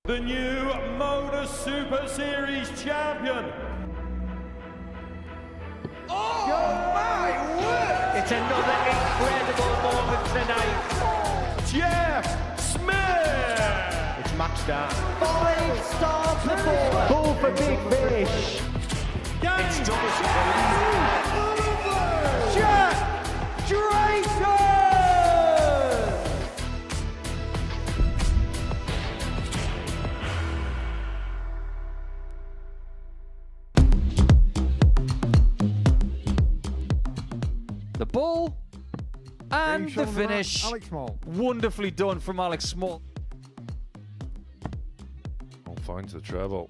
The new Modus Super Series champion. Oh my word! It's another incredible moment tonight. Jeff Smith. It's match down. 5-star performance. Ball for big fish. It's Jack Drayton! The ball and the finish. Alex Small. Wonderfully done from Alex Small. Finds the treble.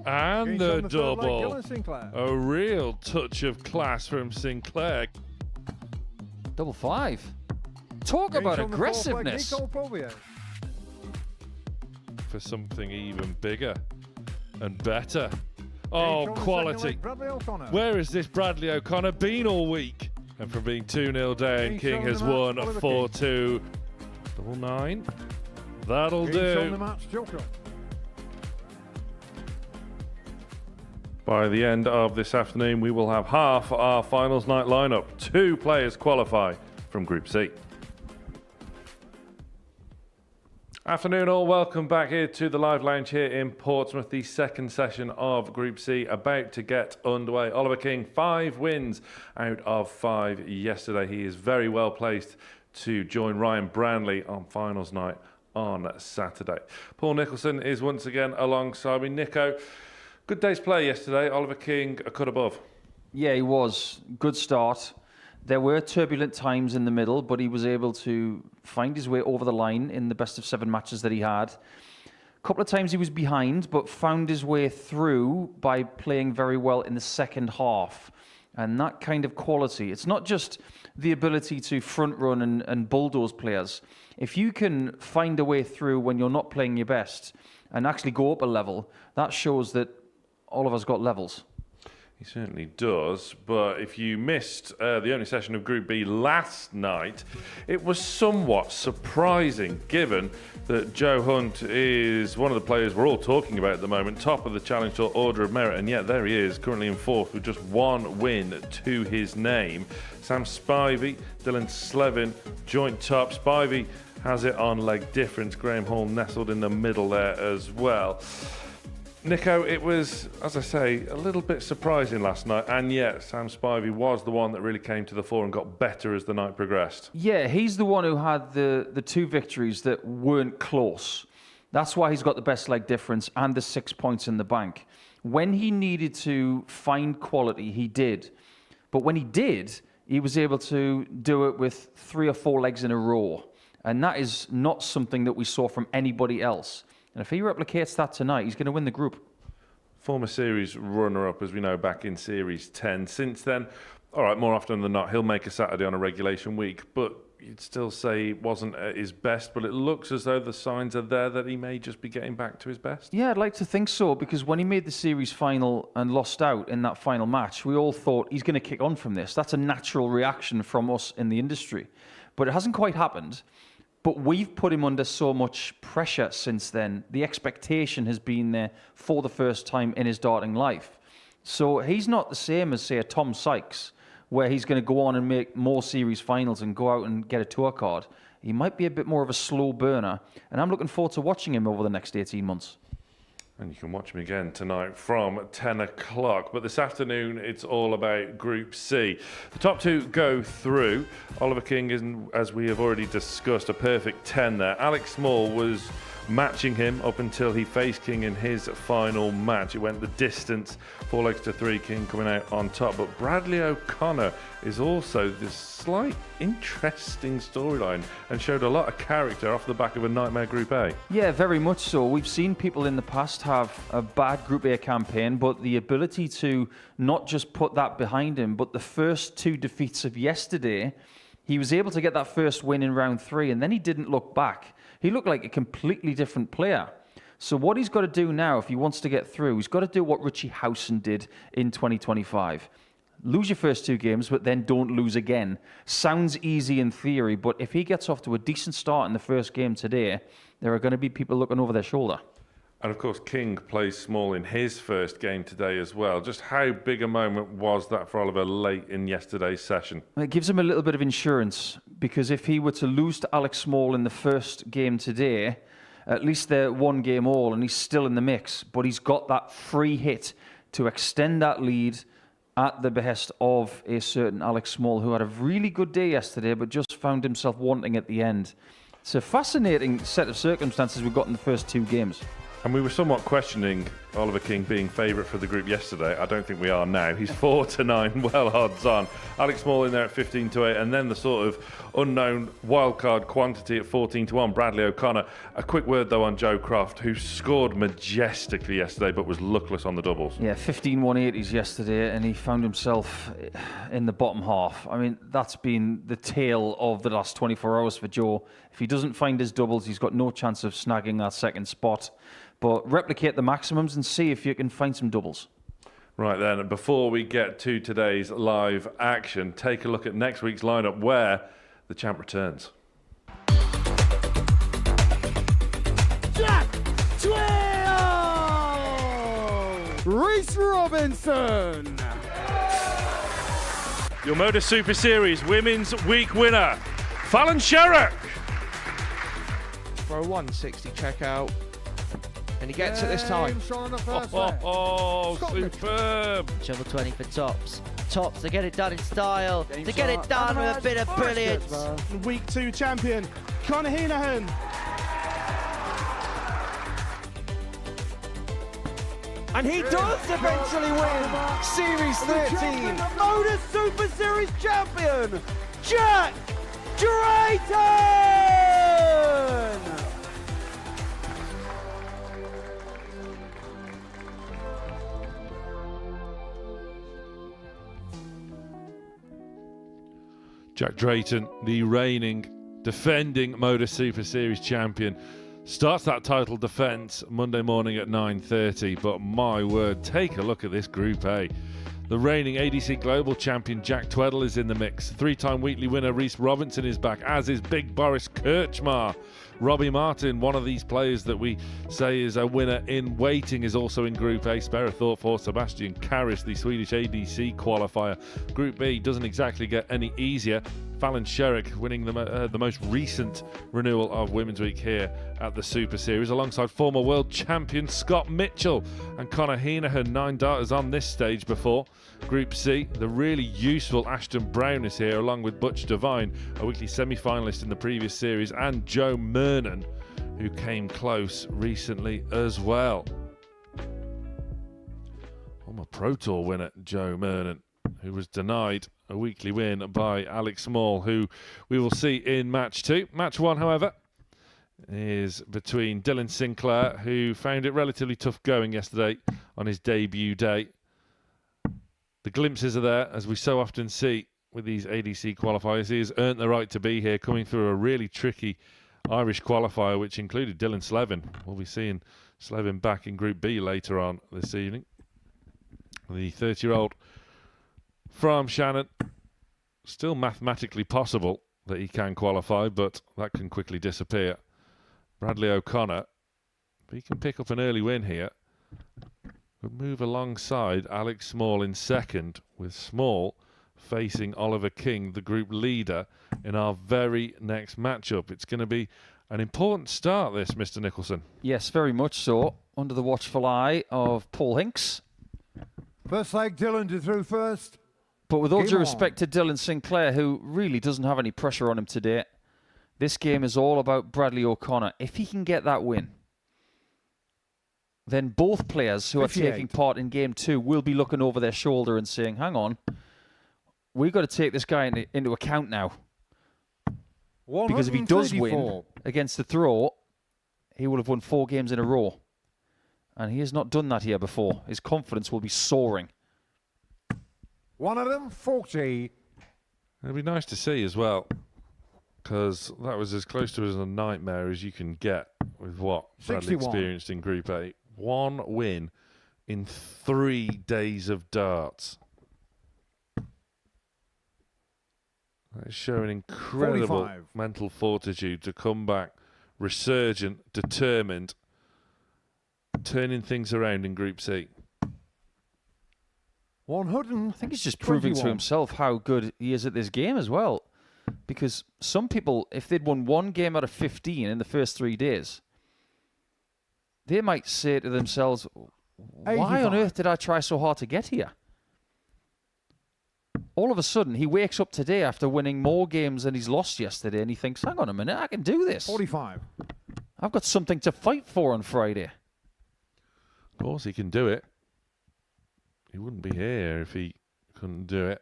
And Gains on the third leg, double. Gillen Sinclair. A real touch of class from Sinclair. Double five. Talk Gains about on the fourth leg, aggressiveness. Nico Povier. For something even bigger and better. Gains Oh, on the second quality. leg, Bradley O'Connor. Where has this Bradley O'Connor been all week? And from being 2-0 down, Gains King on the has match, won Oliver 4-2. Double nine. That'll Gains on the do. match, Joko. By the end of this afternoon, we will have half our finals night lineup. 2 players qualify from Group C. Afternoon all, welcome back here to the live lounge here in Portsmouth. The second session of Group C about to get underway. Oliver King, 5 wins out of 5 yesterday. He is very well placed to join Ryan Brownlee on finals night on Saturday. Paul Nicholson is once again alongside me. Nico, good day's play yesterday. Oliver King, a cut above. Yeah, he was. Good start. There were turbulent times in the middle, but he was able to find his way over the line in the best of 7 matches that he had. A couple of times he was behind, but found his way through by playing very well in the second half. And that kind of quality, it's not just the ability to front run and bulldoze players. If you can find a way through when you're not playing your best and actually go up a level, that shows that Oliver's got levels. He certainly does, but if you missed the only session of Group B last night, it was somewhat surprising given that Joe Hunt is one of the players we're all talking about at the moment, top of the Challenge Tour Order of Merit, and yet there he is, currently in 4th with just 1 win to his name. Sam Spivey, Dylan Slevin, joint top. Spivey has it on leg difference. Graham Hall nestled in the middle there as well. Nico, it was, as I say, a little bit surprising last night, and yet Sam Spivey was the one that really came to the fore and got better as the night progressed. Yeah, he's the one who had the 2 victories that weren't close. That's why he's got the best leg difference and the 6 points in the bank. When he needed to find quality, he did. But when he did, he was able to do it with 3 or 4 legs in a row. And that is not something that we saw from anybody else. And if he replicates that tonight, he's going to win the group. Former series runner-up, as we know, back in Series 10. Since then, all right, more often than not, he'll make a Saturday on a regulation week, but you'd still say it wasn't at his best, but it looks as though the signs are there that he may just be getting back to his best. Yeah, I'd like to think so, because when he made the series final and lost out in that final match, we all thought he's going to kick on from this. That's a natural reaction from us in the industry. But it hasn't quite happened. But we've put him under so much pressure since then. The expectation has been there for the first time in his darting life. So he's not the same as, say, a Tom Sykes, where he's going to go on and make more series finals and go out and get a tour card. He might be a bit more of a slow burner, and I'm looking forward to watching him over the next 18 months. And you can watch him again tonight from 10 o'clock. But this afternoon, it's all about Group C. The top 2 go through. Oliver King is, as we have already discussed, a perfect 10 there. Alex Small was matching him up until he faced King in his final match. It went the distance, 4 legs to 3, King coming out on top. But Bradley O'Connor is also this slight interesting storyline and showed a lot of character off the back of a nightmare Group A. Yeah, very much so. We've seen people in the past have a bad Group A campaign, but the ability to not just put that behind him, but the first 2 defeats of yesterday, he was able to get that first win in round 3, and then he didn't look back. He looked like a completely different player. So what he's got to do now, if he wants to get through, he's got to do what Richie Howson did in 2025. lose your first 2 games, but then don't lose again. Sounds easy in theory, but if he gets off to a decent start in the first game today, there are going to be people looking over their shoulder. And of course, King plays small in his first game today as well. Just how big a moment was that for Oliver late in yesterday's session? It gives him a little bit of insurance, because if he were to lose to Alex Small in the first game today, at least they're 1 game all and he's still in the mix. But he's got that free hit to extend that lead at the behest of a certain Alex Small, who had a really good day yesterday but just found himself wanting at the end. It's a fascinating set of circumstances we've got in the first 2 games. And we were somewhat questioning Oliver King being favourite for the group yesterday. I don't think we are now. He's 4-9, well odds on. Alex Small in there at 15-8, and then the sort of unknown wildcard quantity at 14-1, Bradley O'Connor. A quick word though on Joe Croft, who scored majestically yesterday but was luckless on the doubles. Yeah, 15-180s yesterday, and he found himself in the bottom half. I mean, that's been the tale of the last 24 hours for Joe. If he doesn't find his doubles, he's got no chance of snagging that second spot. But replicate the maximums and see if you can find some doubles. Right then, before we get to today's live action, take a look at next week's lineup where the champ returns. Jack Twelve! Reese Robinson! Your Modus Super Series Women's Week winner, Fallon Sherrock. For a 160 checkout. And he gets it this time. Superb. Shovel 20 for Tops. Tops, they get it done in style. They get it done with a bit of brilliance. Week 2 champion, Conor Heenahan. And he does eventually win Series 13. The Modus Super Series champion, Jack Drayton! Jack Drayton, the reigning, defending Modus Super Series champion, starts that title defence Monday morning at 9:30. But my word, take a look at this Group A. The reigning ADC Global Champion Jack Tweddle is in the mix. 3-time weekly winner Reese Robinson is back, as is Big Boris Kirchmar. Robbie Martin, one of these players that we say is a winner in waiting, is also in Group A. Spare a thought for Sebastian Karras, the Swedish ADC qualifier. Group B doesn't exactly get any easier. Fallon Sherrock winning the most recent renewal of Women's Week here at the Super Series, alongside former world champion Scott Mitchell and Conor Heenahan. 9 darters on this stage before. Group C, the really useful Ashton Brown is here, along with Butch Devine, a weekly semi-finalist in the previous series, and Joe Mernon, who came close recently as well. Former Pro Tour winner Joe Mernon, who was denied a weekly win by Alex Small, who we will see in match 2. Match 1, however, is between Dylan Sinclair, who found it relatively tough going yesterday on his debut day. The glimpses are there, as we so often see with these ADC qualifiers. He has earned the right to be here, coming through a really tricky Irish qualifier, which included Dylan Slevin. We'll be seeing Slevin back in Group B later on this evening. The 30-year-old from Shannon, still mathematically possible that he can qualify, but that can quickly disappear. Bradley O'Connor, if he can pick up an early win here, would move alongside Alex Small in second, with Small facing Oliver King, the group leader, in our very next matchup. It's going to be an important start, this, Mr. Nicholson. Yes, very much so. Under the watchful eye of Paul Hinks. First leg, Dylan to through first. But with all Game due on. respect to Dylan Sinclair, who really doesn't have any pressure on him today, this game is all about Bradley O'Connor. If he can get that win, then both players who are 58. taking part in Game 2 will be looking over their shoulder and saying, hang on, we've got to take this guy into account now. Because if he does win against the throw, he will have won 4 games in a row. And he has not done that here before. His confidence will be soaring. One of them, 40. It'll be nice to see as well, because that was as close to as a nightmare as you can get with what Bradley 61. experienced in Group A. 1 win in 3 days of darts. That is showing incredible 45. mental fortitude to come back, resurgent, determined, turning things around in Group C. 100. I think he's just proving to himself how good he is at this game as well. Because some people, if they'd won one game out of 15 in the first 3 days, they might say to themselves, why on earth did I try so hard to get here? All of a sudden, he wakes up today after winning more games than he's lost yesterday, and he thinks, hang on a minute, I can do this. 45. I've got something to fight for on Friday. Of course, he can do it. He wouldn't be here if he couldn't do it.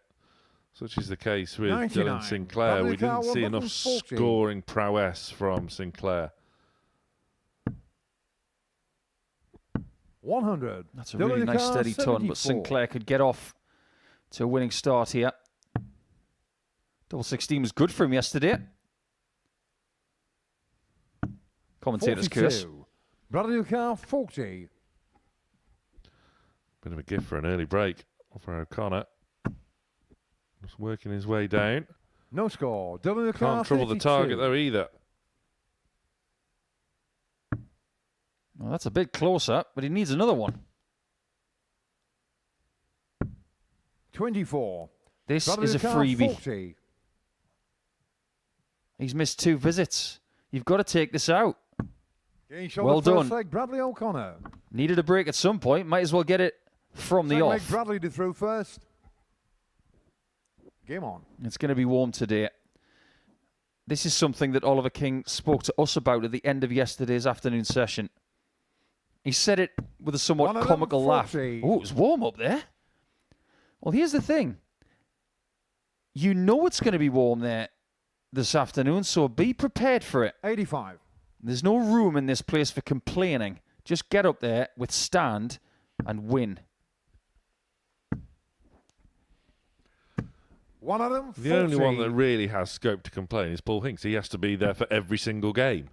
Such is the case with 99. Dylan Sinclair. We didn't see enough 140. scoring prowess from Sinclair. 100. That's a really nice steady ton, but Sinclair could get off to a winning start here. Double 16 was good for him yesterday. Commentator's 42. curse. Bradley Car 40. Bit of a gift for an early break for O'Connor. Just working his way down. No score. Dylan Car Can't trouble the target though either. Well, that's a bit closer, but he needs another one. 24. This Bradley is a Car freebie. 40. He's missed 2 visits. You've got to take this out. Getting shot Well the first done. leg, Bradley O'Connor. Needed a break at some point. Might as well get it from the Second leg, off. Bradley to throw first. Game on. It's going to be warm today. This is something that Oliver King spoke to us about at the end of yesterday's afternoon session. He said it with a somewhat comical laugh. Oh, it was warm up there. Well, here's the thing. You know it's going to be warm there this afternoon, so be prepared for it. 85. There's no room in this place for complaining. Just get up there, withstand, and win. 140. The only one that really has scope to complain is Paul Hinks. He has to be there for every single game.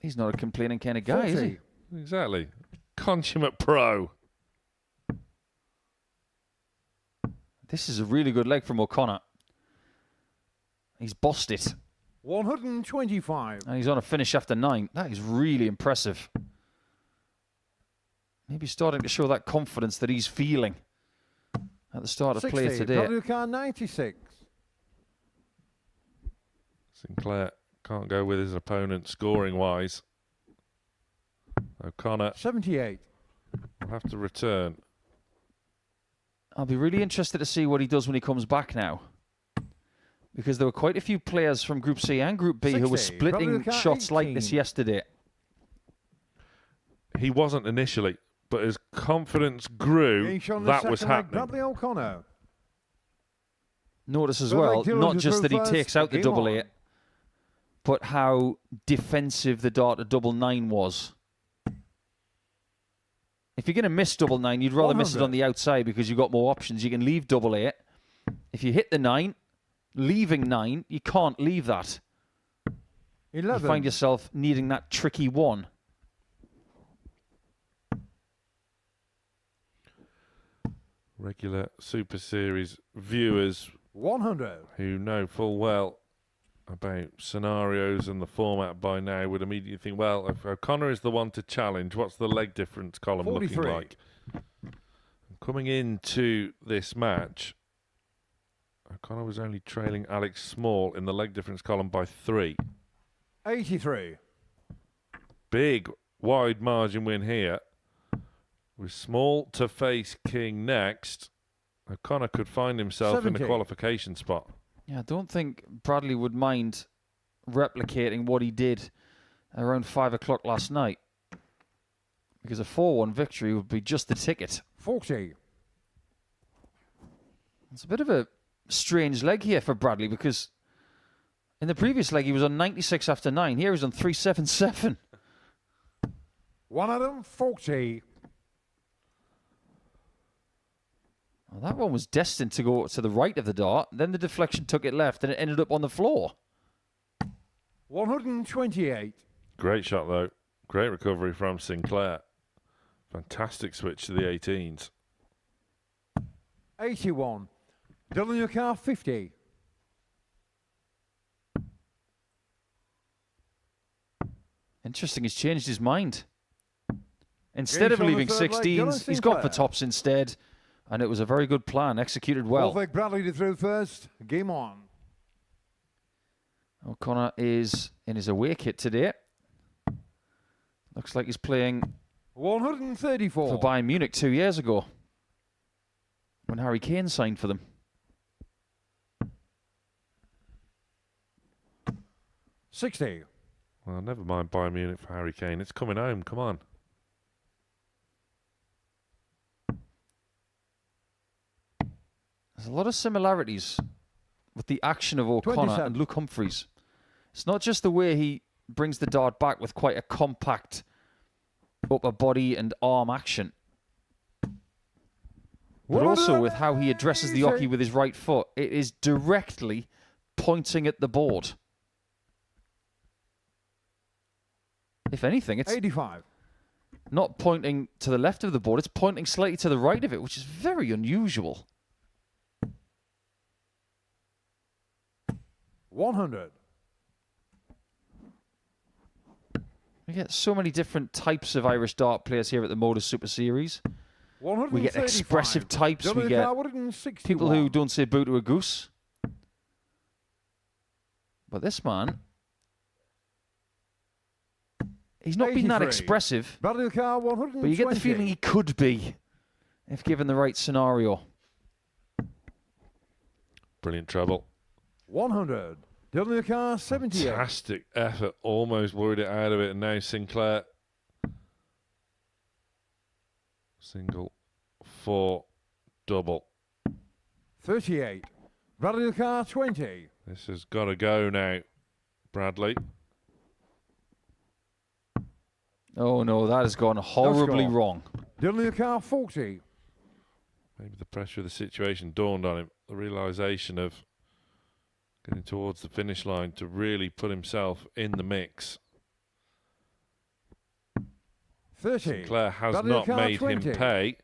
He's not a complaining kind of guy, is he? Exactly. Consummate pro. This is a really good leg from O'Connor. He's bossed it. 125. And he's on a finish after 9. That is really impressive. Maybe starting to show that confidence that he's feeling at the start of 60. play today. WK 96. Sinclair can't go with his opponent scoring-wise. O'Connor 78. will have to return. I'll be really interested to see what he does when he comes back now. Because there were quite a few players from Group C and Group B who were 60. splitting WK shots like this 18. yesterday. He wasn't initially, but as confidence grew, Getting shot on the that was second leg, happening. Bradley O'Connor. Notice as But well, like Dylan not to just throw that he first, takes out the game double on. 8, but how defensive the dart at double 9 was. If you're going to miss double 9, you'd rather miss it 100. on the outside because you've got more options. You can leave double 8. If you hit the 9, leaving 9, you can't leave that. 11. You find yourself needing that tricky 1. Regular Super Series viewers 100. who know full well about scenarios and the format by now would immediately think, well, if O'Connor is the one to challenge, what's the leg difference column 43. looking like? Coming into this match, O'Connor was only trailing Alex Small in the leg difference column by 3. 83. Big wide margin win here. With Small to face King next, O'Connor could find himself 70. in a qualification spot. Yeah, I don't think Bradley would mind replicating what he did around 5 o'clock last night. Because a 4-1 victory would be just the ticket. 40. It's a bit of a strange leg here for Bradley because in the previous leg he was on 96 after 9. Here he's on 377. 140. Well, that one was destined to go to the right of the dart. Then the deflection took it left and it ended up on the floor. 128. Great shot, though. Great recovery from Sinclair. Fantastic switch to the 18s. 81. Double in your car, 50. Interesting, he's changed his mind. Instead of Gage on the leaving third leg, 16s, Dylan he's gone for Sinclair. tops instead. And it was a very good plan, executed well. Fourth leg, Bradley to through first. Game on. O'Connor is in his away kit today. Looks like he's playing 134. for Bayern Munich 2 years ago when Harry Kane signed for them. 60. Well, never mind Bayern Munich for Harry Kane. It's coming home. Come on. There's a lot of similarities with the action of O'Connor 27. and Luke Humphries. It's not just the way he brings the dart back with quite a compact upper body and arm action, but also with how he addresses the hockey with his right foot. It is directly pointing at the board. If anything, it's 85. not pointing to the left of the board, it's pointing slightly to the right of it, which is very unusual. 100. We get so many different types of Irish dart players here at the Modus Super Series. We get expressive types, we get people who don't say boo to a goose. But this man, he's not been that 83. expressive, Bradley car, 120. but you get the feeling he could be if given the right scenario. Brilliant treble. 100. Dylan car, 78. Fantastic effort. Almost worried it out of it. And now Sinclair. Single, 4, double. 38. Bradley car, 20. This has got to go now, Bradley. Oh no, that has gone horribly score. wrong. Dylan car, 40. Maybe the pressure of the situation dawned on him. The realisation of getting towards the finish line to really put himself in the mix. 30. Sinclair has Bradley not car, made 20. him pay.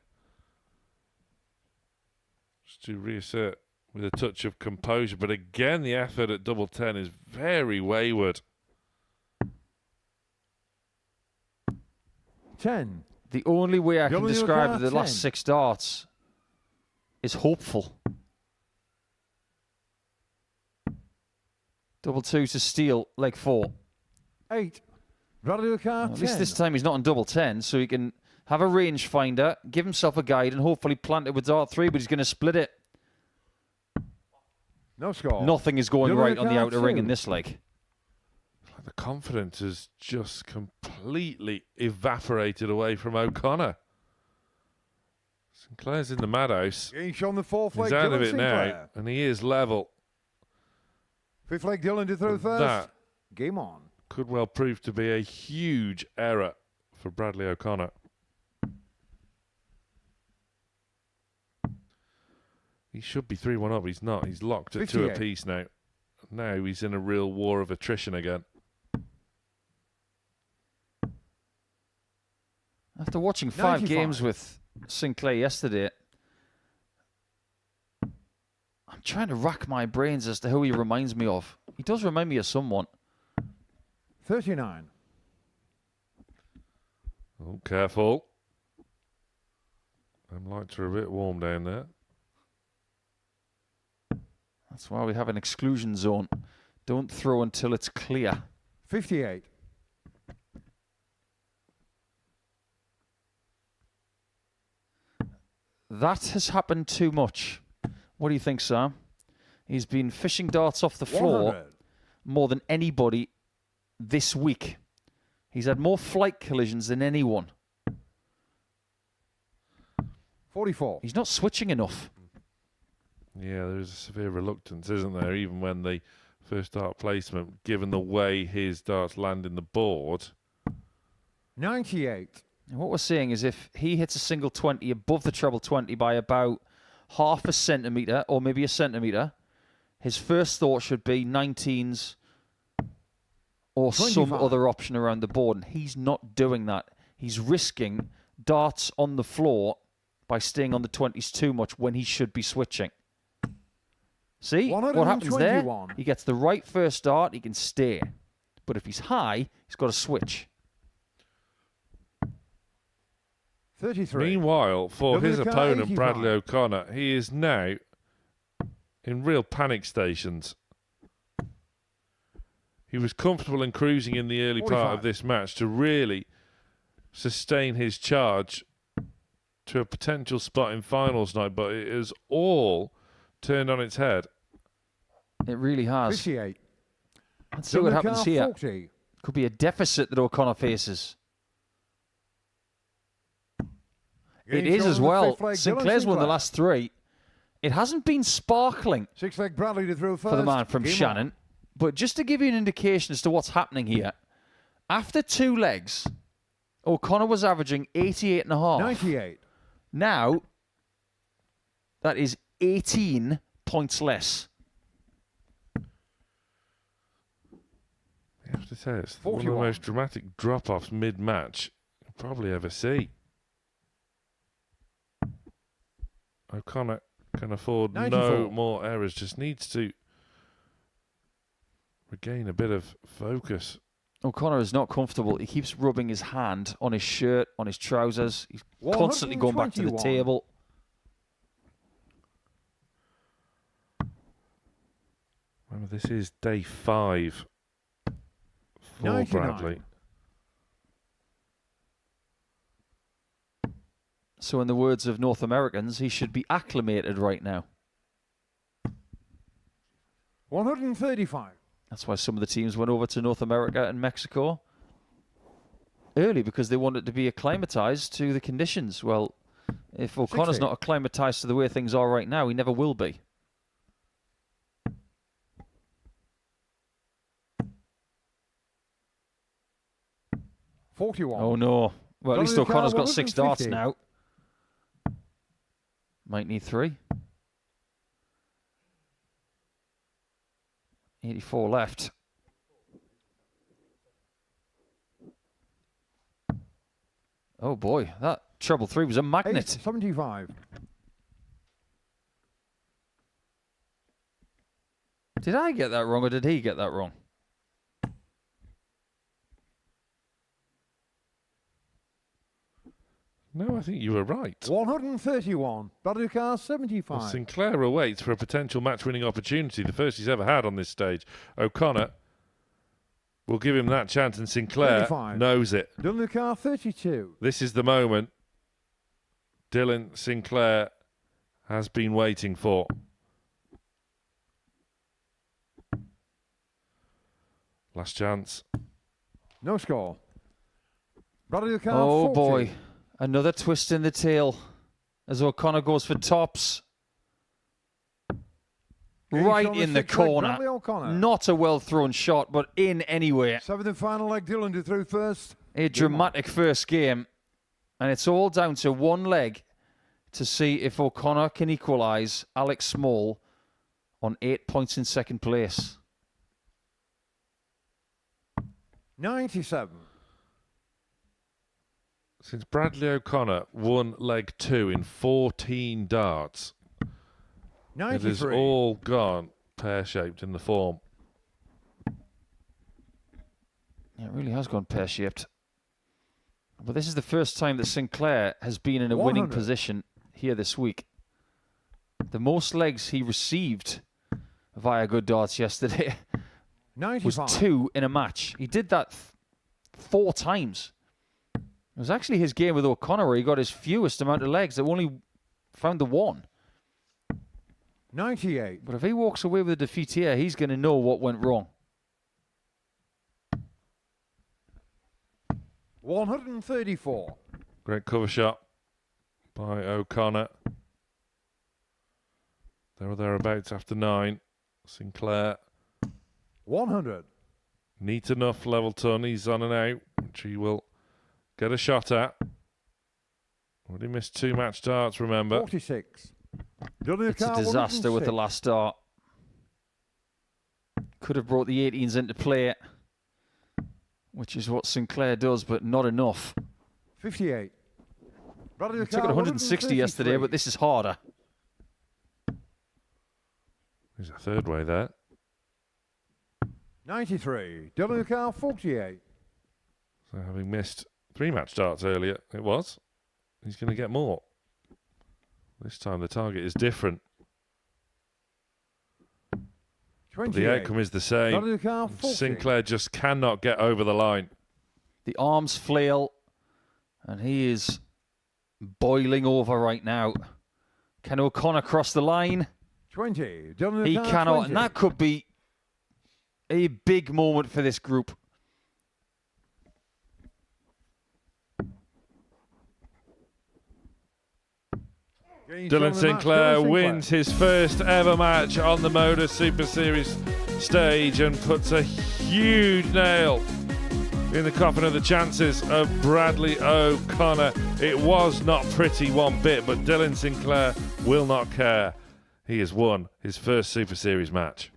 Just to reassert with a touch of composure. But again, the effort at double 10 is very wayward. 10. The only way I can Dylan describe car, the 10. last 6 darts is hopeful. Double 2 to steal, leg 4. 8. Bradley car, 10. At least this time he's not on double 10, so he can have a rangefinder, give himself a guide, and hopefully plant it with dart 3, but he's going to split it. No score. Nothing is going Dylan right on the car, outer ring 2. in this leg. The confidence has just completely evaporated away from O'Connor. Sinclair's in the madhouse. Gage on the fourth leg, He's out of Dylan it now, Sinclair. and he is level. Fifth leg, Dylan to throw first. That Game on. could well prove to be a huge error for Bradley O'Connor. He should be 3-1 up. He's not. He's locked at 2 58. apiece now. Now he's in a real war of attrition again. After watching 5 95. games with Sinclair yesterday, I'm trying to rack my brains as to who he reminds me of. He does remind me of someone. 39. Oh, careful. Them lights are a bit warm down there. That's why we have an exclusion zone. Don't throw until it's clear. 58. That has happened too much. What do you think, Sam? He's been fishing darts off the floor 100. more than anybody this week. He's had more flight collisions than anyone. 44. He's not switching enough. Yeah, there's a severe reluctance, isn't there? Even when the first dart placement, given the way his darts land in the board. 98. And what we're saying is if he hits a single 20 above the treble 20 by about half a centimetre or maybe a centimetre, his first thought should be 19s or some 25. other option around the board. And he's not doing that. He's risking darts on the floor by staying on the 20s too much when he should be switching. See what happens there? 121. He gets the right first start, he can stay. But if he's high, he's got to switch. 33. Meanwhile, for his WK opponent, 85. Bradley O'Connor, he is now in real panic stations. He was comfortable and cruising in the early part 45. of this match to really sustain his charge to a potential spot in finals night, but it has all turned on its head. It really has. 58. Let's see what happens here. 40. Could be a deficit that O'Connor faces. It Getting is thrown as on the well. fifth leg, Dylan Sinclair's won the Sinclair. last 3. It hasn't been sparkling Six leg Bradley to throw first. for the man from Game Shannon. on. But just to give you an indication as to what's happening here, after 2 legs, O'Connor was averaging 88.5. 98. Now, that is 18 points less. I have to say, it's one of the 41. most dramatic drop-offs mid-match you'll probably ever see. O'Connor can afford 94. no more errors, just needs to regain a bit of focus. O'Connor is not comfortable. He keeps rubbing his hand on his shirt, on his trousers. He's constantly going back to the 121. table. Remember, this is day 5 for 99. Bradley. So in the words of North Americans, he should be acclimated right now. 135. That's why some of the teams went over to North America and Mexico early, because they wanted to be acclimatized to the conditions. Well, if O'Connor's 60. not acclimatized to the way things are right now, he never will be. $41. Oh no. Well, at least Dominic O'Connor's Carr, got 6 darts 150. now. Might need 3. 84 left. Oh boy, that treble 3 was a magnet. 75. Did I get that wrong or did he get that wrong? No, I think you were right. 131. Bradley Carr, Well, 75. Sinclair awaits for a potential match-winning opportunity, the first he's ever had on this stage. O'Connor will give him that chance, and Sinclair 35. knows it. Bradley Carr, 32. This is the moment Dylan Sinclair has been waiting for. Last chance. No score. Bradley Carr, Oh 40. boy, another twist in the tail as O'Connor goes for tops. Getting Right shown in the the sixth leg, corner. Bradley O'Connor. Not a well thrown shot, but in anyway. Seventh and final leg, Dylan to throw first. A dramatic first game. And it's all down to one leg to see if O'Connor can equalise Alex Small on 8 points in second place. 97. Since Bradley O'Connor won leg 2 in 14 darts, it has 93. all gone pear-shaped in the form. Yeah, it really has gone pear-shaped. But this is the first time that Sinclair has been in a winning 100. position here this week. The most legs he received via good darts yesterday was 95. 2 in a match. He did that 4 times. It was actually his game with O'Connor where he got his fewest amount of legs. They only found the 1. 98. But if he walks away with a defeat here, he's going to know what went wrong. 134. Great cover shot by O'Connor. There or thereabouts after 9. Sinclair, 100. neat enough level ton. He's on and out, which he will get a shot at. Already missed 2 match darts, remember. 46. It's a disaster with the last start. Could have brought the 18s into play, which is what Sinclair does, but not enough. 58. He took it 160 yesterday, but this is harder. There's a third way there. 93. Deluca 48. So having missed 3 match starts earlier, he's going to get more. This time the target is different. 28. The outcome is the same. Deluca 40. Sinclair just cannot get over the line. The arms flail, and he is boiling over right now. Can O'Connor cross the line? 20. Deluca He cannot, 20. and that could be a big moment for this group. Dylan Sinclair wins his first ever match on the Modus Super Series stage and puts a huge nail in the coffin of the chances of Bradley O'Connor. It was not pretty one bit, but Dylan Sinclair will not care. He has won his first Super Series match.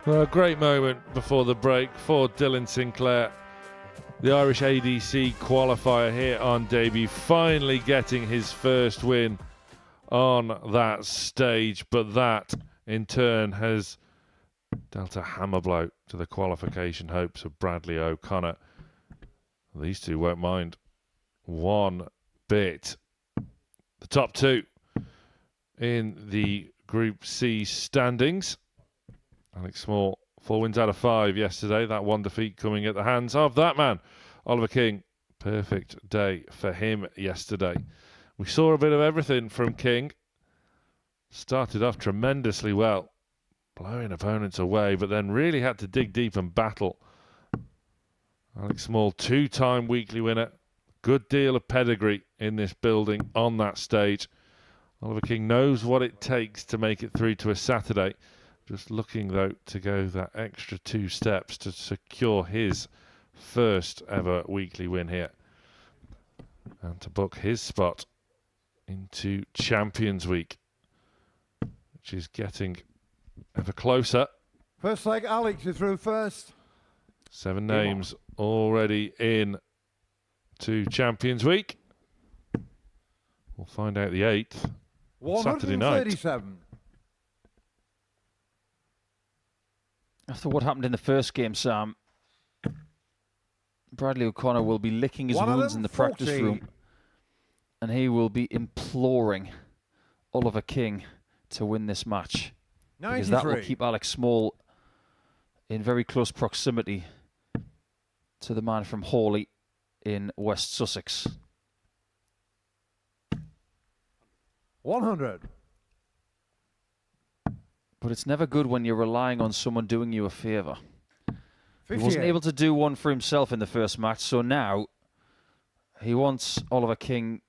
Well, a great moment before the break for Dylan Sinclair. The Irish ADC qualifier here on debut, finally getting his first win on that stage, but that in turn has dealt a hammer blow to the qualification hopes of Bradley O'Connor. These two won't mind one bit. The top two in the Group C standings. Alex Small 4 wins out of 5 yesterday. That one defeat coming at the hands of that man, Oliver King. Perfect day for him yesterday. We saw a bit of everything from King. Started off tremendously well, blowing opponents away, but then really had to dig deep and battle. Alex Small, 2-time weekly winner. Good deal of pedigree in this building on that stage. Oliver King knows what it takes to make it through to a Saturday. Just looking, though, to go that extra 2 steps to secure his first ever weekly win here. And to book his spot into Champions Week, which is getting ever closer. First leg, Alex is through first. 7 names already in to Champions Week. We'll find out the 8th Saturday night. 137. After what happened in the first game, Sam, Bradley O'Connor will be licking his wounds in the practice room, and he will be imploring Oliver King to win this match, because that will keep Alex Small in very close proximity to the man from Hawley in West Sussex. 100. But it's never good when you're relying on someone doing you a favour. He 58. wasn't able to do one for himself in the first match, so now he wants Oliver King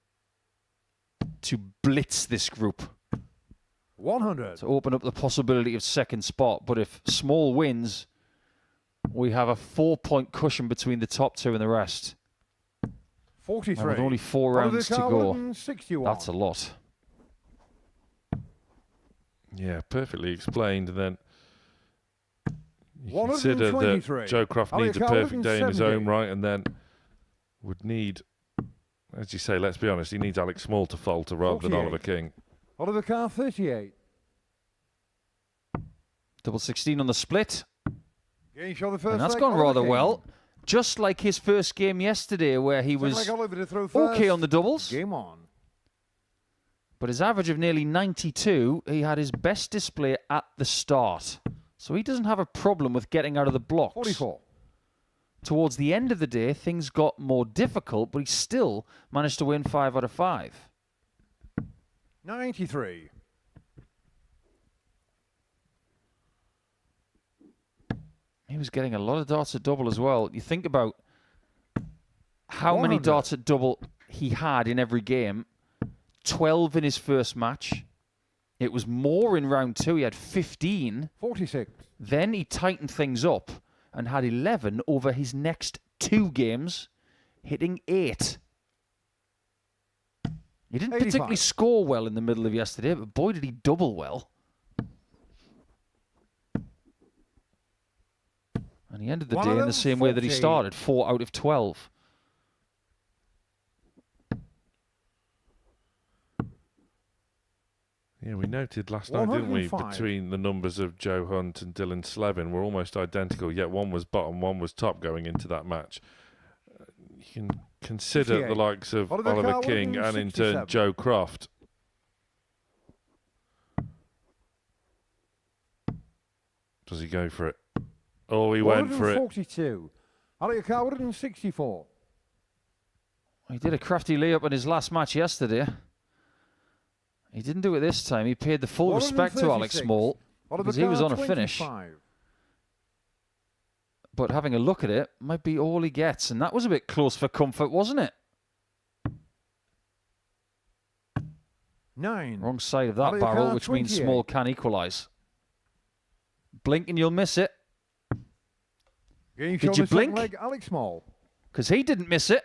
to blitz this group, 100. to open up the possibility of second spot. But if Small wins, we have a 4-point cushion between the top 2 and the rest. 43. And with only 4 rounds to go, 61. that's a lot. Yeah, perfectly explained. And then you consider 123. that Joe Croft needs a perfect day in his own right, and then would need, as you say, let's be honest, he needs Alex Small to falter rather than 48. Oliver King. Oliver Carr, 38. Double 16 on the split. Game show the first And that's leg, gone Oliver rather King. well. Just like his first game yesterday, where he Second was leg, Oliver to throw first. okay on the doubles. Game on. But his average of nearly 92, he had his best display at the start. So he doesn't have a problem with getting out of the blocks. 44. Towards the end of the day, things got more difficult, but he still managed to win 5 out of 5. 93. He was getting a lot of darts at double as well. You think about how many 100. darts at double he had in every game. 12 in his first match. It was more in round 2. He had 15. 46. Then he tightened things up and had 11 over his next 2 games, hitting 8. He didn't 85. particularly score well in the middle of yesterday, but boy, did he double well. And he ended the day in the same way that he 140. started, 4 out of 12. Yeah, we noted last night, didn't we, 105. between the numbers of Joe Hunt and Dylan Slevin were almost identical, yet one was bottom, one was top going into that match. You can consider 58. the likes of Oliver Oliver Carr, King and in turn 67. Joe Croft. Does he go for it? Oh, he went for it. 142. Alex Carr, 164. He did a crafty layup in his last match yesterday. He didn't do it this time. He paid the full respect to Alex 136. Small, Oliver because he was Carr, on a finish. 25. But having a look at it might be all he gets. And that was a bit close for comfort, wasn't it? 9. Wrong side of that Alex barrel, Carr, which means 28. Small can equalise. Blink and you'll miss it, Game Did show you the second blink? leg, Alex Small. because he didn't miss it.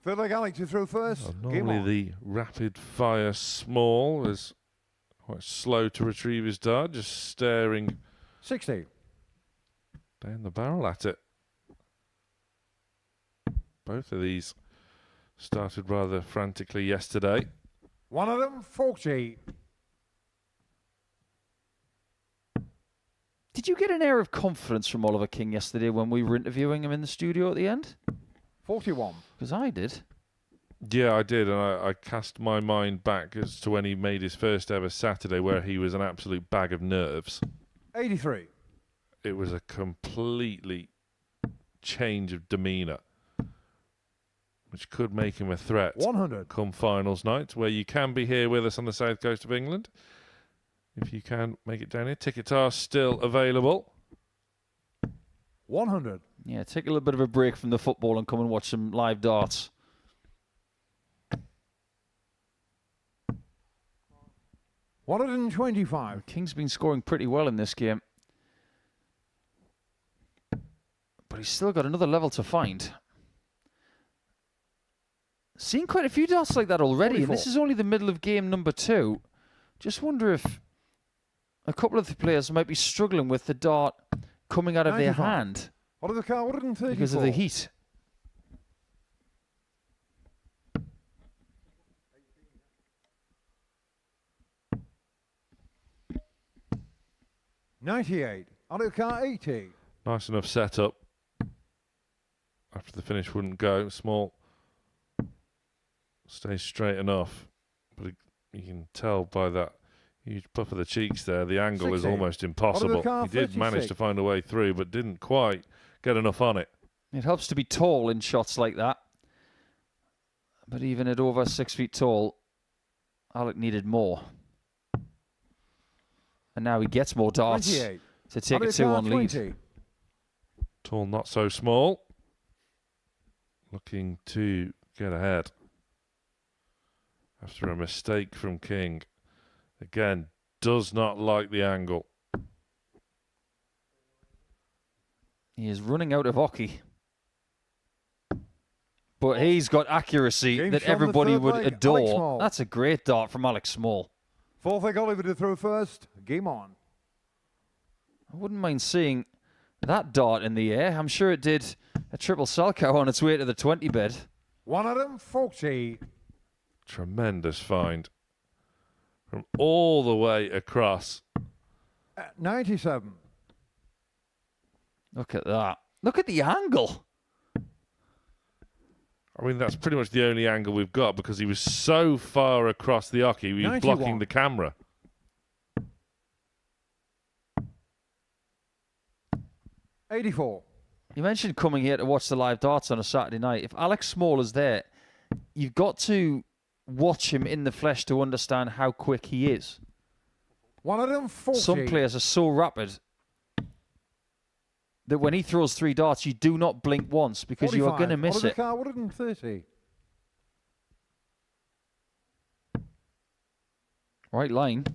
Third leg, Alex is through first. Game Normally on. the rapid fire Small is quite slow to retrieve his dart, just staring 60. down the barrel at it. Both of these started rather frantically yesterday. One of them, 40. Did you get an air of confidence from Oliver King yesterday when we were interviewing him in the studio at the end? 41. Because I did. Yeah, I did, and I cast my mind back as to when he made his first ever Saturday, where he was an absolute bag of nerves. 83. it was a completely change of demeanour, which could make him a threat 100. come finals night, where you can be here with us on the south coast of England. If you can make it down here, tickets are still available. 100. Yeah, take a little bit of a break from the football and come and watch some live darts. $125. King's been scoring pretty well in this game. But he's still got another level to find. Seen quite a few darts like that already, 44. and this is only the middle of game number 2. Just wonder if a couple of the players might be struggling with the dart coming out of their 95. hand Oliver Carr, 134. because of the heat. $98. Oliver Carr, 80. Nice enough setup. After the finish wouldn't go. Small stays straight enough. But you can tell by that huge puff of the cheeks there, the angle is 60. almost impossible. Carr, He did manage 36. to find a way through, but didn't quite get enough on it. It helps to be tall in shots like that. But even at over 6 feet tall, Alec needed more. And now he gets more darts 28. to take a Oliver Carr, 2-1 lead. 20. Tall, not so small. Looking to get ahead. After a mistake from King. Again, does not like the angle. He is running out of hockey. But he's got accuracy Game that from the everybody third would leg, Alex adore. Small. That's a great dart from Alex Small. Fourth leg, Oliver to throw first. Game on. I wouldn't mind seeing that dart in the air. I'm sure it did a triple Salchow on its way to the 20 bed. 140. Tremendous find. From all the way across. 97. Look at that. Look at the angle. I mean, that's pretty much the only angle we've got because he was so far across the hockey, he was 91. blocking the camera. $84. You mentioned coming here to watch the live darts on a Saturday night. If Alex Small is there, you've got to watch him in the flesh to understand how quick he is. 140. Some players are so rapid that when he throws 3 darts, you do not blink once because you are going to miss Oliver it. Carr, 130. Right line.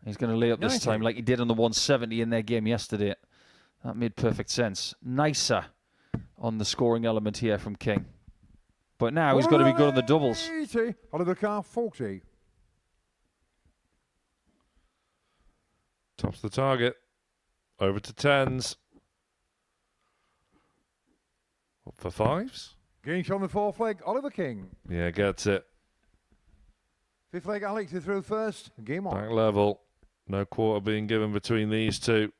He's going to lay up this 90. time like he did on the 170 in their game yesterday. That made perfect sense. Nicer on the scoring element here from King. But now he's got to be good on the doubles. 80. Oliver Carr, 40. Tops the target. Over to 10s. Up for 5s. Game on the fourth leg, Oliver King. Yeah, gets it. Fifth leg, Alex to throw first. Game on. Back level. No quarter being given between these two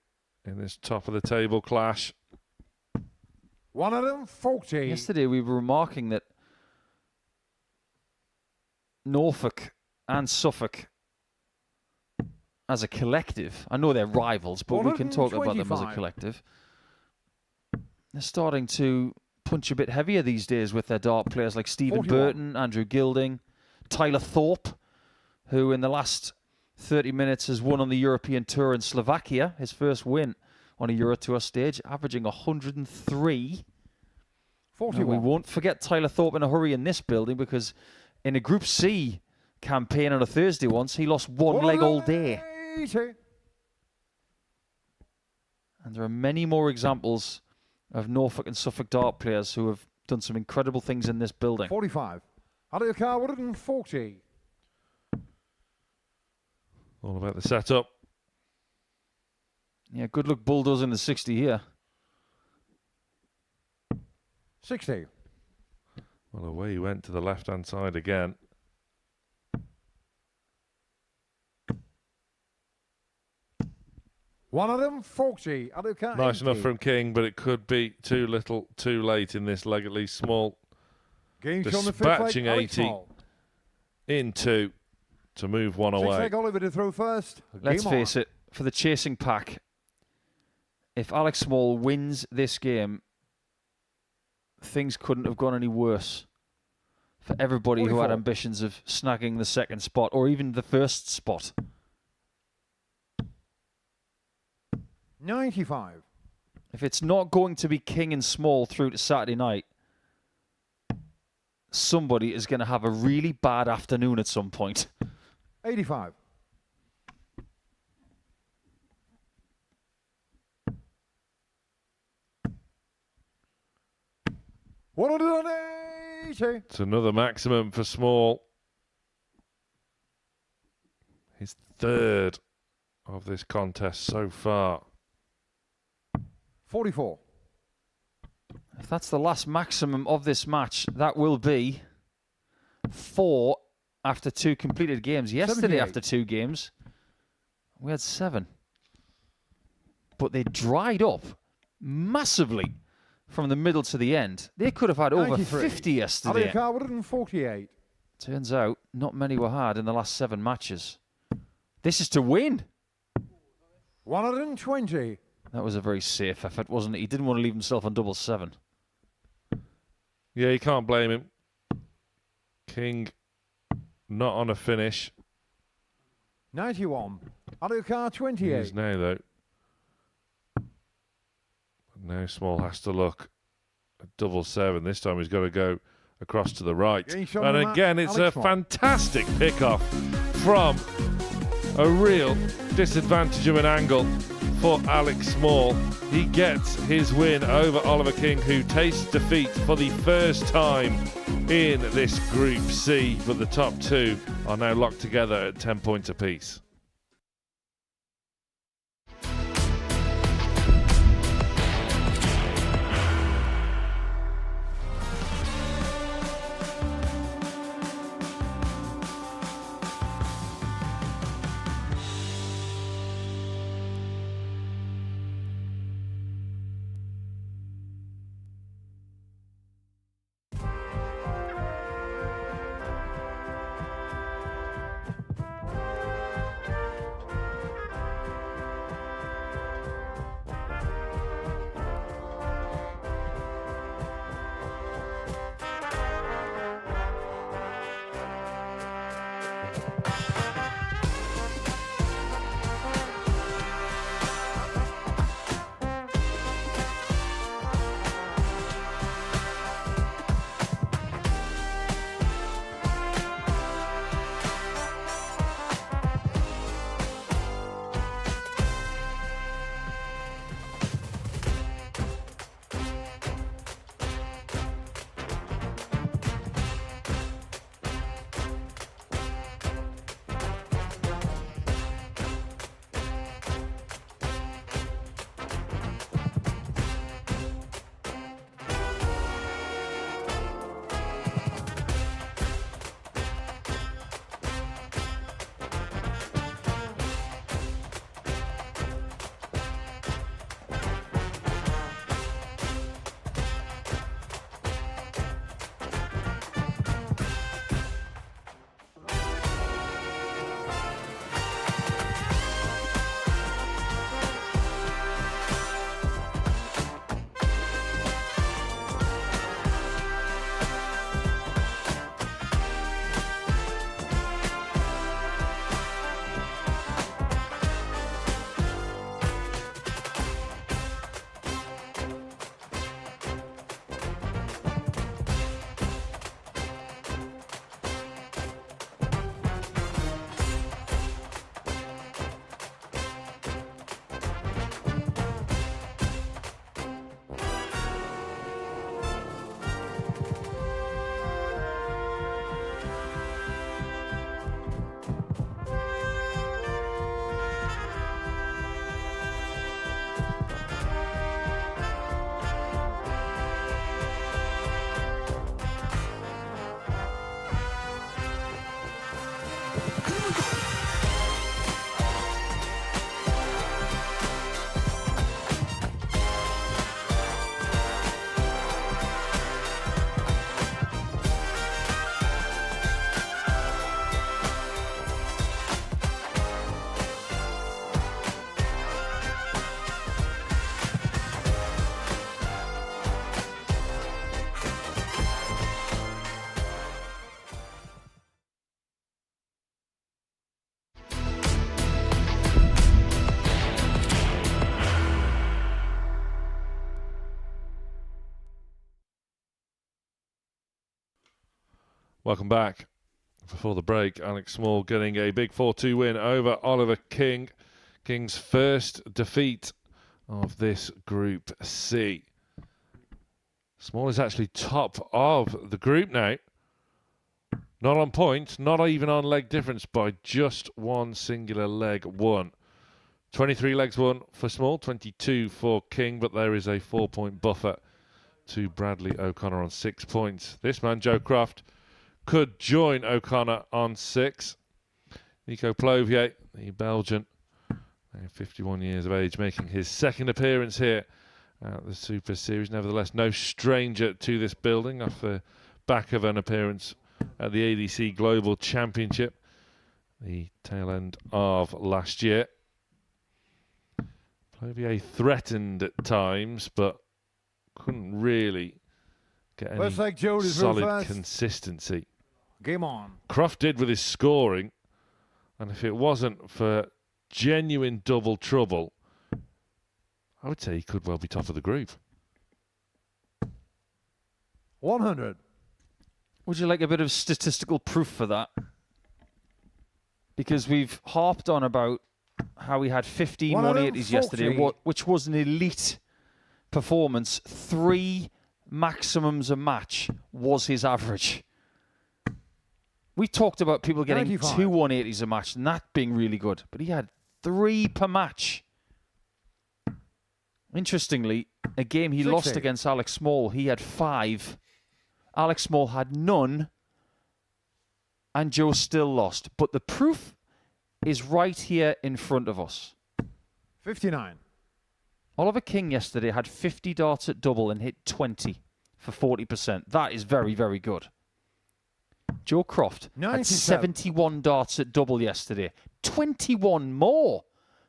in this top of the table clash. 140. Yesterday we were remarking that Norfolk and Suffolk as a collective, I know they're rivals, but we can talk about them as a 125. collective. They're starting to punch a bit heavier these days with their dart players like Stephen 41. Burton, Andrew Gilding, Tyler Thorpe, who in the last 30 minutes has won on the European Tour in Slovakia, his first win on a Euro Tour stage, averaging 103. Now, 41. we won't forget Tyler Thorpe in a hurry in this building because in a Group C campaign on a Thursday once, he lost one leg all day. 180. And there are many more examples of Norfolk and Suffolk dart players who have done some incredible things in this building. 45. Oliver Carr, 140. All about the setup. Yeah, good luck bulldozing the 60 here. 60. Well, away he went to the left-hand side again. $140. Oliver Carr, Nice 80. enough from King, but it could be too little, too late in this leg, at least. Small Game on the fifth leg, dispatching Alex 80 Small. in 2 to move one Sixth away. leg, Oliver to throw first. Let's Game face on. it, for the chasing pack, if Alex Small wins this game, things couldn't have gone any worse for everybody who had 44. ambitions of snagging the second spot or even the first spot. 95. If it's not going to be King and Small through to Saturday night, somebody is going to have a really bad afternoon at some point. 85. $180. It's another maximum for Small. His third of this contest so far. 44. If that's the last maximum of this match, that will be 4 after 2 completed games. Yesterday, 78. after 2 games, we had 7. But they dried up massively from the middle to the end. They could have had over 93. 50 yesterday. Alex 148. Turns out, not many were had in the last 7 matches. This is to win. 120. That was a very safe effort, wasn't it? He didn't want to leave himself on double 7. Yeah, you can't blame him. King not on a finish. 91. Alex He is 28. now, though. Now Small has to look at double 7. This time he's got to go across to the right. Yeah, he's showing And the match, again, it's Alex a Small. fantastic pick-off from a real disadvantage of an angle for Alex Small. He gets his win over Oliver King, who tastes defeat for the first time in this Group C. But the top 2 are now locked together at 10 points apiece. Welcome back. Before the break, Alex Small getting a big 4-2 win over Oliver King. King's first defeat of this Group C. Small is actually top of the group now. Not on point, not even on leg difference, by just one singular leg won. 23 legs won for Small, 22 for King, but there is a 4-point buffer to Bradley O'Connor on 6 points. This man, Joe Croft, could join O'Connor on 6. Nico Plovier, the Belgian, 51 years of age, making his second appearance here at the Super Series. Nevertheless, no stranger to this building off the back of an appearance at the ADC Global Championship, the tail end of last year. Plovier threatened at times, but couldn't really get any solid consistency. Game on. Croft did with his scoring, and if it wasn't for genuine double trouble, I would say he could well be top of the group. 100. Would you like a bit of statistical proof for that? Because we've harped on about how we had 15 180s yesterday, which was an elite performance. 3 maximums a match was his average. We talked about people getting 95. 2 180s a match and that being really good, but he had 3 per match. Interestingly, a game he lost against Alex Small, he had 5. Alex Small had none, and Joe still lost. But the proof is right here in front of us. 59. Oliver King yesterday had 50 darts at double and hit 20 for 40%. That is very, very good. Joe Croft had 71 darts at double yesterday. 21 more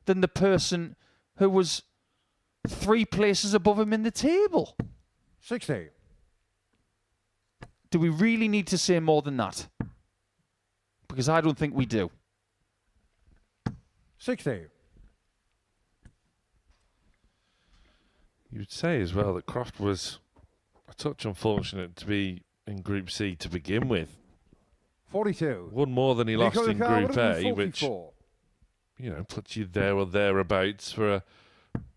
than the person who was 3 places above him in the table. 60. Do we really need to say more than that? Because I don't think we do. 60. You'd say as well that Croft was a touch unfortunate to be in Group C to begin with. 42. One more than he lost in Group A, which, 44. puts you there or thereabouts for a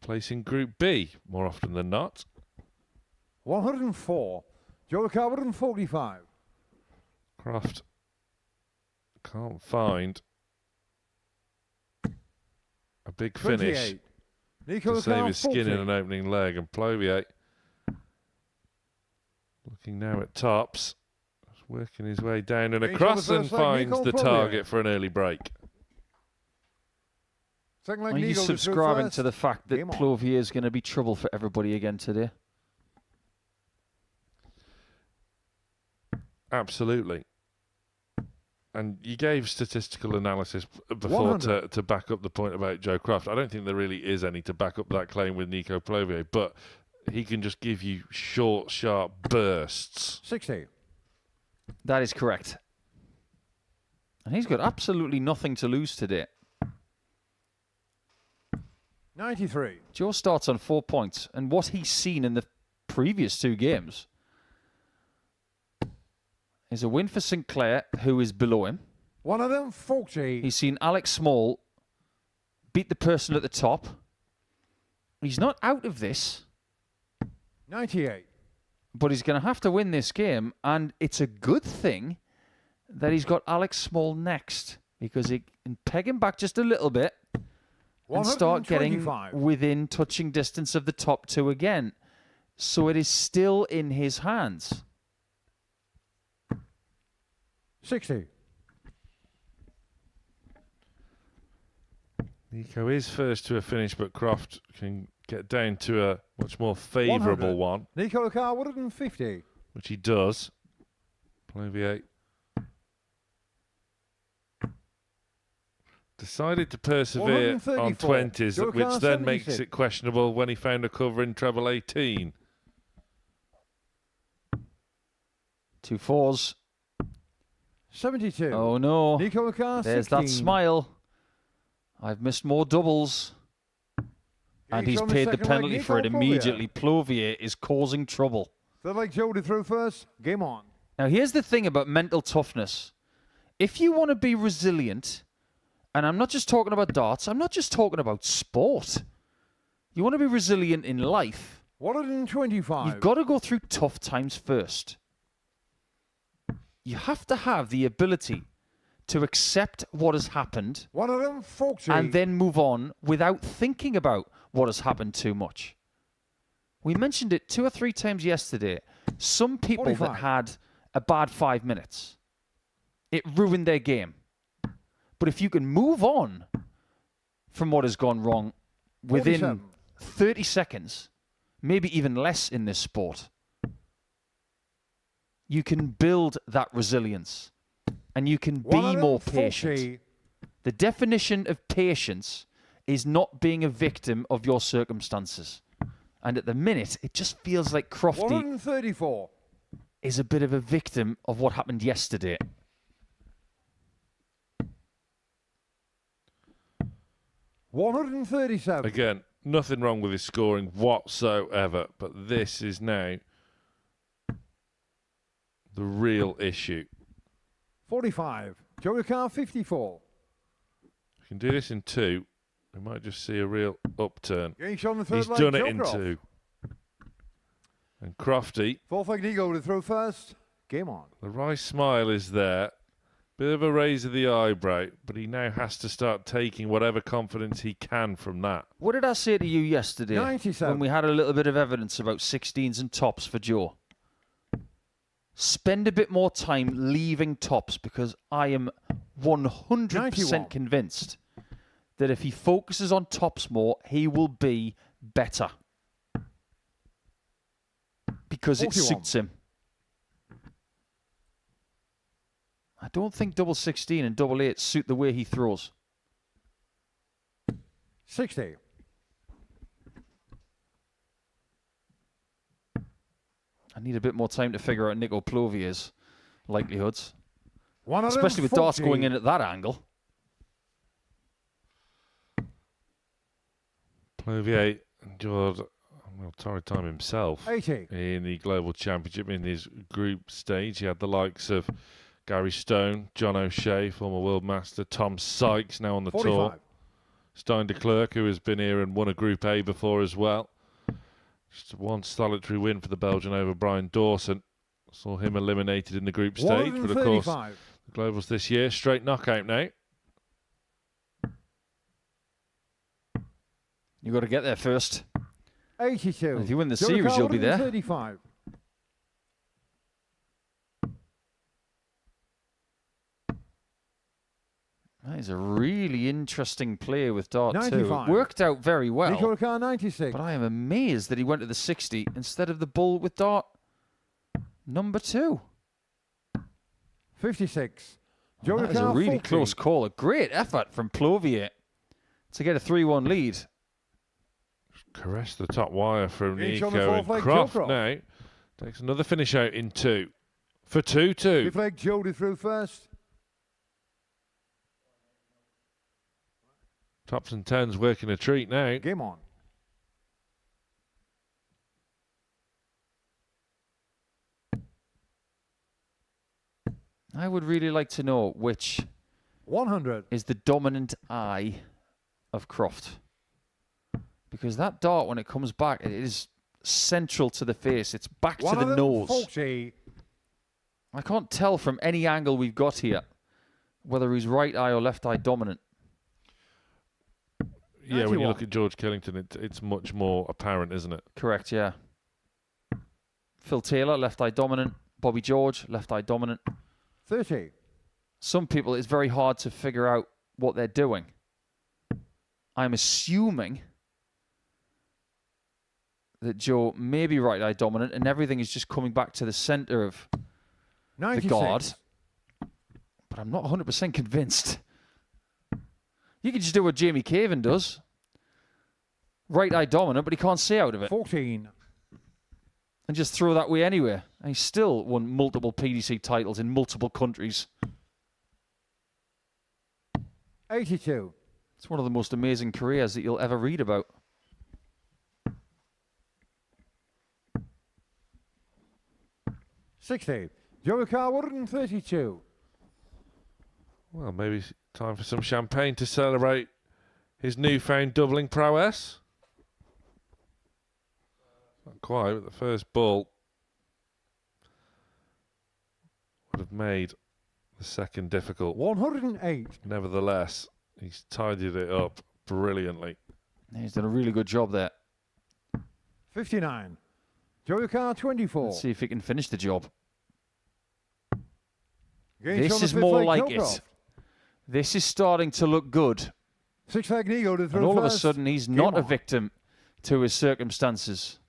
place in Group B more often than not. 104. Joe Car 145. Croft can't find a big finish 28. to save his skin in an opening leg, and Plovier looking now at tops, working his way down and across, and finds the target for an early break. Are you subscribing to the fact that Plovier is going to be trouble for everybody again today? Absolutely. And you gave statistical analysis before to back up the point about Joe Croft. I don't think there really is any to back up that claim with Nico Plovier, but he can just give you short, sharp bursts. 60. That is correct. And he's got absolutely nothing to lose today. 93. Joe starts on 4 points, and what he's seen in the previous 2 games is a win for Sinclair, who is below him. 140. He's seen Alex Small beat the person at the top. He's not out of this. 98. But he's going to have to win this game, and it's a good thing that he's got Alex Small next, because he can peg him back just a little bit and start getting within touching distance of the top 2 again. So it is still in his hands. 60. Nico is first to a finish, but Croft can get down to a much more favourable one. Nico Car 150. Which he does. Plovier decided to persevere on 20s, which then makes it questionable when he found a cover in treble 18. 2 4s. 72. Oh no. Nico Car 16. There's that smile. I've missed more doubles. And he's paid the penalty for it immediately. Plovier is causing trouble. Third leg Jody through first. Game on. Now, here's the thing about mental toughness. If you want to be resilient, and I'm not just talking about darts, I'm not just talking about sport. You want to be resilient in life, 125. you've got to go through tough times first. You have to have the ability to accept what has happened 140. and then move on without thinking about what has happened too much. We mentioned it 2 or 3 times yesterday. Some people 45. that had a bad 5 minutes, it ruined their game. But if you can move on from what has gone wrong within 47. 30 seconds, maybe even less in this sport, you can build that resilience and you can be more 140. patient. The definition of patience is not being a victim of your circumstances. And at the minute, it just feels like Crofty 134. is a bit of a victim of what happened yesterday. $137. Again, nothing wrong with his scoring whatsoever, but this is now the real issue. 45. Joker car 54. We can do this in 2. We might just see a real upturn. Getting shot on the third He's leg, done it in Joker off. 2. And Crofty, Fourth leg Nico to throw first. Game on. the wry smile is there. Bit of a raise of the eyebrow, but he now has to start taking whatever confidence he can from that. What did I say to you yesterday 97. when we had a little bit of evidence about 16s and tops for Joe? Spend a bit more time leaving tops, because I am 100% 91. convinced that if he focuses on tops more, he will be better. Because it 41. suits him. I don't think double 16 and double 8 suit the way he throws. 60. I need a bit more time to figure out Nico Plovier's likelihoods. 140. Especially with darts going in at that angle. Plovier endured torrid time himself 80. in the Global Championship in his group stage. He had the likes of Gary Stone, John O'Shea, former World Master, Tom Sykes, now on the 45. tour. Stein de Klerk, who has been here and won a Group A before as well. Just one solitary win for the Belgian over Brian Dawson. Saw him eliminated in the group stage, but of course, 135. the Globals this year, straight knockout now. You've got to get there first. 82. And if you win the Joker series, car you'll be there. 135. That is a really interesting player with dart 95. too. It worked out very well. Nico car 96. But I am amazed that he went to the 60 instead of the bull with dart number 2. 56. That Joker is a car really 40. close call. A great effort from Plovier to get a 3-1 lead. Caress the top wire from Each on Nico, the and fourth leg, Croft Joe Croft. now takes another finish out in 2 for 2-2. Fifth leg Jody through first. Tops and tens working a treat now. Game on. I would really like to know which 100. is the dominant eye of Croft. Because that dart, when it comes back, it is central to the face. It's back to the nose. 140. I can't tell from any angle we've got here whether he's right eye or left eye dominant. Yeah, when you 91. look at George Killington, it's much more apparent, isn't it? Correct, yeah. Phil Taylor, left eye dominant. Bobby George, left eye dominant. 30. Some people, it's very hard to figure out what they're doing. I'm assuming that Joe may be right eye dominant and everything is just coming back to the center of 96. the guard. But I'm not 100% convinced. You can just do what Jamie Caven does. Right eye dominant, but he can't see out of it. 14. And just throw that way anywhere. And he's still won multiple PDC titles in multiple countries. 82. It's one of the most amazing careers that you'll ever read about. $60. Joe Carr 132. Well, maybe it's time for some champagne to celebrate his newfound doubling prowess. Not quite, but the first ball would have made the second difficult. 108. Nevertheless, he's tidied it up brilliantly. He's done a really good job there. 59. Joe Carr 24. Let's see if he can finish the job. Against This on the is fifth more leg, like Kilcroft. it. This is starting to look good. Six leg Nego to throw And all of a first. sudden, he's Game not a on. victim to his circumstances.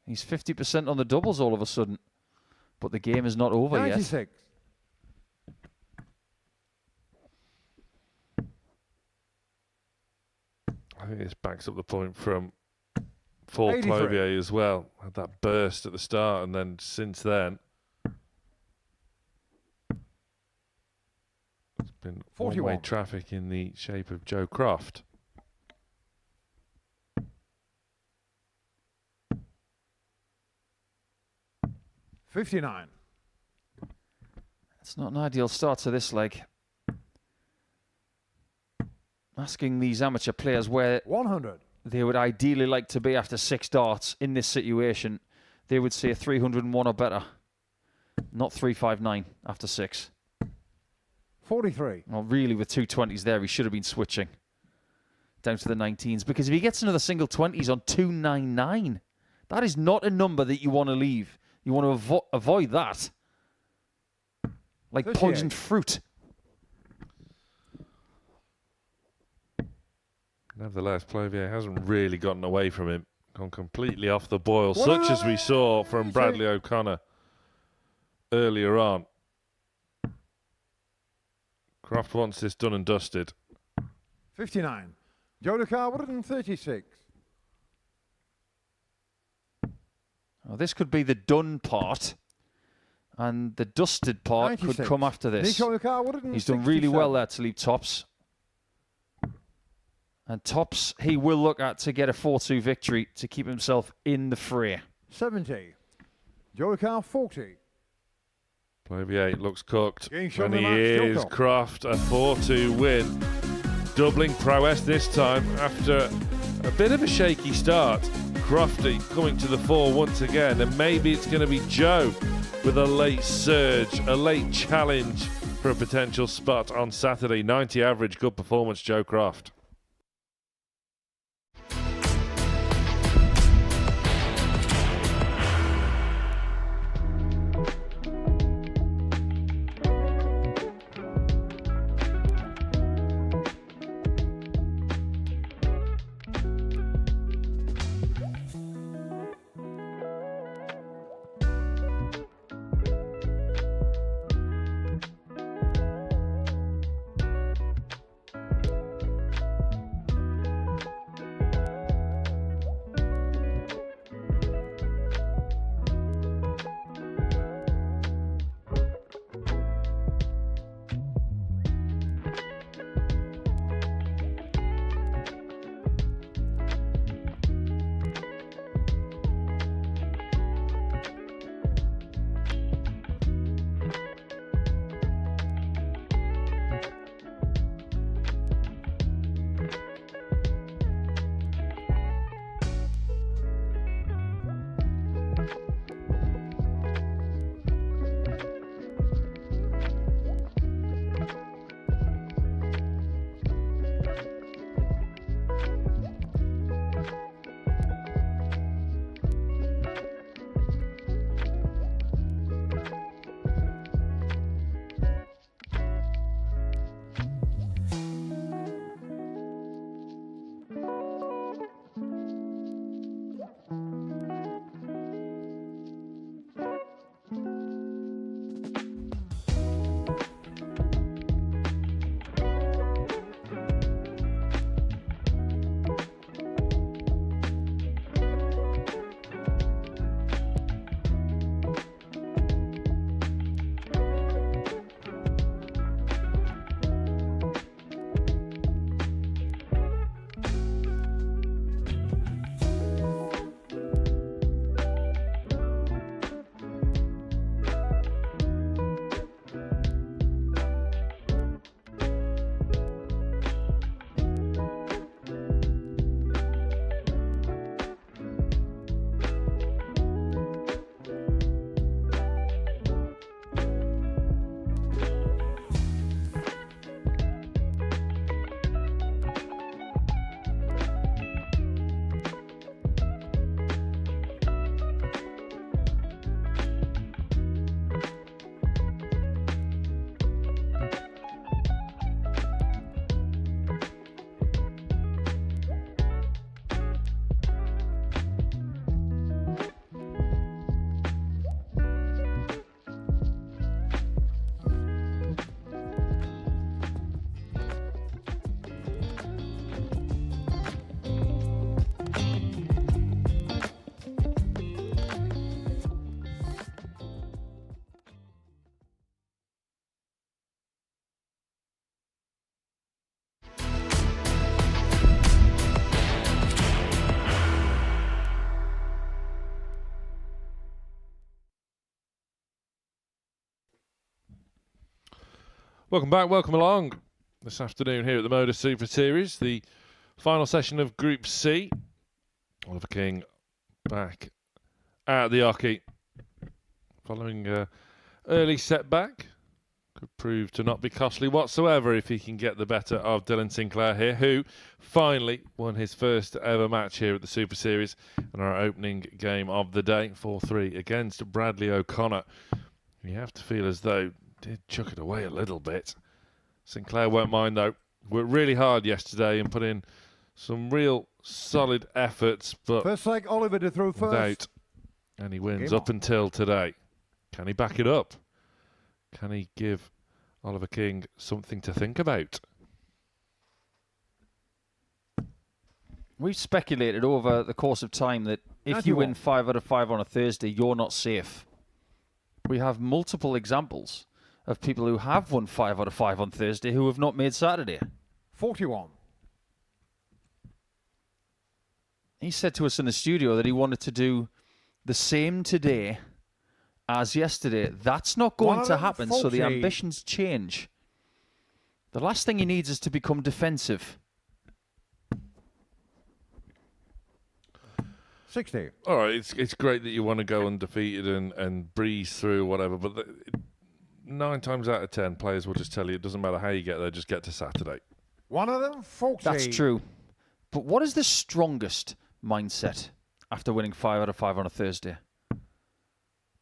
He's 50% on the doubles all of a sudden. But the game is not over yet. 96. I think this backs up the point from Paul 83. Clovier as well. Had that burst at the start, and then since then, it's been 41. one-way traffic in the shape of Joe Croft. $59. It's not an ideal start to this leg. Asking these amateur players where 100. they would ideally like to be after 6 darts in this situation, they would say 301 or better. Not 359 after 6. 43. Well, really, with 220s there, he should have been switching down to the 19s. Because if he gets another single 20s on 299, that is not a number that you want to leave. You want to avoid that. Like 38. poisoned fruit. Nevertheless, Clovier hasn't really gotten away from him. Gone completely off the boil, such as we saw from Bradley O'Connor earlier on. Croft wants this done and dusted. 59. Joe Carr 136. Well, this could be the done part, and the dusted part 96. could come after this. Nico Carr 167. He's done really well there to leave tops. And tops, he will look at to get a 4-2 victory to keep himself in the fray. 70. Joe Carr 40. Clovier looks cooked, Getting shown and the he match, is. Joko. Croft, a 4-2 win. Doubling prowess this time after a bit of a shaky start. Crofty coming to the fore once again, and maybe it's going to be Joe with a late surge, a late challenge for a potential spot on Saturday. 90 average, good performance, Joe Croft. Welcome back, welcome along this afternoon here at the Modus Super Series, the final session of Group C. Oliver King back at the Ocky following an early setback. Could prove to not be costly whatsoever if he can get the better of Dylan Sinclair here, who finally won his first ever match here at the Super Series in our opening game of the day, 4-3 against Bradley O'Connor. You have to feel as though did chuck it away a little bit. Sinclair won't mind though. Worked really hard yesterday and put in some real solid efforts, but First leg, Oliver to throw first. without any wins Game up until today. Can he back it up? Can he give Oliver King something to think about? We've speculated over the course of time that if you win 5 out of 5 on a Thursday, you're not safe. We have multiple examples of people who have won 5 out of 5 on Thursday who have not made Saturday. 41. He said to us in the studio that he wanted to do the same today as yesterday. That's not going to happen, so the ambitions change. The last thing he needs is to become defensive. 60. All right, it's great that you want to go undefeated and breeze through whatever, but 9 times out of 10, players will just tell you it doesn't matter how you get there, just get to Saturday. One of them, 40. That's true. But what is the strongest mindset after winning 5 out of 5 on a Thursday?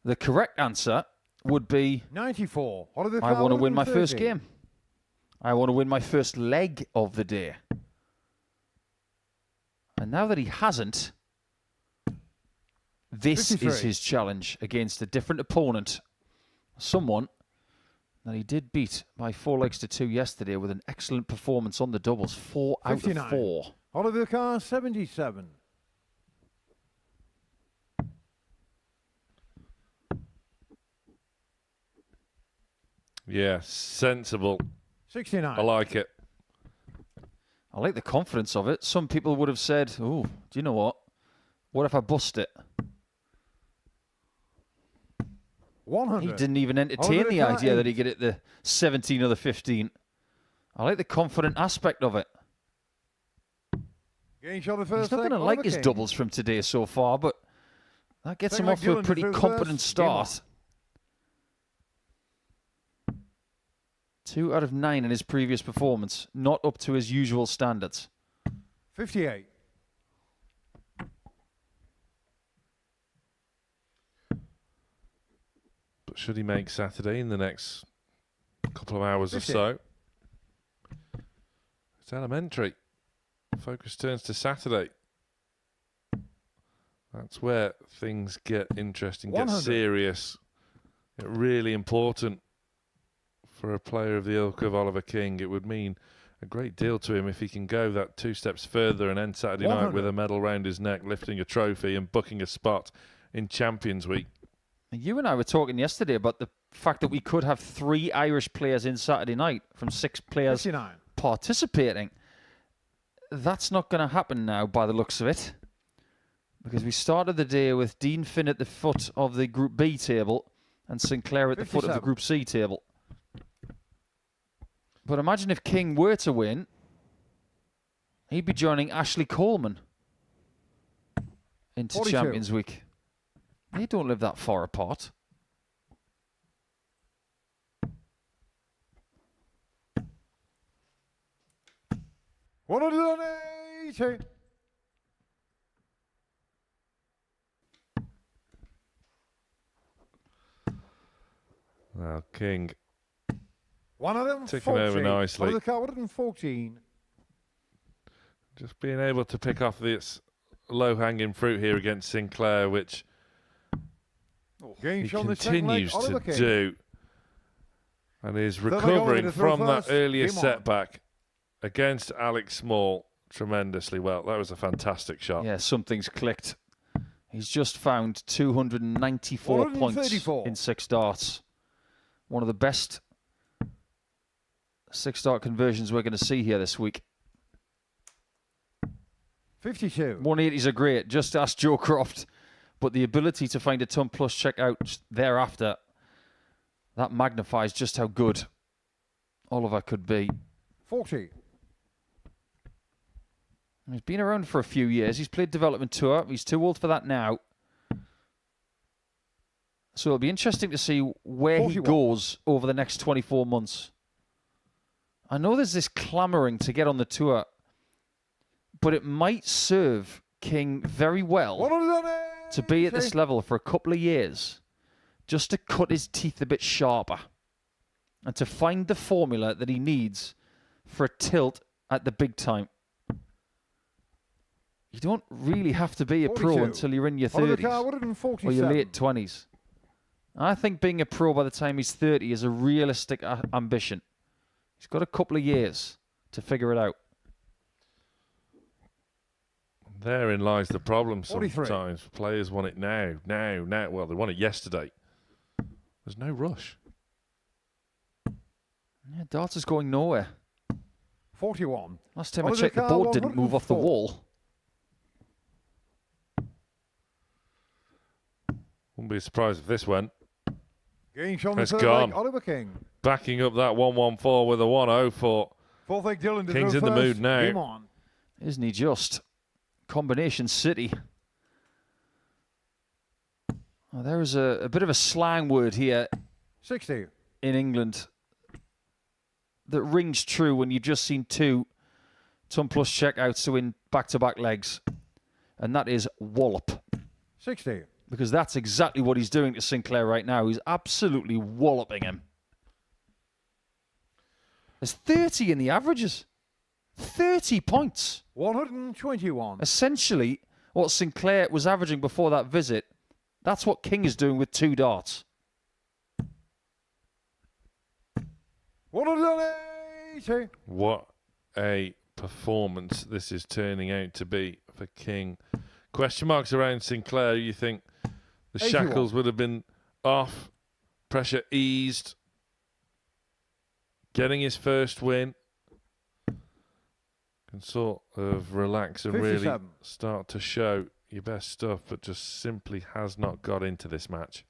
The correct answer would be 94. I want to win my first game. I want to win my first leg of the day. And now that he hasn't, this 53. is his challenge against a different opponent. Someone that he did beat by 4 legs to 2 yesterday with an excellent performance on the doubles. 4 out 59. of 4. Oliver Carr, 77. Yeah, sensible. 69. I like it. I like the confidence of it. Some people would have said, oh, do you know what? What if I bust it? 100. He didn't even entertain the idea that he get it the 17 or the 15. I like the confident aspect of it. Game shot the He's first not going leg, to like Oliver his King. doubles from today so far, but that gets Second him leg, off to a Dylan pretty through competent first. Game on. start. 2 out of 9 in his previous performance. Not up to his usual standards. 58. But should he make Saturday in the next couple of hours 50. or so? It's elementary. Focus turns to Saturday. That's where things get interesting, get 100. serious, get really important for a player of the ilk of Oliver King. It would mean a great deal to him if he can go that 2 steps further and end Saturday night 100. with a medal round his neck, lifting a trophy and booking a spot in Champions Week. You and I were talking yesterday about the fact that we could have 3 Irish players in Saturday night from 6 players 59. participating. That's not going to happen now by the looks of it, because we started the day with Dean Finn at the foot of the Group B table and Sinclair at the foot of the 57. Group C table. But imagine if King were to win, he'd be joining Ashley Coleman into 42. Champions Week. They don't live that far apart. One hundred and 80. Now, King One of them, ticking 40. over nicely. Oliver Carr, 114. Just being able to pick off this low-hanging fruit here against Sinclair, which Game he shot on the second leg, continues to Oliver King. do, and is Third leg, recovering Oliver to throw from that first. earlier Game on. setback against Alex Small tremendously well. That was a fantastic shot. Yeah, something's clicked. He's just found 294 points 134. in 6 darts. One of the best 6-dart conversions we're going to see here this week. 52. 180s are great. Just ask Joe Croft. But the ability to find a ton plus check out thereafter, that magnifies just how good Oliver could be. 40. He's been around for a few years. He's played development tour. He's too old for that now. So it'll be interesting to see where 41. he goes over the next 24 months. I know there's this clamouring to get on the tour, but it might serve King very well to be at this level for a couple of years, just to cut his teeth a bit sharper and to find the formula that he needs for a tilt at the big time. You don't really have to be a pro 42. until you're in your 30s or your late 20s. I think being a pro by the time he's 30 is a realistic ambition. He's got a couple of years to figure it out. Therein lies the problem 43. sometimes. Players want it now. Well, they want it yesterday. There's no rush. Yeah, darts is going nowhere. 41. Last time I checked, the board didn't move off the 104. wall. Wouldn't be surprised if this went. Getting shown the It's third gone. leg, Oliver King. Backing up that 114 with a 104. Fourth leg, Dylan to King's throw in the first. mood now. Game on. Isn't he just? Combination City. Oh, there is a bit of a slang word here 60. in England that rings true when you've just seen two ton plus checkouts to win back-to-back legs. And that is wallop. 60. Because that's exactly what he's doing to Sinclair right now. He's absolutely walloping him. There's 30 in the averages. 30 points. 121. Essentially, what Sinclair was averaging before that visit, that's what King is doing with 2 darts. 180. What a performance this is turning out to be for King. Question marks around Sinclair. You think the 81. shackles would have been off, pressure eased, getting his first win. Can sort of relax and really 57. start to show your best stuff, but just simply has not got into this match.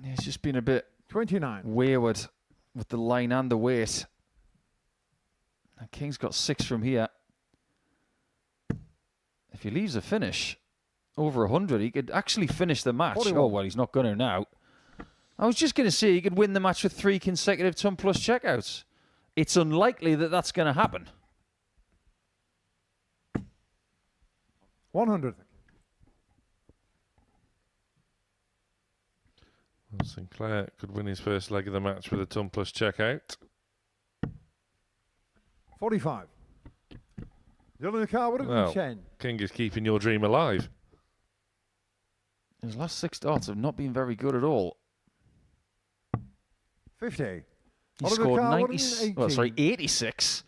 He's just been a bit 29. wayward with the line and the weight. And King's got 6 from here. If he leaves a finish over 100, he could actually finish the match. 41. Oh, well, he's not going to now. I was just going to say he could win the match with 3 consecutive ton plus checkouts. It's unlikely that that's going to happen. 100. Well, Sinclair could win his first leg of the match with a ton plus checkout. 45. Dylan Carwood Well, 10. King is keeping your dream alive. His last 6 darts have not been very good at all. 50. He Oliver scored Carr, 90, 86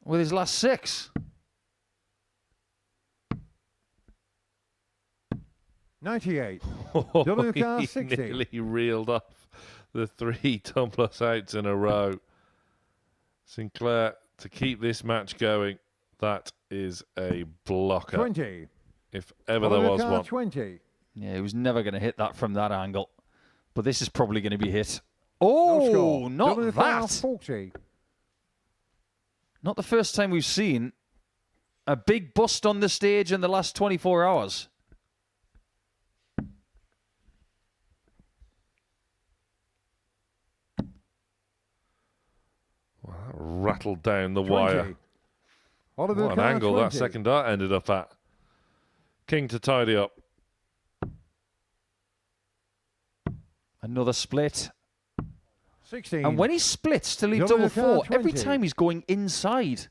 with his last 6. 98. Dylan Carr, He 60. nearly reeled off the 3 ton plus outs in a row. Sinclair, to keep this match going, that is a blocker. 20. If ever there Oliver was Carr, one. 20. Yeah, he was never going to hit that from that angle. But this is probably going to be hit. No Oh, score. not Dylan Carr, that. 40. Not the first time we've seen a big bust on the stage in the last 24 hours. Well, that rattled down the 20. wire. Oliver What an Carr, angle 20. that second dart ended up at. King to tidy up. Another split. 16. And when he splits to leave Dylan double Carr, 4, every 20. time he's going inside.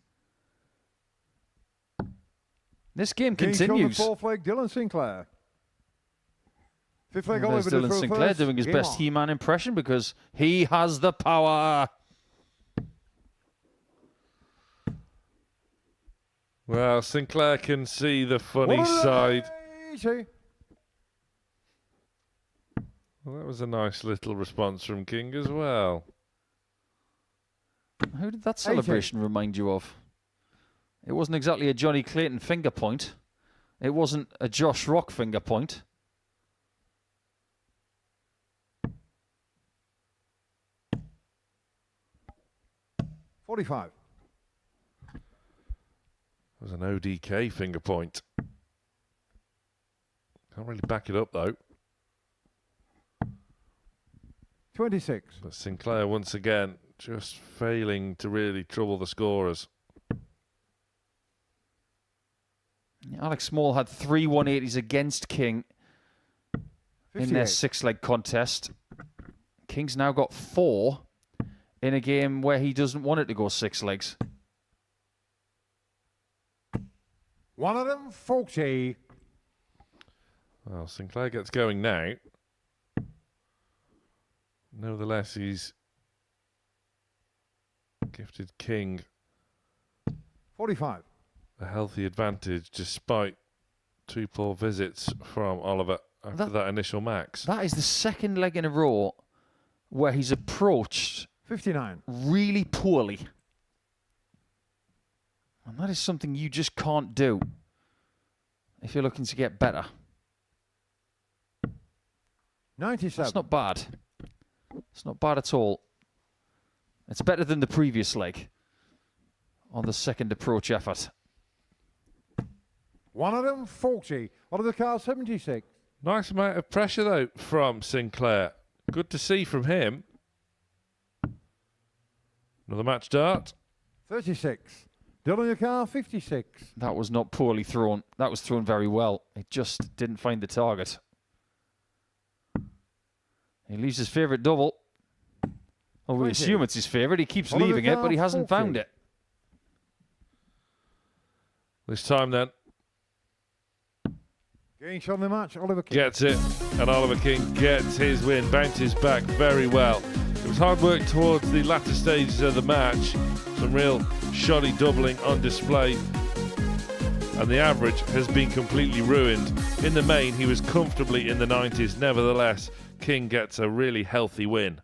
This game Getting shown the continues. fourth leg, Dylan Sinclair. Fifth leg, Well, Oliver there's to Dylan throw Sinclair first. doing his Game best on. He-Man impression because he has the power. Well, Sinclair can see the funny side. 180. Well, that was a nice little response from King as well. Who did that celebration remind you of? It wasn't exactly a Johnny Clayton finger point. It wasn't a Josh Rock finger point. 45. It was an ODK finger point. Can't really back it up though. 26. But Sinclair once again just failing to really trouble the scorers. Alex Small had 3 180s against King in their 58. 6-leg contest. King's now got 4 in a game where he doesn't want it to go 6 legs. 140. Well, Sinclair gets going now. Nevertheless, he's gifted King 45. a healthy advantage despite 2 poor visits from Oliver after that initial max. That is the 2nd leg in a row where he's approached 59. really poorly. And that is something you just can't do if you're looking to get better. 97. That's not bad. It's not bad at all. It's better than the previous leg on the 2nd approach effort. 140. Oliver Carr, 76. Nice amount of pressure, though, from Sinclair. Good to see from him. Another match dart. 36. Oliver Carr, 56. That was not poorly thrown. That was thrown very well. It just didn't find the target. He leaves his favourite double. Well, we 20. assume it's his favourite. He keeps Oliver leaving it, Carr, but he hasn't 40. found it. This time, then, Getting shot in the match, Oliver King. gets it, and Oliver King gets his win, bounces back very well. It was hard work towards the latter stages of the match, some real shoddy doubling on display, and the average has been completely ruined. In the main, he was comfortably in the 90s. Nevertheless, King gets a really healthy win.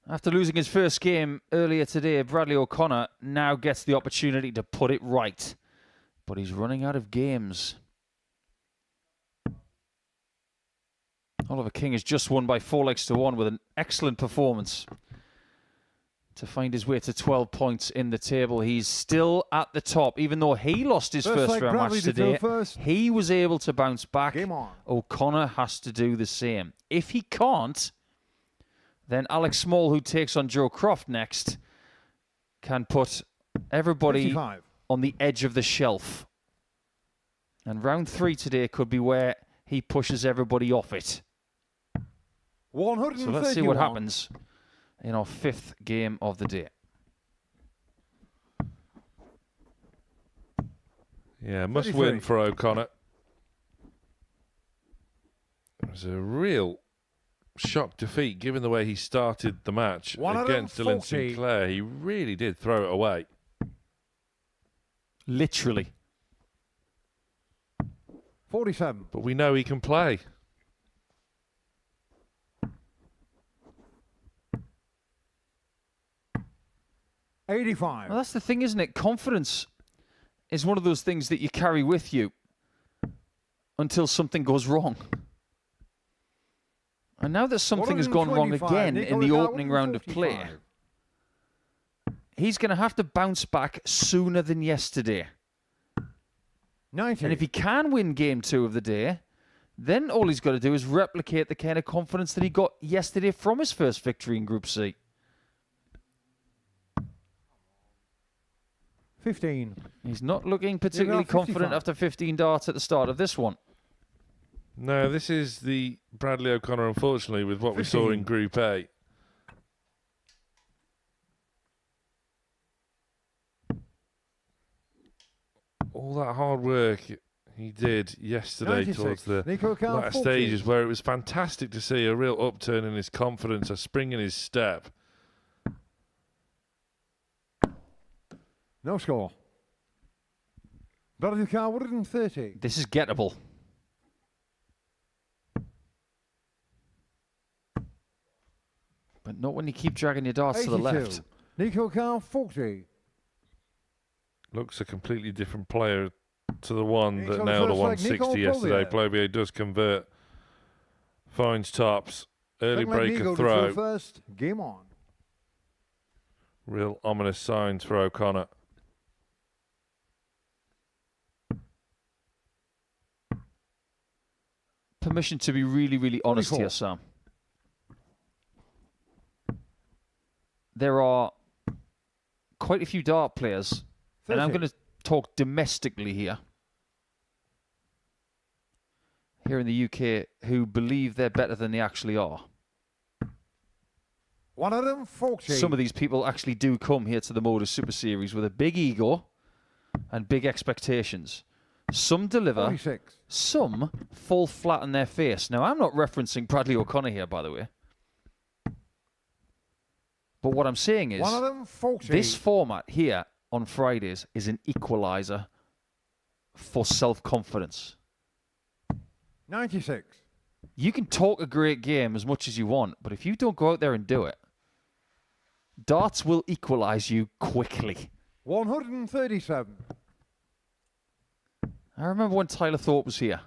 After losing his first game earlier today, Bradley O'Connor now gets the opportunity to put it right. But he's running out of games. Oliver King has just won by 4-1 with an excellent performance to find his way to 12 points in the table. He's still at the top, even though he lost his first round match today. He was able to bounce back. Game on. O'Connor has to do the same. If he can't, then Alex Small, who takes on Joe Croft next, can put everybody 55. on the edge of the shelf. And round 3 today could be where he pushes everybody off it. 131. So let's see what happens in our 5th game of the day. Yeah, must 33. win for O'Connor. It was a real shock defeat given the way he started the match against Dylan 140. Sinclair. He really did throw it away. Literally. 47. But we know he can play. $85. Well, that's the thing, isn't it? Confidence is one of those things that you carry with you until something goes wrong. And now that something has gone wrong 125. again in the Nico opening round of play, 145. he's going to have to bounce back sooner than yesterday. 90. And if he can win game 2 of the day, then all he's got to do is replicate the kind of confidence that he got yesterday from his first victory in Group C. 15. He's not looking particularly confident 55. after 15 darts at the start of this one. No, this is the Bradley O'Connor, unfortunately, with what we saw in 15. Group A. All that hard work he did yesterday 96. towards the Nico Carl, latter 40. stages, where it was fantastic to see a real upturn in his confidence, a spring in his step. No score. Bradley Carr 130. This is gettable. But not when you keep dragging your darts to the 82. left. Nico Carl 40. Looks a completely different player to the one He's that on the nailed a first leg, 160 Nico yesterday. Plovier. Plovier does convert, finds tops, early Second leg, break Nico of to throw throw. first. Game on. Real ominous signs for O'Connor. Permission to be really, really honest 44. here, Sam. There are quite a few dart players, and I'm 30. going to talk domestically here in the UK, who believe they're better than they actually are. 140. Some of these people actually do come here to the Modus Super Series with a big ego and big expectations. Some deliver, 46. some fall flat on their face. Now, I'm not referencing Bradley O'Connor here, by the way. But what I'm saying is, 140. this format here on Fridays is an equalizer for self-confidence. 96. You can talk a great game as much as you want, but if you don't go out there and do it, darts will equalize you quickly. 137. I remember when Tyler Thorpe was here,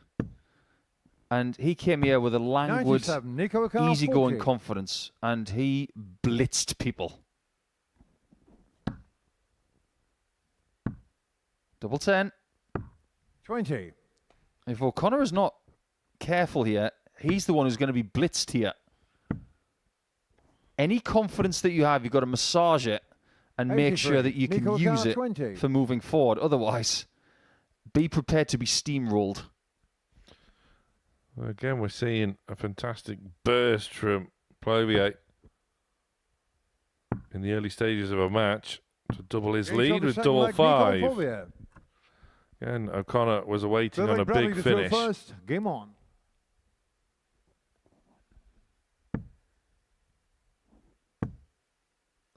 and he came here with a languid, 97. Nico Carl easygoing 40. confidence, and he blitzed people. Double 10. 20. If O'Connor is not careful here, he's the one who's going to be blitzed here. Any confidence that you have, you've got to massage it and make 83. sure that you can Nico use Carl, it 20. for moving forward. Otherwise, be prepared to be steamrolled. Well, again, we're seeing a fantastic burst from Plovier in the early stages of a match to double his Gates lead on the with second double leg, Nico 5. Plovier. Again, O'Connor was awaiting Third on leg, a Bradley big to throw finish. first. Game on.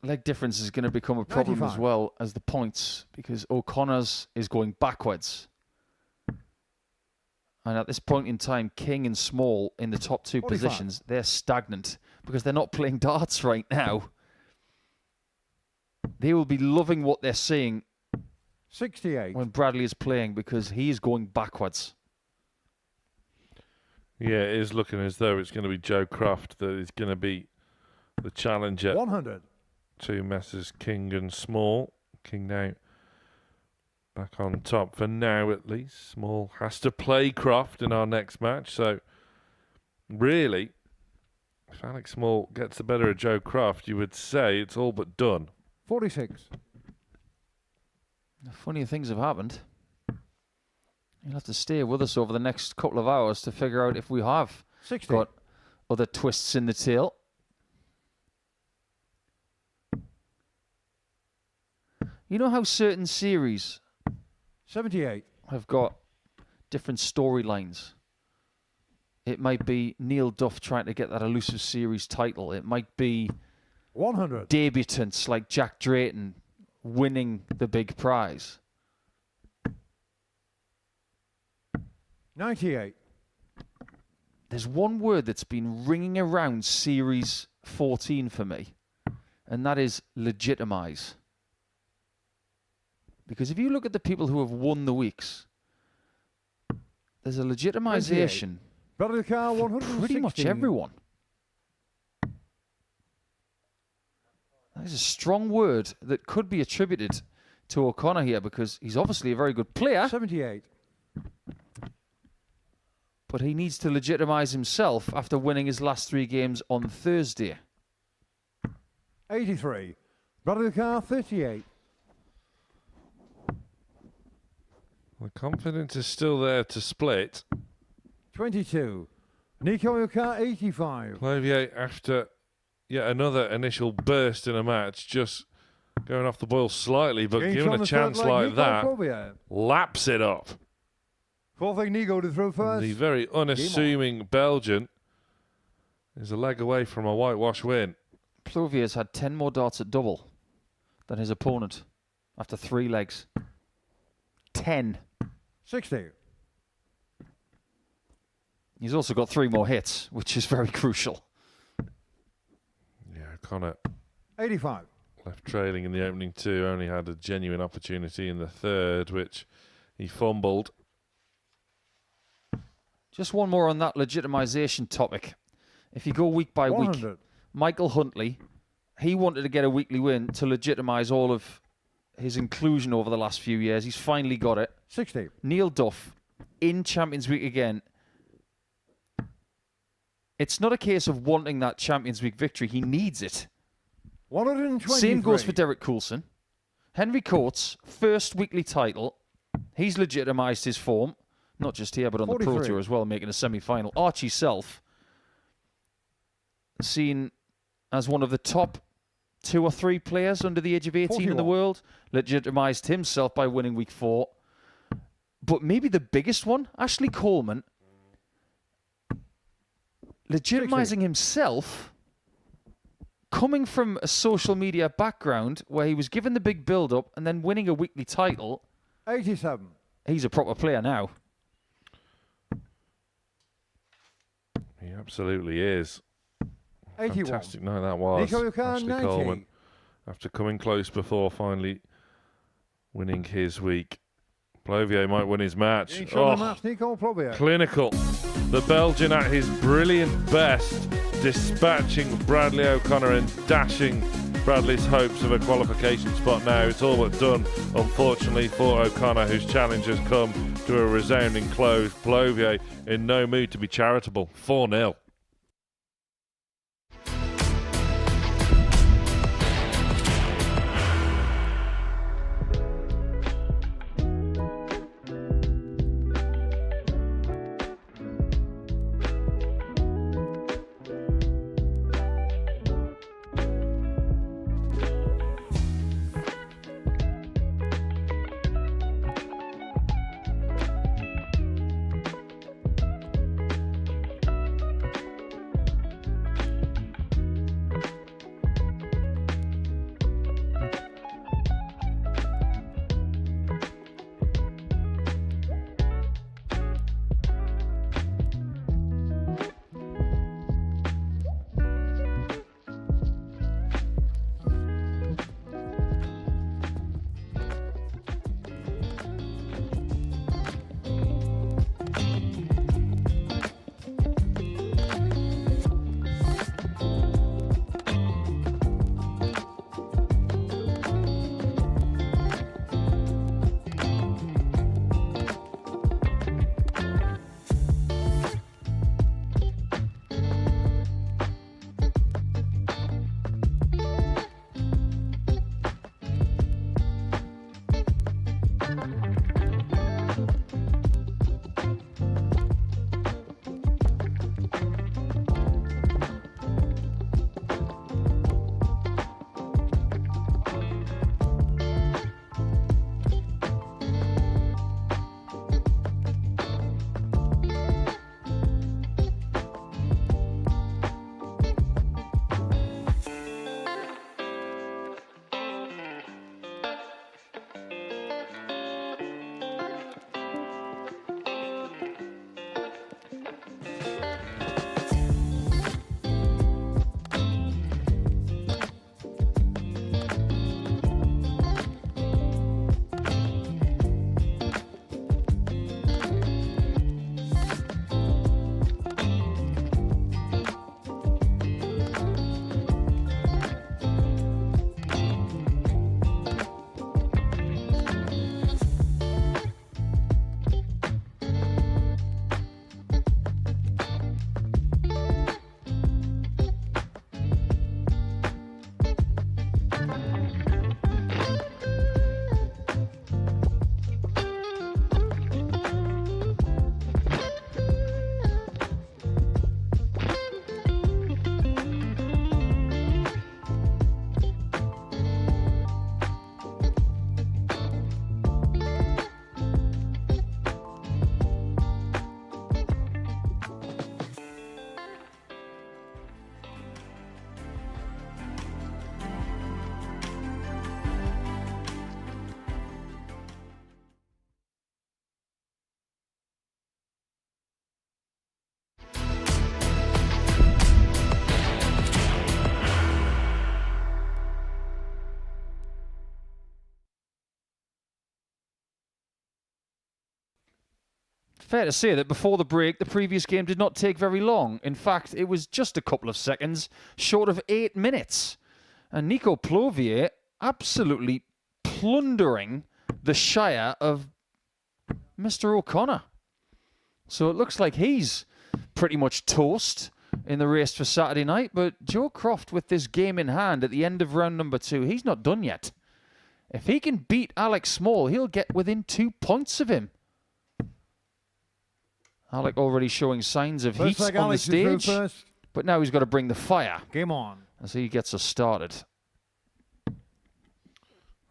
Leg difference is going to become a problem 95. as well as the points, because O'Connor's is going backwards. And at this point in time, King and Small in the top 2 45. positions, they're stagnant because they're not playing darts right now. They will be loving what they're seeing 68. when Bradley is playing because he is going backwards. Yeah, it is looking as though it's going to be Joe Croft that is going to be the challenger 100. to Messrs King and Small. King now back on top for now, at least. Small has to play Croft in our next match. So, really, if Alex Small gets the better of Joe Croft, you would say it's all but done. 46. Funnier things have happened. You'll have to stay with us over the next couple of hours to figure out if we have 60. got other twists in the tail. You know how certain series 78. have got different storylines? It might be Neil Duff trying to get that elusive series title. It might be 100. debutants like Jack Drayton winning the big prize. 98. There's one word that's been ringing around Series 14 for me, and that is legitimize. Because if you look at the people who have won the weeks, there's a legitimization Bradley Carr, for 116. pretty much everyone. That is a strong word that could be attributed to O'Connor here because he's obviously a very good player, 78. but he needs to legitimize himself after winning his last 3 games on Thursday. 83. Bradley Carr, 38. The confidence is still there to split. 22. Nico Carr, 85. Clovier, after yet another initial burst in a match, just going off the boil slightly, but Gains given on a the chance third leg, like Nico that, Clovier. laps it up. Fourth leg, Nico to throw first. The very unassuming Belgian is a leg away from a whitewash win. Plovier's had 10 more darts at double than his opponent after 3 legs. 10. 60. He's also got 3 more hits, which is very crucial. Yeah, Connor 85. left trailing in the opening 2, only had a genuine opportunity in the third, which he fumbled. Just one more on that legitimization topic. If you go week by week, 100. Michael Huntley, he wanted to get a weekly win to legitimize all of his inclusion over the last few years. He's finally got it. 60. Neil Duff in Champions Week again. It's not a case of wanting that Champions Week victory. He needs it. 123. Same goes for Derek Coulson. Henry Coates, first weekly title. He's legitimized his form. Not just here, but on the Pro 43. Tour as well, making a semi-final. Archie Self, seen as one of the top 2 or 3 players under the age of 18 in the 41. world, legitimized himself by winning week 4. But maybe the biggest one, Ashley Coleman, legitimizing himself, coming from a social media background where he was given the big build-up and then winning a weekly title. 87. He's a proper player now. He absolutely is. 81. Fantastic night that was. Nico Carr, Ashley 90. Coleman, after coming close before finally winning his week. Plovier might win his match. Gains on the match, Nico Clovier. Clinical. The Belgian at his brilliant best, dispatching Bradley O'Connor and dashing Bradley's hopes of a qualification spot now. It's all but done, unfortunately, for O'Connor, whose challenge has come to a resounding close. Plovier in no mood to be charitable. 4-0. fair to say that before the break, the previous game did not take very long. In fact, it was just a couple of seconds short of 8 minutes. And Nico Plovier absolutely plundering the Shire of Mr. O'Connor. So it looks like he's pretty much toast in the race for Saturday night. But Joe Croft, with this game in hand at the end of round number 2, he's not done yet. If he can beat Alex Small, he'll get within 2 points of him. Alec already showing signs of heat on the stage, but now he's got to bring the fire. Game on. As he gets us started.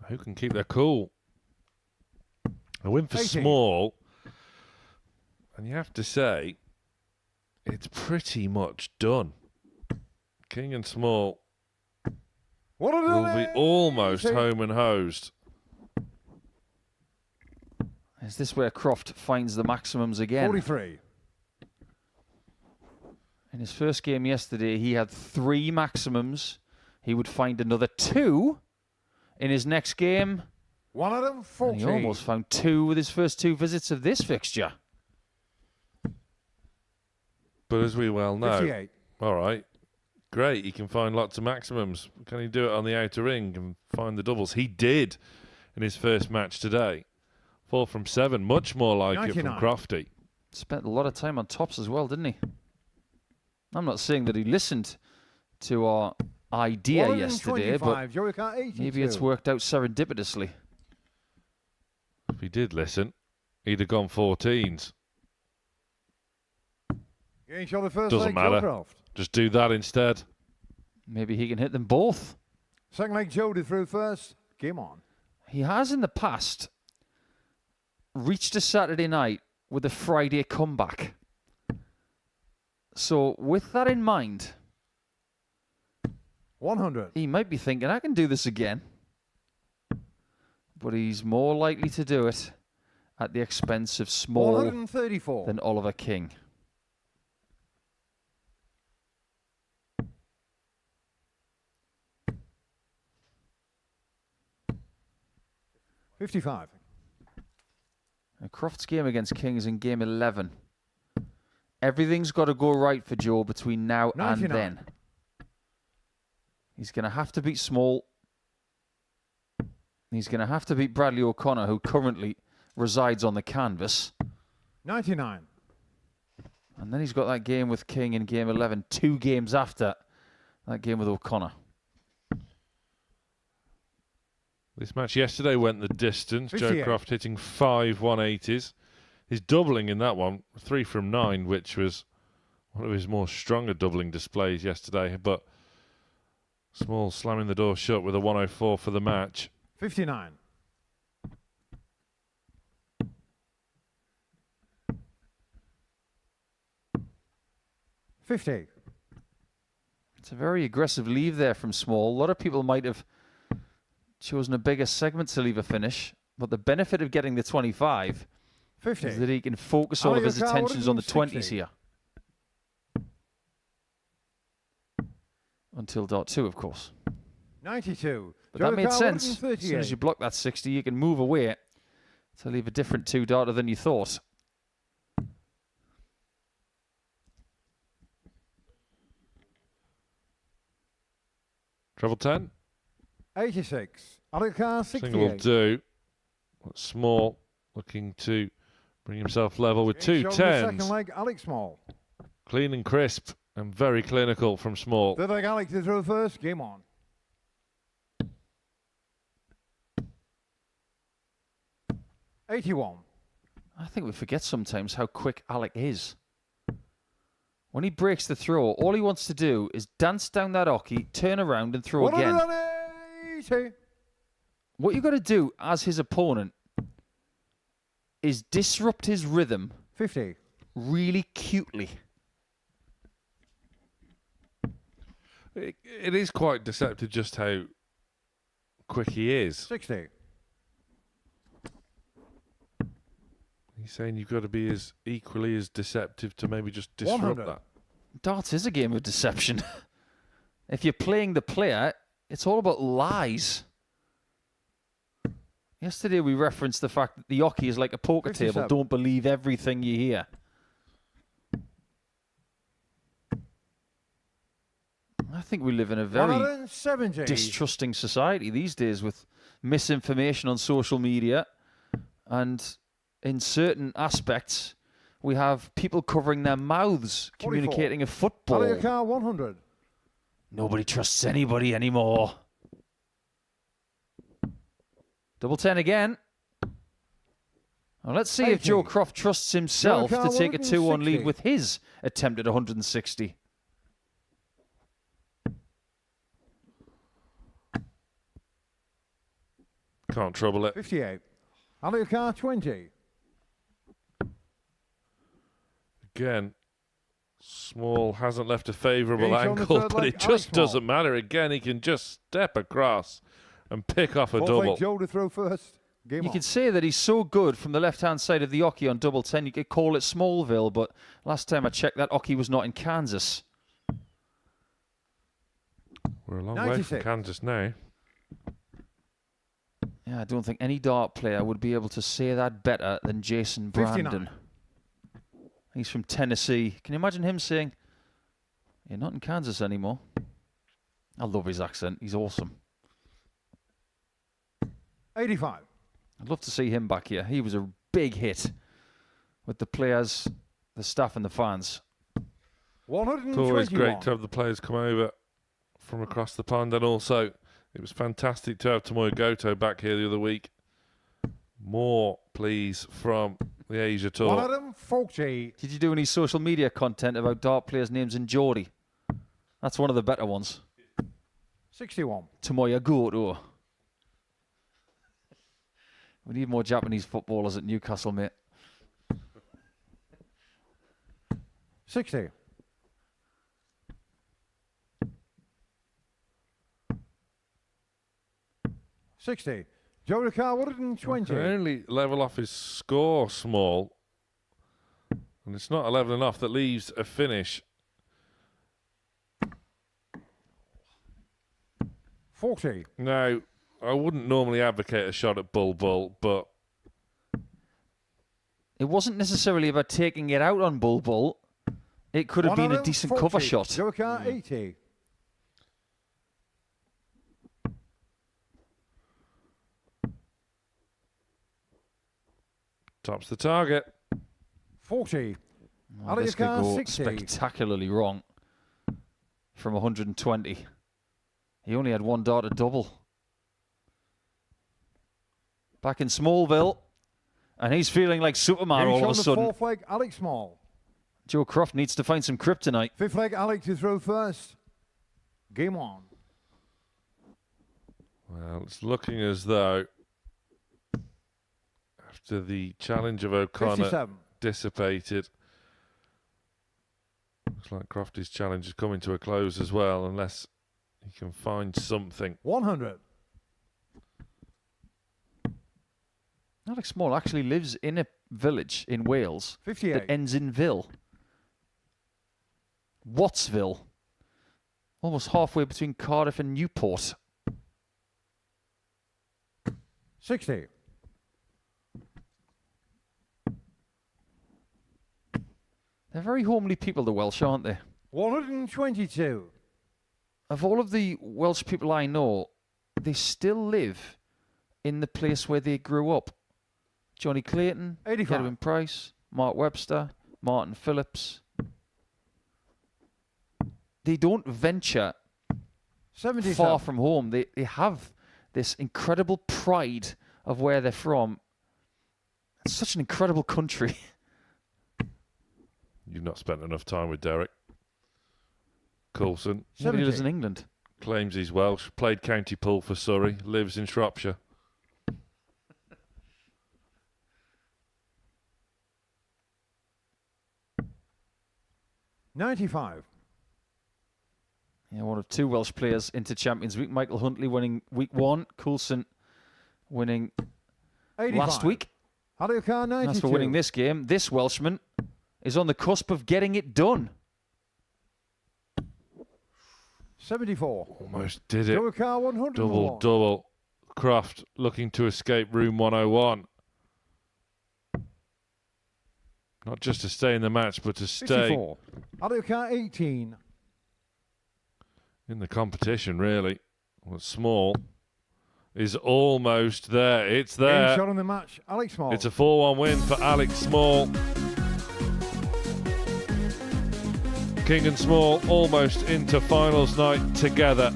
Who can keep their cool? A win for 18. Small. And you have to say, it's pretty much done. King and Small will be almost home and hosed. Is this where Croft finds the maximums again? 43. In his first game yesterday, he had 3 maximums. He would find another 2 in his next game. 140. And he almost found 2 with his first 2 visits of this fixture. But as we well know, 58. all right, great, he can find lots of maximums. Can he do it on the outer ring and find the doubles? He did in his first match today. 4 from 7, much more like 99. it from Crofty. Spent a lot of time on tops as well, didn't he? I'm not saying that he listened to our idea yesterday, but maybe it's worked out serendipitously. If he did listen, he'd have gone 14s. Doesn't matter. Just do that instead. Maybe he can hit them both. Second leg, Jody through first. Game on. He has in the past reached a Saturday night with a Friday comeback. So with that in mind, 100. he might be thinking, I can do this again. But he's more likely to do it at the expense of Small 134. than Oliver King. $55. Now, Croft's game against King is in game 11. Everything's got to go right for Joe between now 99. and then. He's going to have to beat Small. He's going to have to beat Bradley O'Connor, who currently resides on the canvas. 99. And then he's got that game with King in game 11, 2 games after that game with O'Connor. This match yesterday went the distance. 58. Joe Croft hitting 5 180s. His doubling in that one, 3 from 9, which was one of his more stronger doubling displays yesterday. But Small slamming the door shut with a 104 for the match. 59. $50. It's a very aggressive leave there from Small. A lot of people might have chosen a bigger segment to leave a finish, but the benefit of getting the 25 50. is that he can focus all of his attentions on the 20s here. Until dot 2, of course. 92. But that made sense. As soon as you block that 60, you can move away to leave a different 2-darter than you thought. Treble 10. 86. Alec 68. Single will do. Small looking to bring himself level with 2 10s. Second leg, Alex Small. Clean and crisp and very clinical from Small. Third leg, Alex to throw first. Game on. $81. I think we forget sometimes how quick Alec is. When he breaks the throw, all he wants to do is dance down that hockey, turn around and throw again. 180. What you've got to do as his opponent is disrupt his rhythm 50. really cutely. It is quite deceptive just how quick he is. 60. He's saying you've got to be as equally as deceptive to maybe just disrupt 100. that. Darts is a game of deception. If you're playing the player, it's all about lies. Yesterday we referenced the fact that the hockey is like a poker 57. table. Don't believe everything you hear. I think we live in a very 170. distrusting society these days with misinformation on social media. And in certain aspects, we have people covering their mouths, 44. communicating a football. Out of your car, 100. Nobody trusts anybody anymore. Double 10 again. Well, let's see if 80. Joe Croft trusts himself Joe to take a 2-1 lead 160. with his attempt at 160. Can't trouble it. 58. Out of your car, 20. Again, Small hasn't left a favourable Gage on the angle, third but leg, it just Small. doesn't matter. Again, he can just step across and pick off a Fourth double. leg, Joe to throw first. Game You on. could say that he's so good from the left-hand side of the hockey on double 10, you could call it Smallville, but last time I checked, that hockey was not in Kansas. We're a long way from 96. Kansas now. Yeah, I don't think any dart player would be able to say that better than Jason 59. Brandon. He's from Tennessee. Can you imagine him saying, "You're not in Kansas anymore"? I love his accent. He's awesome. 85. I'd love to see him back here. He was a big hit with the players, the staff, and the fans. 121. It's always great to have the players come over from across the pond, and also it was fantastic to have Tomoya Goto back here the other week. More, please, from the Asia Tour. 140. Did you do any social media content about dart players' names in Geordie? That's one of the better ones. 61. Tomoya Goto. We need more Japanese footballers at Newcastle, mate. 60. Joe to car, 120. Can only level off his score, Small. And it's not a levelling off that leaves a finish. 40. Now, I wouldn't normally advocate a shot at Bull Bull, but It wasn't necessarily about taking it out on Bull Bull. It could have been a decent cover 140. shot. Joe to car, 80. tops the target. 40. Well, Out of this your could car, go 60. spectacularly wrong from 120. He only had one dart to double. Back in Smallville, and he's feeling like Superman Gage all of on a the sudden. fourth leg, Alex Small. Joe Croft needs to find some kryptonite. Fifth leg, Alex to throw first. Game on. Well, it's looking as though after the challenge of O'Connor 57. dissipated, looks like Crofty's challenge is coming to a close as well, unless he can find something. 100. Alex Small actually lives in a village in Wales 58. that ends in Ville. Wattsville. Almost halfway between Cardiff and Newport. 60. They're very homely people, the Welsh, aren't they? 122. Of all of the Welsh people I know, they still live in the place where they grew up. Johnny Clayton, 85. Edwin Price, Mark Webster, Martin Phillips. They don't venture 77. far from home. They have this incredible pride of where they're from. It's such an incredible country. You've not spent enough time with Derek. Coulson Nobody lives in 70. England. claims he's Welsh, played county pool for Surrey, lives in Shropshire. $95. Yeah, one of two Welsh players into Champions Week. Michael Huntley winning week one. Coulson winning 85. last week. Hadouka, 92. As for winning this game, this Welshman is on the cusp of getting it done. 74. Almost did it. Hadouka, 101. Double. Croft looking to escape room 101. Not just to stay in the match, but to stay 54. Out count 18. in the competition, really. Well, Small is almost there. It's there. Game shot in the match. Alex Small. It's a 4-1 win for Alex Small. King and Small almost into finals night together.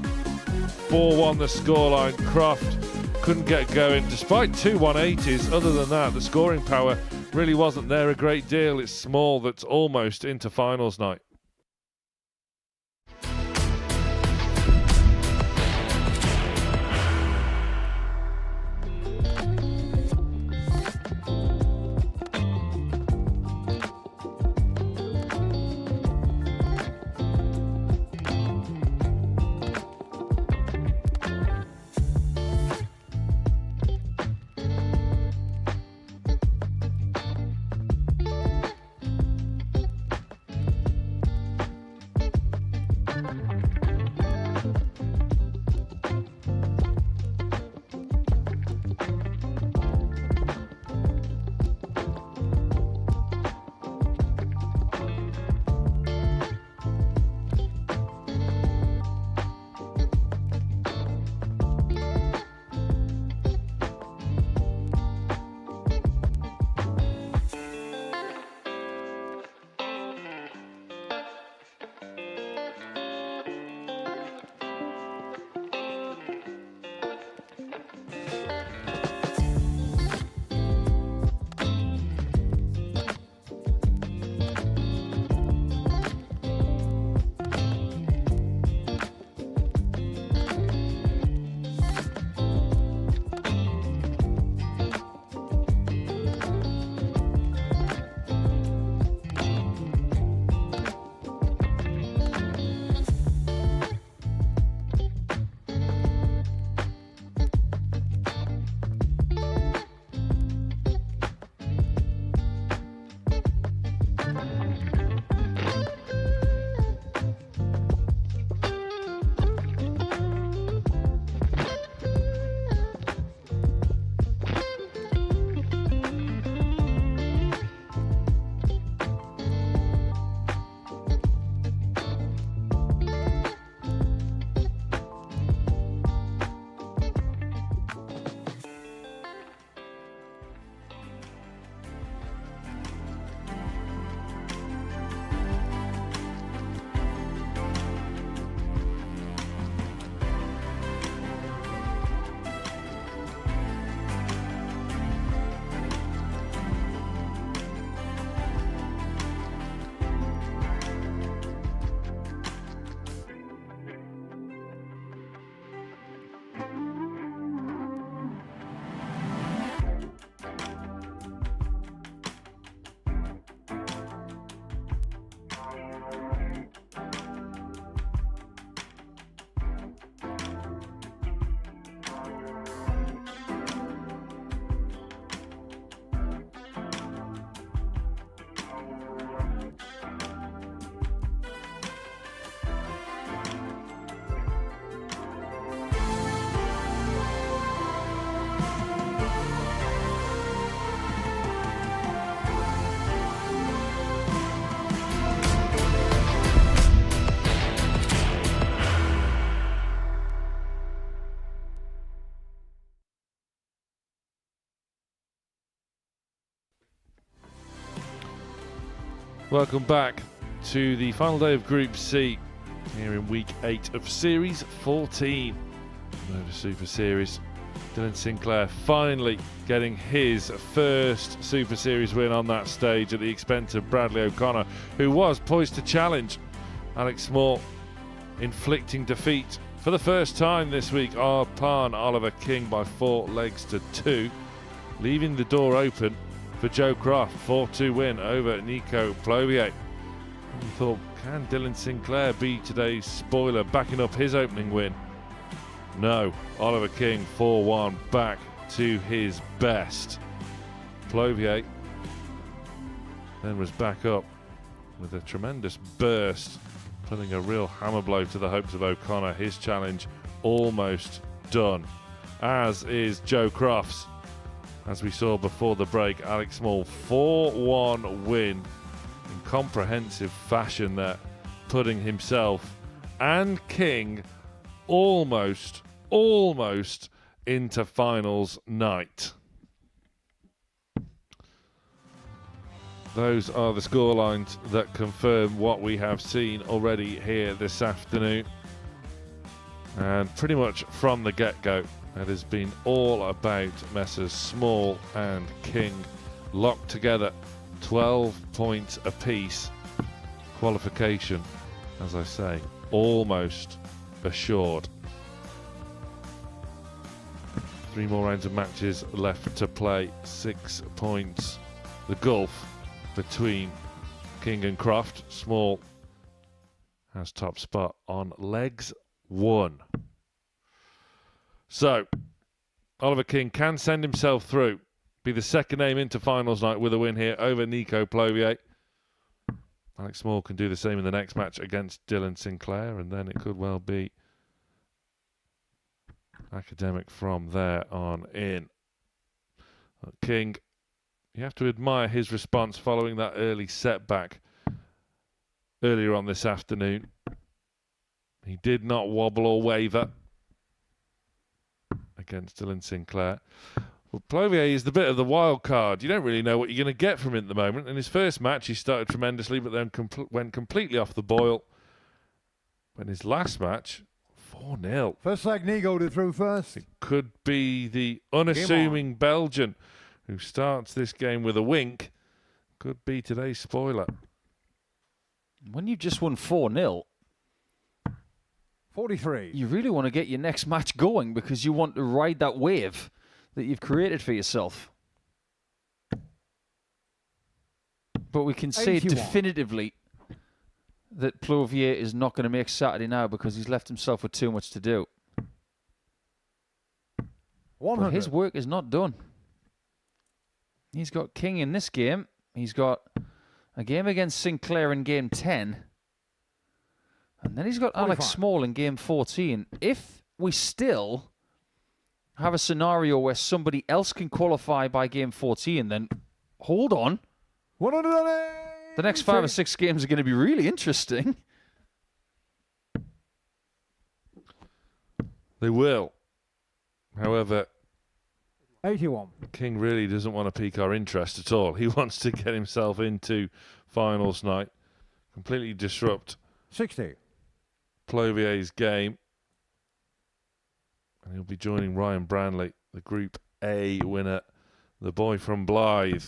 4-1 the scoreline. Croft couldn't get going despite two 180s. Other than that, the scoring power really wasn't there a great deal. It's Small that's almost into finals night. Welcome back to the final day of Group C here in Week 8 of Series 14. Modus Super Series. Dylan Sinclair finally getting his first Super Series win on that stage at the expense of Bradley O'Connor, who was poised to challenge Alex Small, inflicting defeat for the first time this week upon Oliver King by 4 legs to 2, leaving the door open for Joe Croft, 4-2 win over Nico Plovier. You thought, can Dylan Sinclair be today's spoiler, backing up his opening win? No, Oliver King 4-1, back to his best. Plovier then was back up with a tremendous burst, putting a real hammer blow to the hopes of O'Connor. His challenge almost done. as is Joe Crofts. As we saw before the break, Alex Small 4-1 win in comprehensive fashion there, putting himself and King almost into finals night. Those are the scorelines that confirm what we have seen already here this afternoon. And pretty much from the get-go, it has been all about Messrs Small and King locked together, 12 points apiece. Qualification, as I say, almost assured. 3 more rounds of matches left to play, 6 points. The gulf between King and Croft. Small has top spot on legs 1. So, Oliver King can send himself through, be the second name into finals night with a win here over Nico Plovier. Alex Small can do the same in the next match against Dylan Sinclair, and then it could well be academic from there on in. King, you have to admire his response following that early setback earlier on this afternoon. He did not wobble or waver against Dylan Sinclair. Well, Plovier is the bit of the wild card. You don't really know what you're going to get from him at the moment. In his first match, he started tremendously, but then went completely off the boil. But in his last match, 4-0. First leg, Nico to through first. It could be the unassuming Belgian who starts this game with a wink. Could be today's spoiler. When you've just won 4-0, 43. you really want to get your next match going because you want to ride that wave that you've created for yourself. But we can say 81. definitively that Plovier is not going to make Saturday now because he's left himself with too much to do. 100. But his work is not done. He's got King in this game. He's got a game against Sinclair in game 10. And then he's got 45. Alex Small in game 14. If we still have a scenario where somebody else can qualify by game 14, then hold on. 108. The next 5 or 6 games are going to be really interesting. They will. However, 81. King really doesn't want to pique our interest at all. He wants to get himself into finals night, completely disrupt 60. Plovier's game. And he'll be joining Ryan Branley, the Group A winner, the boy from Blythe.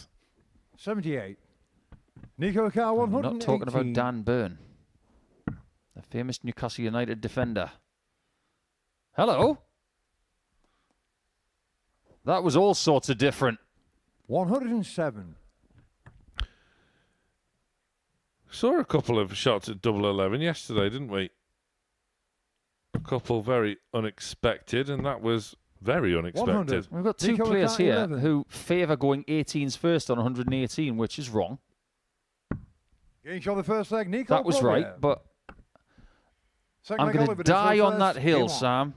78. Nico Carr, I'm 118. not talking about Dan Byrne, the famous Newcastle United defender. Hello. That was all sorts of different. 107. Saw a couple of shots at double 11 yesterday, didn't we? A couple very unexpected, and that was very unexpected. 100. We've got 2 Nico players Carr, here 11. who favour going 18s first on 118, which is wrong. Getting shot the first leg, Nico. That was Plovier. right, but Second I'm leg, going to Oliver to die through on that first. hill, Game on. Sam.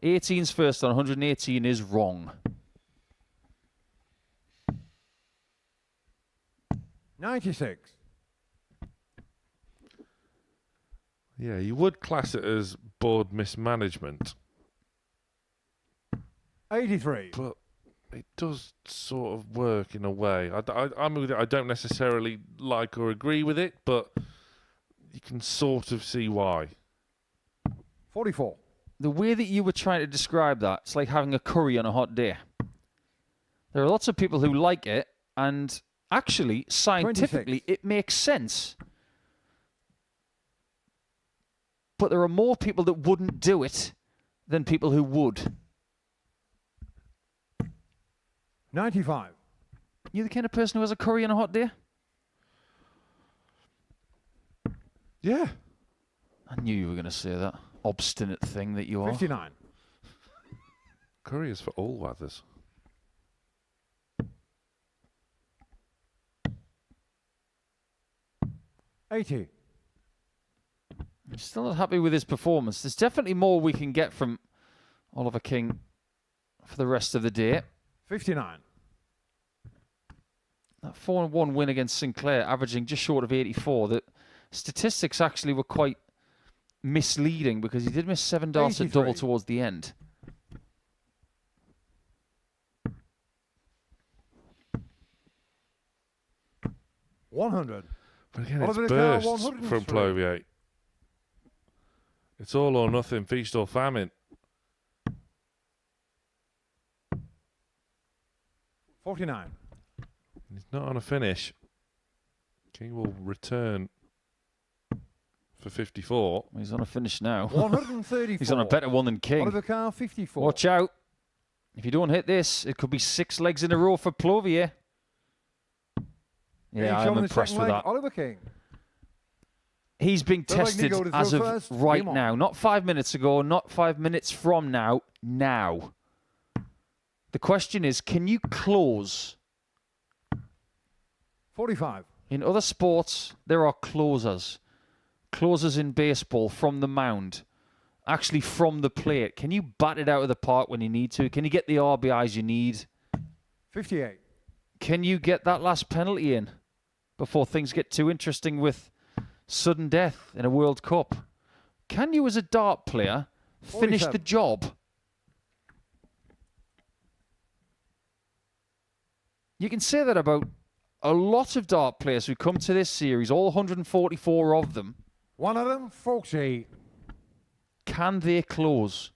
18s first on 118 is wrong. 96. Yeah, you would class it as board mismanagement, 83. but it does sort of work in a way. I'm with it. I don't necessarily like or agree with it, but you can sort of see why. 44. The way that you were trying to describe that, it's like having a curry on a hot day. There are lots of people who like it, and actually, scientifically, 26. it makes sense. But there are more people that wouldn't do it than people who would. 95. You the kind of person who has a curry on a hot day? Yeah. I knew you were going to say that. Obstinate thing that you are. 59. Curry is for all weathers. $80. I'm still not happy with his performance. There's definitely more we can get from Oliver King for the rest of the day. 59. That 4-1 win against Sinclair, averaging just short of 84. The statistics actually were quite misleading because he did miss 7 darts at 83. double towards the end. $100. But again, Oliver it's de Carr, bursts 103. from Plovier. It's all or nothing, feast or famine. 49. He's not on a finish. King will return for 54. He's on a finish now. 134. He's on a better one than King. Oliver Carr, 54. Watch out. If you don't hit this, it could be 6 legs in a row for Plovier. Yeah, I'm impressed with that. Oliver King. He's being Third leg, tested Nico to as throw of first. right Game on. now. Not 5 minutes ago, not 5 minutes from now. Now. The question is, can you close? 45. In other sports, there are closers. Closers in baseball from the mound. Actually from the plate. Can you bat it out of the park when you need to? Can you get the RBIs you need? 58. Can you get that last penalty in before things get too interesting with sudden death in a World Cup? Can you, as a dart player, finish 47. the job? You can say that about a lot of dart players who come to this series, all 144 of them. 140. Can they close?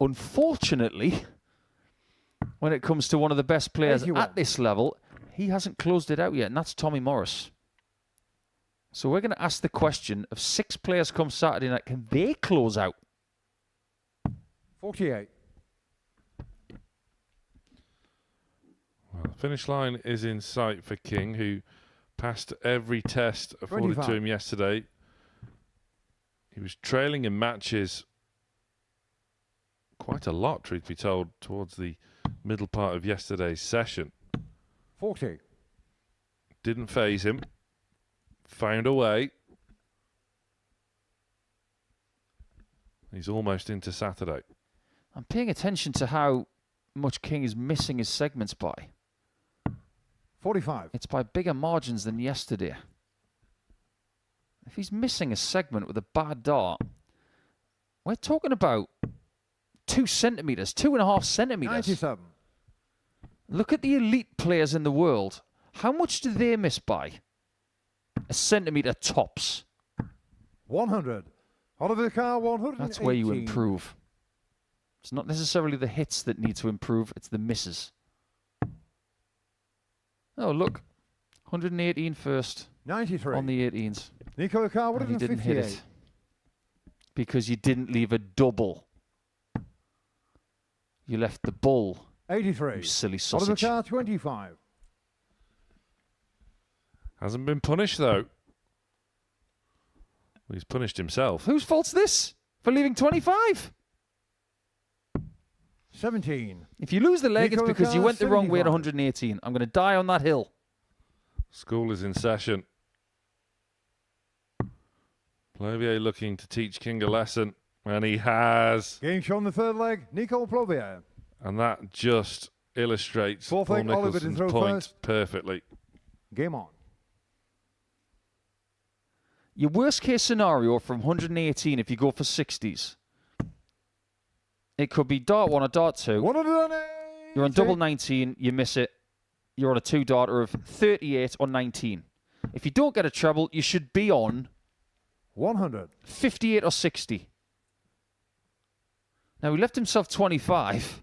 Unfortunately, when it comes to one of the best players 81. at this level, he hasn't closed it out yet, and that's Tommy Morris. So we're going to ask the question of 6 players come Saturday night, can they close out? 48. Well, the finish line is in sight for King, who passed every test afforded 25. to him yesterday. He was trailing in matches quite a lot, truth be told, towards the middle part of yesterday's session. 40. Didn't phase him. Found a way. He's almost into Saturday. I'm paying attention to how much King is missing his segments by. 45. It's by bigger margins than yesterday. If he's missing a segment with a bad dart, we're talking about 2 centimetres, 2.5 centimetres. 97. Look at the elite players in the world. How much do they miss by? A centimetre tops. 100. Oliver Carr, 118. That's where you improve. It's not necessarily the hits that need to improve, it's the misses. Oh, look. 118 first 93. on the 18s. Nico Carr, And you didn't hit 158. it. Because you didn't leave a double. You left the bull. 83. You silly Oliver sausage. Carr, 25. Hasn't been punished, though. Well, he's punished himself. Whose fault's this? For leaving 25? 17. If you lose the leg, Nico it's because you Carr, went the wrong way at 75. 118. I'm going to die on that hill. School is in session. Plovier looking to teach King a lesson, and he has. Game shown the third leg. Nico Plovier. And that just illustrates Fourth Paul leg, Oliver to Nicholson's throw point first. perfectly. Game on. Your worst case scenario from 118 if you go for 60s. It could be dart 1 or dart 2. 180. You're on double 19, you miss it. You're on a 2 darter of 38 or 19. If you don't get a treble, you should be on 100. 58 or 60. Now, he left himself 25,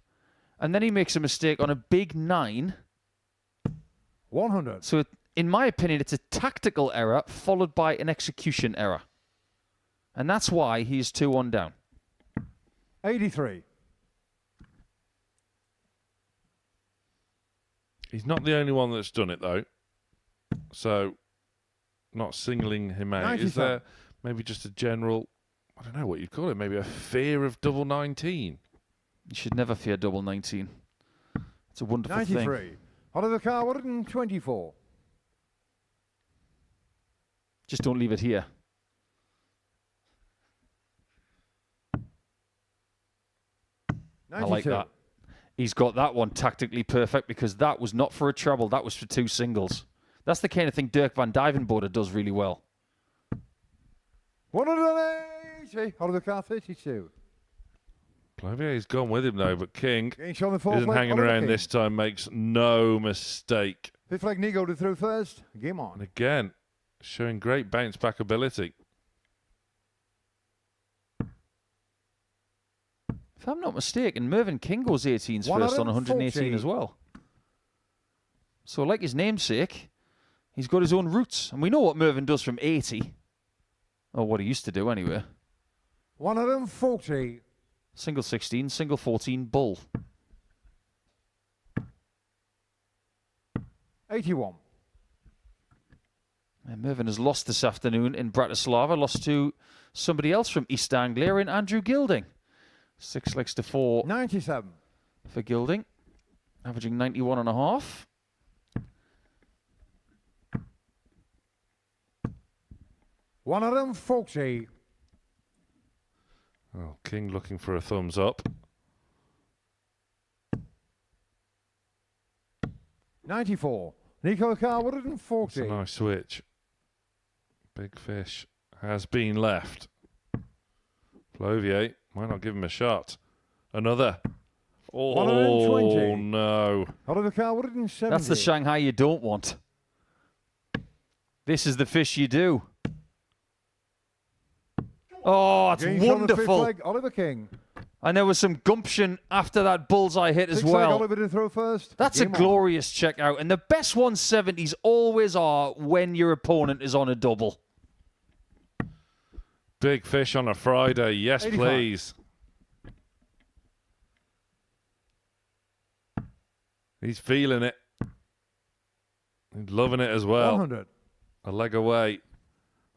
and then he makes a mistake on a big 9. 100. So, in my opinion, it's a tactical error followed by an execution error. And that's why he's 2-1 down. 83. He's not the only one that's done it, though. So, not singling him out. Is 97. there maybe just a general, I don't know what you'd call it, maybe a fear of double 19? You should never fear double 19. It's a wonderful 93. thing. Oliver Carr, 124. Just don't leave it here. I like that. He's got that one tactically perfect because that was not for a treble. That was for 2 singles. That's the kind of thing Dirk van Dijvenbode does really well. 180. Out of the car, 32. Clovier's gone with him though, but King Getting shot on the fourth isn't leg, hanging Oliver around King. this time, makes no mistake. Fifth leg, Nico to through first. Game And on. again, showing great bounce back ability. If I'm not mistaken, Mervyn King goes 18s first on 118 as well. So like his namesake, he's got his own roots. And we know what Mervyn does from 80. Or what he used to do anyway. 140. Single 16, single 14, bull. 81. And Mervyn has lost this afternoon in Bratislava. Lost to somebody else from East Anglia in Andrew Gilding. 6 legs to 4 97. for Gilding. Averaging 91.5. $140. Oh, King looking for a thumbs up. 94. Nico Carr, It's a 140. nice switch. Big Fish has been left. Clovier might not give him a shot. Another. Oh, 120. no. Oliver Carr, 170. That's the Shanghai you don't want. This is the fish you do. Oh, it's Getting shot on the fifth wonderful. leg, Oliver King. And there was some gumption after that bullseye hit as Sixth leg, well. Oliver to throw first. That's a Game on. glorious check out. And the best 170s always are when your opponent is on a double. Big Fish on a Friday. Yes, 85. please. He's feeling it. He's loving it as well. 100. A leg away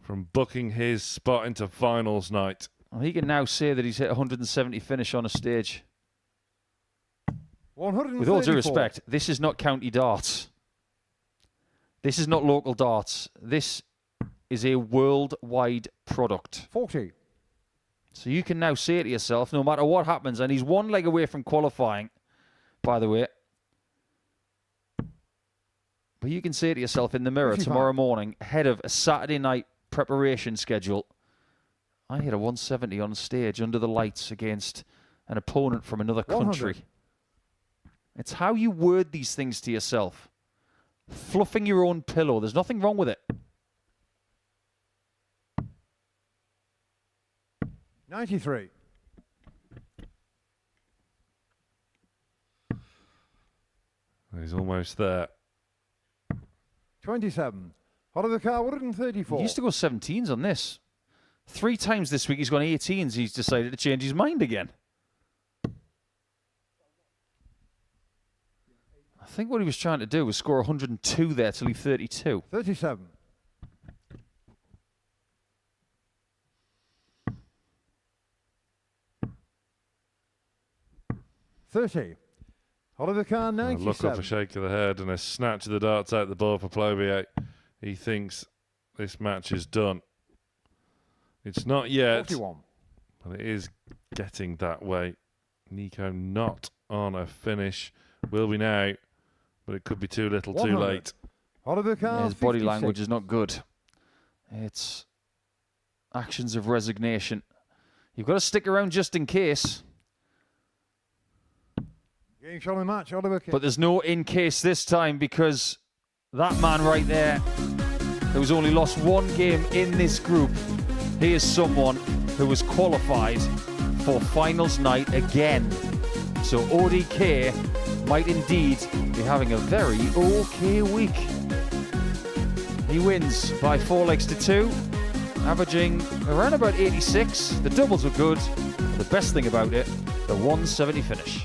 from booking his spot into finals night. Well, he can now say that he's hit 170 finish on a stage. 134. With all due respect, this is not county darts. This is not local darts. This is a worldwide product. 40. So you can now say to yourself, no matter what happens, and he's 1 leg away from qualifying, by the way. But you can say to yourself in the mirror 55. tomorrow morning, ahead of a Saturday night preparation schedule, I hit a 170 on stage under the lights against an opponent from another 100. country. It's how you word these things to yourself. Fluffing your own pillow. There's nothing wrong with it. 93. He's almost there. 27. Oliver Carr, 134. He used to go 17s on this. 3 times this week he's gone 18s. He's decided to change his mind again. I think what he was trying to do was score 102 there to leave 32. 37. $30. Oliver Carr, A 97. look off, a shake of the head, and a snatch of the darts out the ball for Plovier. He thinks this match is done. It's not yet, 41. but it is getting that way. Nico not on a finish. Will be now, but it could be too little, too 100. late. Oliver Carr, His body 56. language is not good. It's actions of resignation. You've got to stick around just in case. Getting shot in the match, Oliver King. But there's no in case this time because that man right there, who's only lost 1 game in this group, he is someone who was qualified for finals night again. So ODK might indeed be having a very okay week. He wins by 4 legs to 2, averaging around about 86. The doubles were good. The best thing about it, the 170 finish.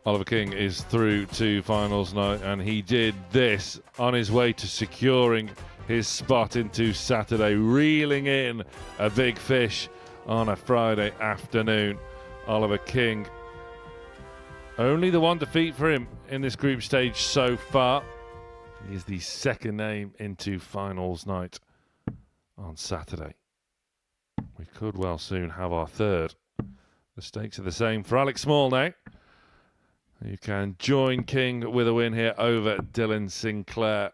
Oliver King is through to finals night, and he did this on his way to securing his spot into Saturday, reeling in a big fish on a Friday afternoon. Oliver King, only the one defeat for him in this group stage so far. He is the second name into finals night on Saturday. We could well soon have our third. The stakes are the same for Alex Small now. You can join King with a win here over Dylan Sinclair,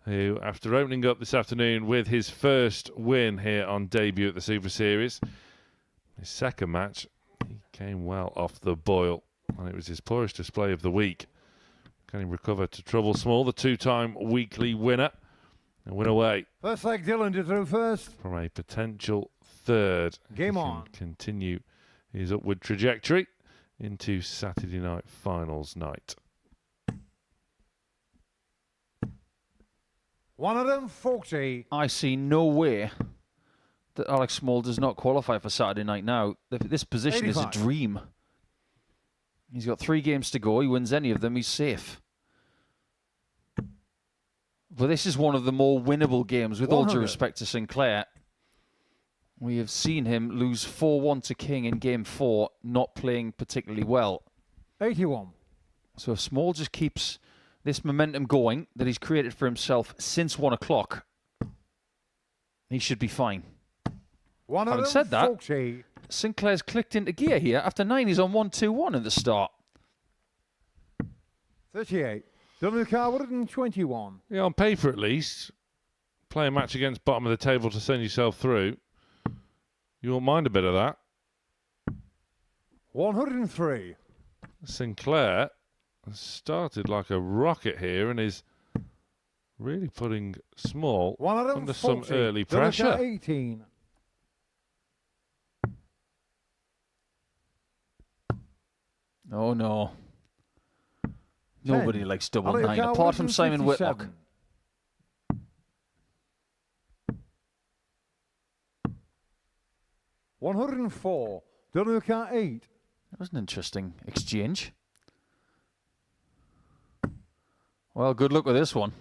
who, after opening up this afternoon with his first win here on debut at the Super Series, his second match, he came well off the boil, and it was his poorest display of the week. Can he recover to trouble Small, the two-time weekly winner, and win away First leg, Dylan to through first. from a potential third? Game He can on. continue his upward trajectory into Saturday night finals night. 140. I see no way that Alex Small does not qualify for Saturday night now. This position is a 85. dream. He's got 3 games to go. He wins any of them, he's safe. But this is one of the more winnable games, with all due 100. respect to Sinclair. We have seen him lose 4-1 to King in Game 4, not playing particularly well. 81. So if Small just keeps this momentum going that he's created for himself since 1 o'clock, he should be fine. Having said that, 140. Sinclair's clicked into gear here. After 9, he's on 1-2-1 at the start. 38. Dylan Carr, 121. Yeah, on paper at least, play a match against bottom of the table to send yourself through. You won't mind a bit of that. 103. Sinclair has started like a rocket here and is really putting Small 140. under some early Dylan Carr, pressure. 18. Oh, no. Nobody 10. likes double Dylan 9, Carr, apart from Simon 157. Whitlock. $104. Dylan Carr, 8. That was an interesting exchange. Well, good luck with this one.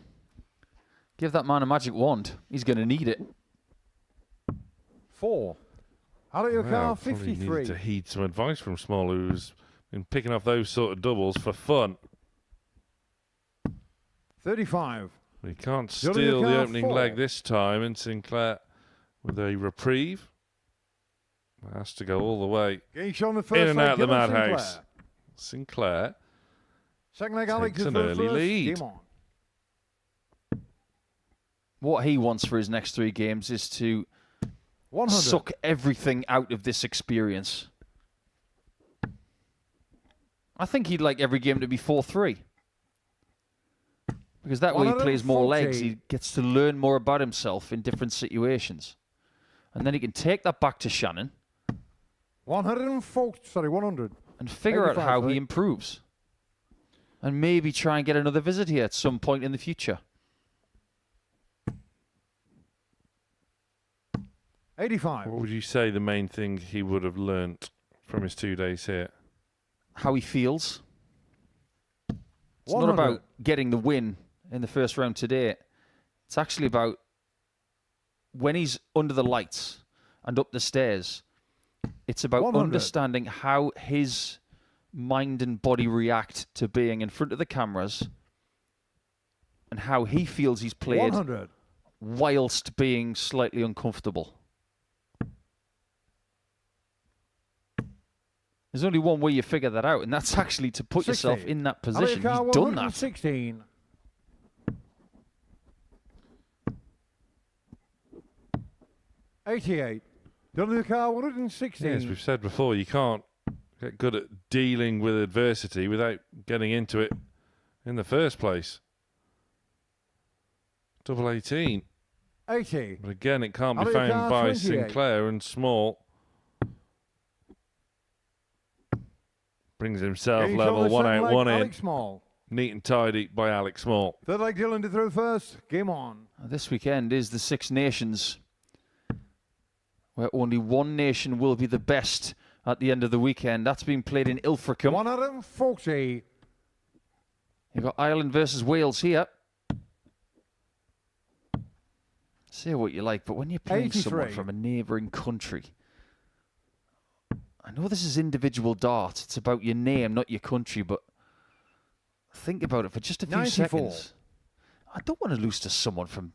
Give that man a magic wand. He's going to need it. 4. Dylan Wow, Carr, probably needed 53. to heed some advice from Small, who's been picking off those sort of doubles for fun. 35. He can't Dylan steal the Carr, opening 4. leg this time, and Sinclair with a reprieve has to go all the way Gage on the first in and leg, out the Dylan madhouse. Sinclair. Sinclair Second leg, Alex takes to an throw early first. lead. Game on. What he wants for his next 3 games is to 100. suck everything out of this experience. I think he'd like every game to be 4-3. Because that way he plays more legs. 140. He gets to learn more about himself in different situations. And then he can take that back to Shannon 100. and figure out 85, how sorry. he improves. And maybe try and get another visit here at some point in the future. 85. What would you say the main thing he would have learnt from his 2 days here? How he feels. It's 100. not about getting the win in the first round today. It's actually about when he's under the lights and up the stairs. It's about 100. understanding how his mind and body react to being in front of the cameras and how he feels he's played 100. whilst being slightly uncomfortable. There's only one way you figure that out, and that's actually to put 60. yourself in that position. Alex Carr, He's done that. 116. $88. Dylan Carr, 116. As we've said before, you can't get good at dealing with adversity without getting into it in the first place. Double 18. 80. But again, it can't be Alex found Carr, by 28. Sinclair, and Small brings himself Gage level, on the one second out, leg, one in. Alex Small. Neat and tidy by Alex Small. Third leg, Dylan to throw first. Game on. This weekend is the Six Nations, where only one nation will be the best at the end of the weekend. That's been played in Ilfracombe. 140. You've got Ireland versus Wales here. Say what you like, but when you're playing someone 83. from a neighbouring country, I know this is individual darts. It's about your name, not your country, but think about it for just a few 94. seconds. I don't want to lose to someone from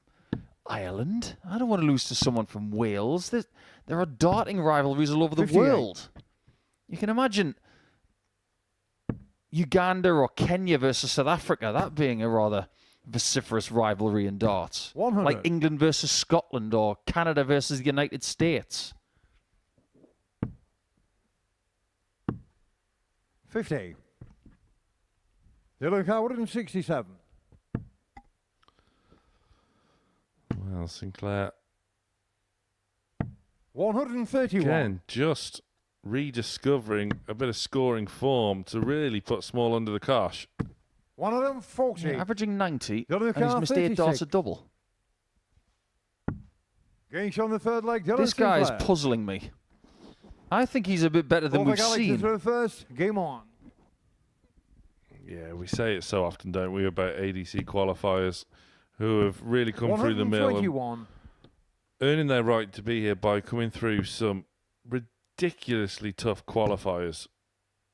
Ireland. I don't want to lose to someone from Wales. There are darting rivalries all over the 58. world. You can imagine Uganda or Kenya versus South Africa, that being a rather vociferous rivalry in darts. 100. Like England versus Scotland or Canada versus the United States. 50. Yellow card 167. Well, Sinclair 131. again just rediscovering a bit of scoring form to really put Small under the cosh. 140. Yeah, averaging 90, Yellow and he's card, missed 8 darts 36. a double. Gage on the third leg. Dylan This guy is Sinclair. puzzling me. I think he's a bit better than Over we've Galaxy seen. through first. Game on. Yeah, we say it so often, don't we, about ADC qualifiers who have really come through the mill and 121. earning their right to be here by coming through some ridiculously tough qualifiers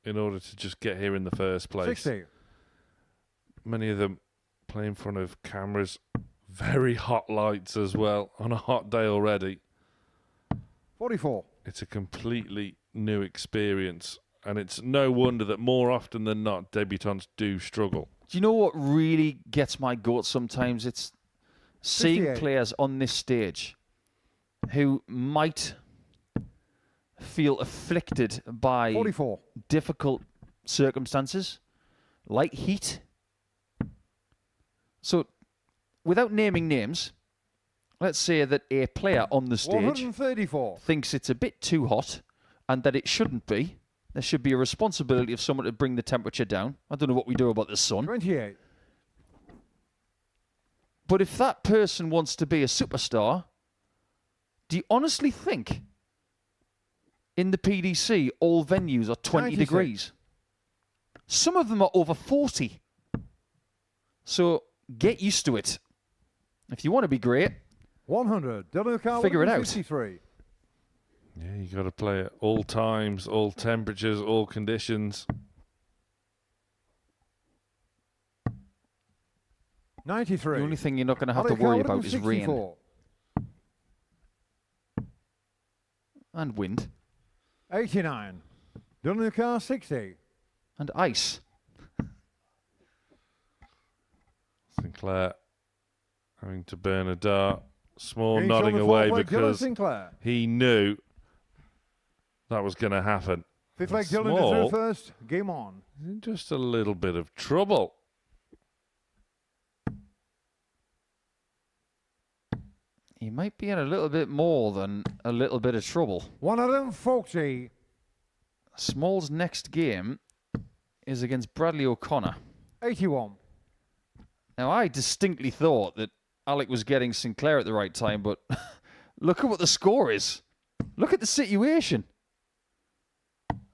in order to just get here in the first place. 60. Many of them play in front of cameras, very hot lights as well, on a hot day already. 44. It's a completely new experience, and it's no wonder that more often than not, debutants do struggle. Do you know what really gets my goat sometimes? It's seeing 58. players on this stage who might feel afflicted by 44. difficult circumstances, like heat. So, without naming names, let's say that a player on the stage 134. thinks it's a bit too hot and that it shouldn't be. There should be a responsibility of someone to bring the temperature down. I don't know what we do about the sun. 28. But if that person wants to be a superstar, do you honestly think in the PDC all venues are 20 96. degrees? Some of them are over 40. So get used to it. If you want to be great, 100. Dylan Carl Figure it out. 53. Yeah, you got to play at all times, all temperatures, all conditions. 93. the only thing you're not going to have to worry about is rain 64. and wind 89. Dylan Carl 60. and ice. Sinclair having to burn a dart. Small Gage nodding on the away fourth leg, Dylan because Sinclair. he knew that was going to happen. Fifth leg Dylan Small to through first. Game on. is in just a little bit of trouble. He might be in a little bit more than a little bit of trouble. 140. Small's next game is against Bradley O'Connor. 81. Now, I distinctly thought that Alec was getting Sinclair at the right time, but look at what the score is. Look at the situation.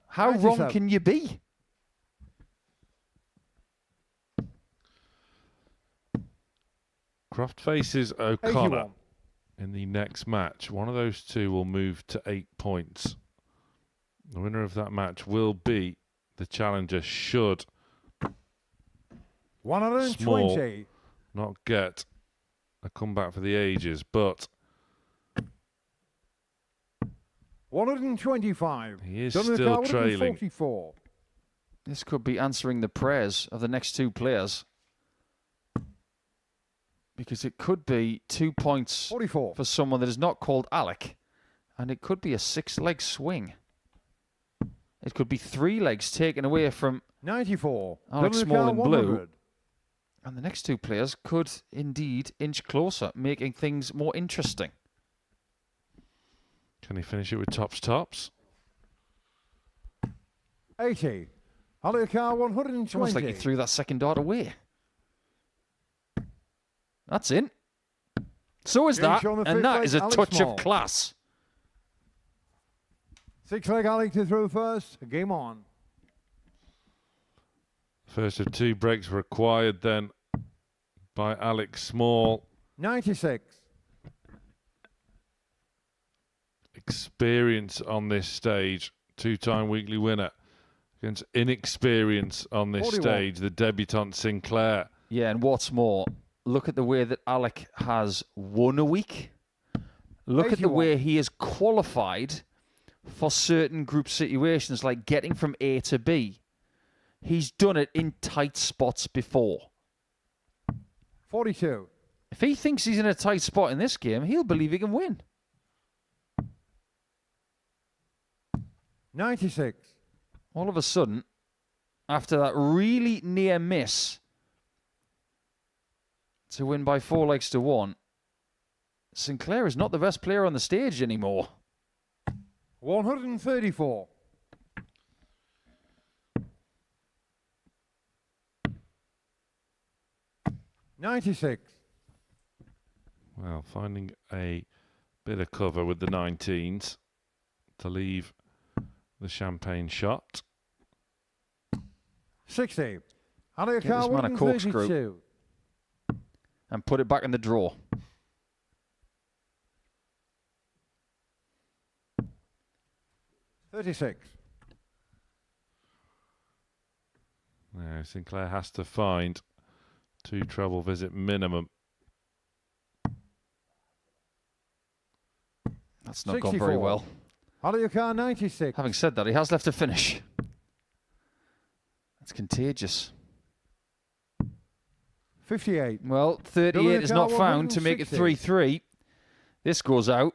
How wrong 97. can you be? Croft faces O'Connor 81. in the next match. One of those two will move to 8 points. The winner of that match will be the challenger should 120. not get a comeback for the ages, but 125. he is Dylan still Carl trailing. 44. This could be answering the prayers of the next two players. Because it could be 2 points 44. for someone that is not called Alec. And it could be a 6-leg swing. It could be 3 legs taken away from 94. Alex Dylan Small Carl in blue. 100. And the next two players could indeed inch closer, making things more interesting. Can he finish it with tops? 80. Alex Carl 120. It's almost like he threw that second dart away. That's in. So is Gage that, on the and fifth that leg, is a Alex touch Small. of class. Six-leg Alex to throw first. Game on. First of 2 breaks required then by Alex Small. 96. Experience on this stage. 2-time weekly winner against inexperience on this 41. stage. The debutant Sinclair. Yeah, and what's more, look at the way that Alec has won a week. Look at the 81. way he has qualified for certain group situations, like getting from A to B. He's done it in tight spots before. 42. If he thinks he's in a tight spot in this game, he'll believe he can win. 96. All of a sudden, after that really near miss to win by 4 legs to 1, Sinclair is not the best player on the stage anymore. 134. $96. Well, finding a bit of cover with the 19s to leave the champagne shot. 60. Get this man a corkscrew 132. and put it back in the drawer. 36. Now, Sinclair has to find 2 treble visit minimum. That's not gone very 64. well. Out of your car, 96. Having said that, he has left a finish. That's contagious. 58. Well, 38 is not found to make it 3-3. This goes out.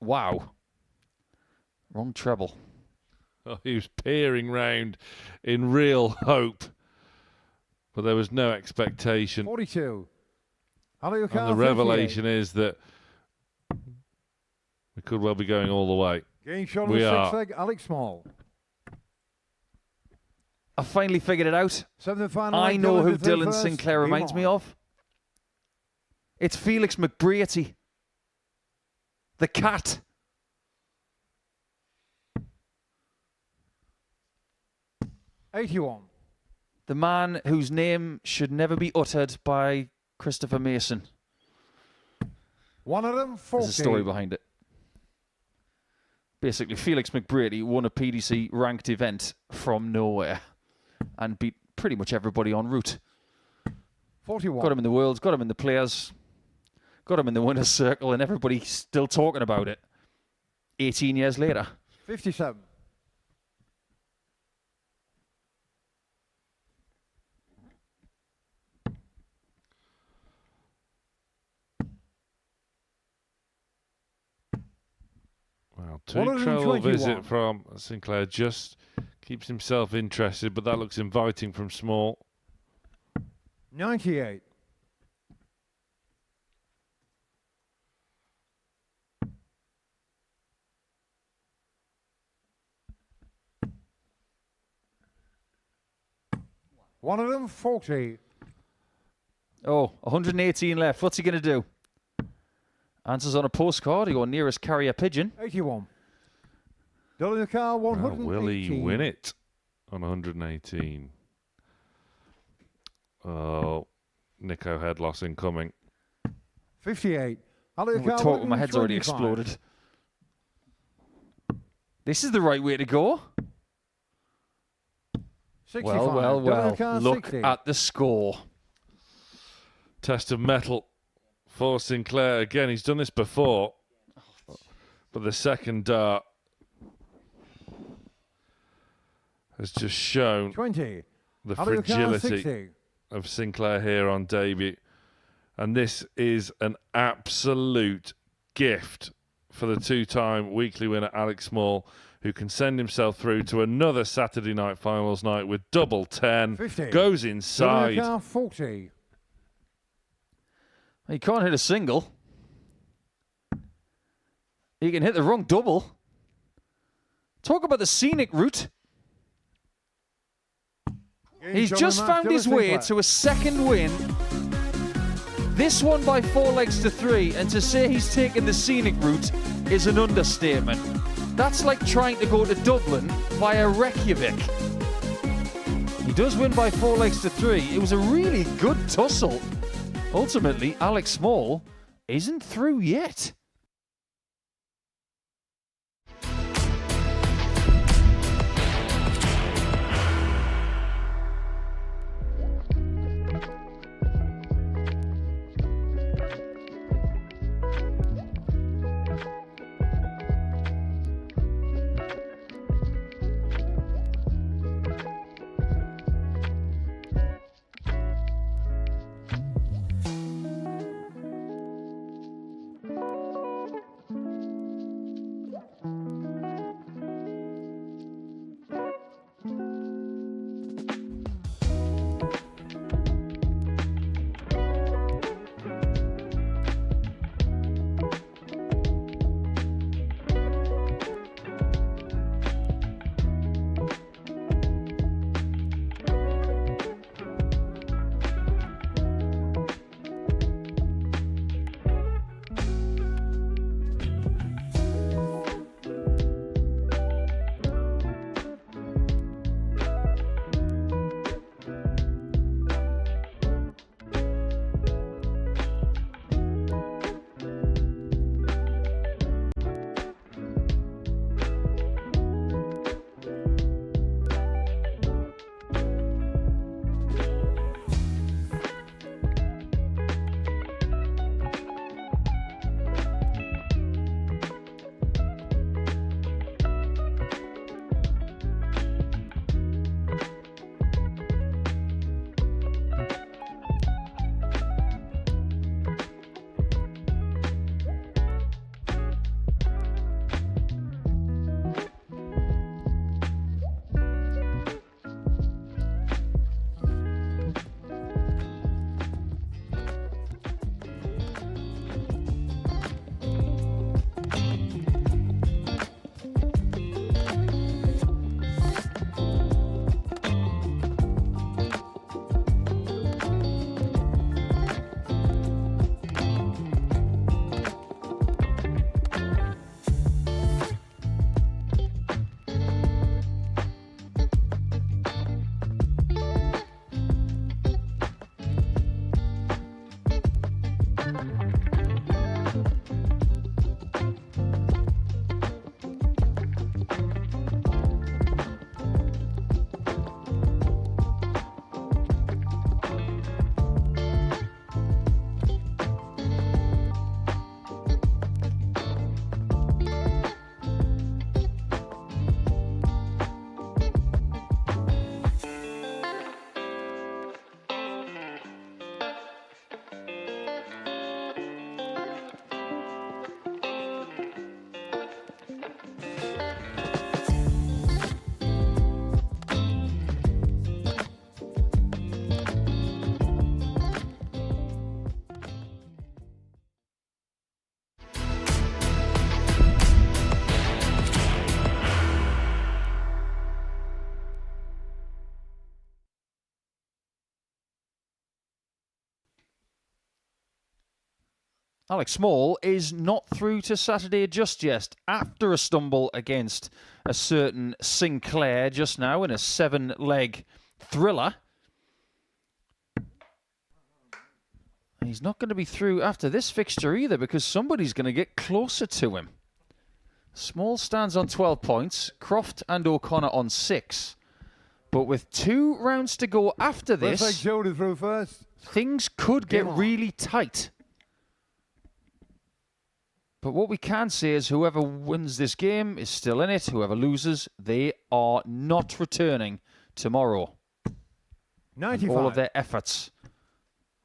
Wow. Wrong treble. Oh, he was peering round in real hope, but there was no expectation. 42. Out of your car, And the revelation is that we could well be going all the way. Game shot on We the are. six-leg, Alex Small. I finally figured it out. 7th final. I know who to third Dylan first. Sinclair Game reminds me on. of. It's Felix McBrearty. The cat. $81. The man whose name should never be uttered by Christopher Mason. One of them, 40. There's a story behind it. Basically, Felix McBrearty won a PDC ranked event from nowhere and beat pretty much everybody en route. 41. Got him in the Worlds, got him in the Players, got him in the winner's circle, and everybody's still talking about it 18 years later. 57. Well, 2 121. treble visit from Sinclair just keeps himself interested, but that looks inviting from Small. 98. One of them, 40. Oh, 118 left. What's he going to do? Answers on a postcard or your nearest carrier pigeon. 81. Dylan the car, Well, 118. will he win it on 118? Oh, Nico head loss incoming. 58. Out of the We're car, talking, my head's already 125. exploded. This is the right way to go. 65. Well, Dylan the car, look 60. at the score. Test of metal for Sinclair. Again, he's done this before, but the second dart has just shown 20. the Out of the car, fragility 60. of Sinclair here on debut. And this is an absolute gift for the 2-time weekly winner, Alex Small, who can send himself through to another Saturday night finals night with double 10. 50. Goes Dylan the inside. car, 40. He can't hit a single. He can hit the wrong double. Talk about the scenic route. Game He's shot on just the match, found Dylan his way Sinclair. to a second win. This one by 4 legs to 3, and to say he's taken the scenic route is an understatement. That's like trying to go to Dublin via Reykjavik. He does win by 4 legs to 3. It was a really good tussle. Ultimately, Alex Small isn't through yet. Alex Small is not through to Saturday just yet after a stumble against a certain Sinclair just now in a 7-leg thriller. He's not going to be through after this fixture either because somebody's going to get closer to him. Small stands on 12 points, Croft and O'Connor on 6. But with 2 rounds to go after this, Let's take Jody through first. things could get really tight. But what we can say is whoever wins this game is still in it. Whoever loses, they are not returning tomorrow. 95. And all of their efforts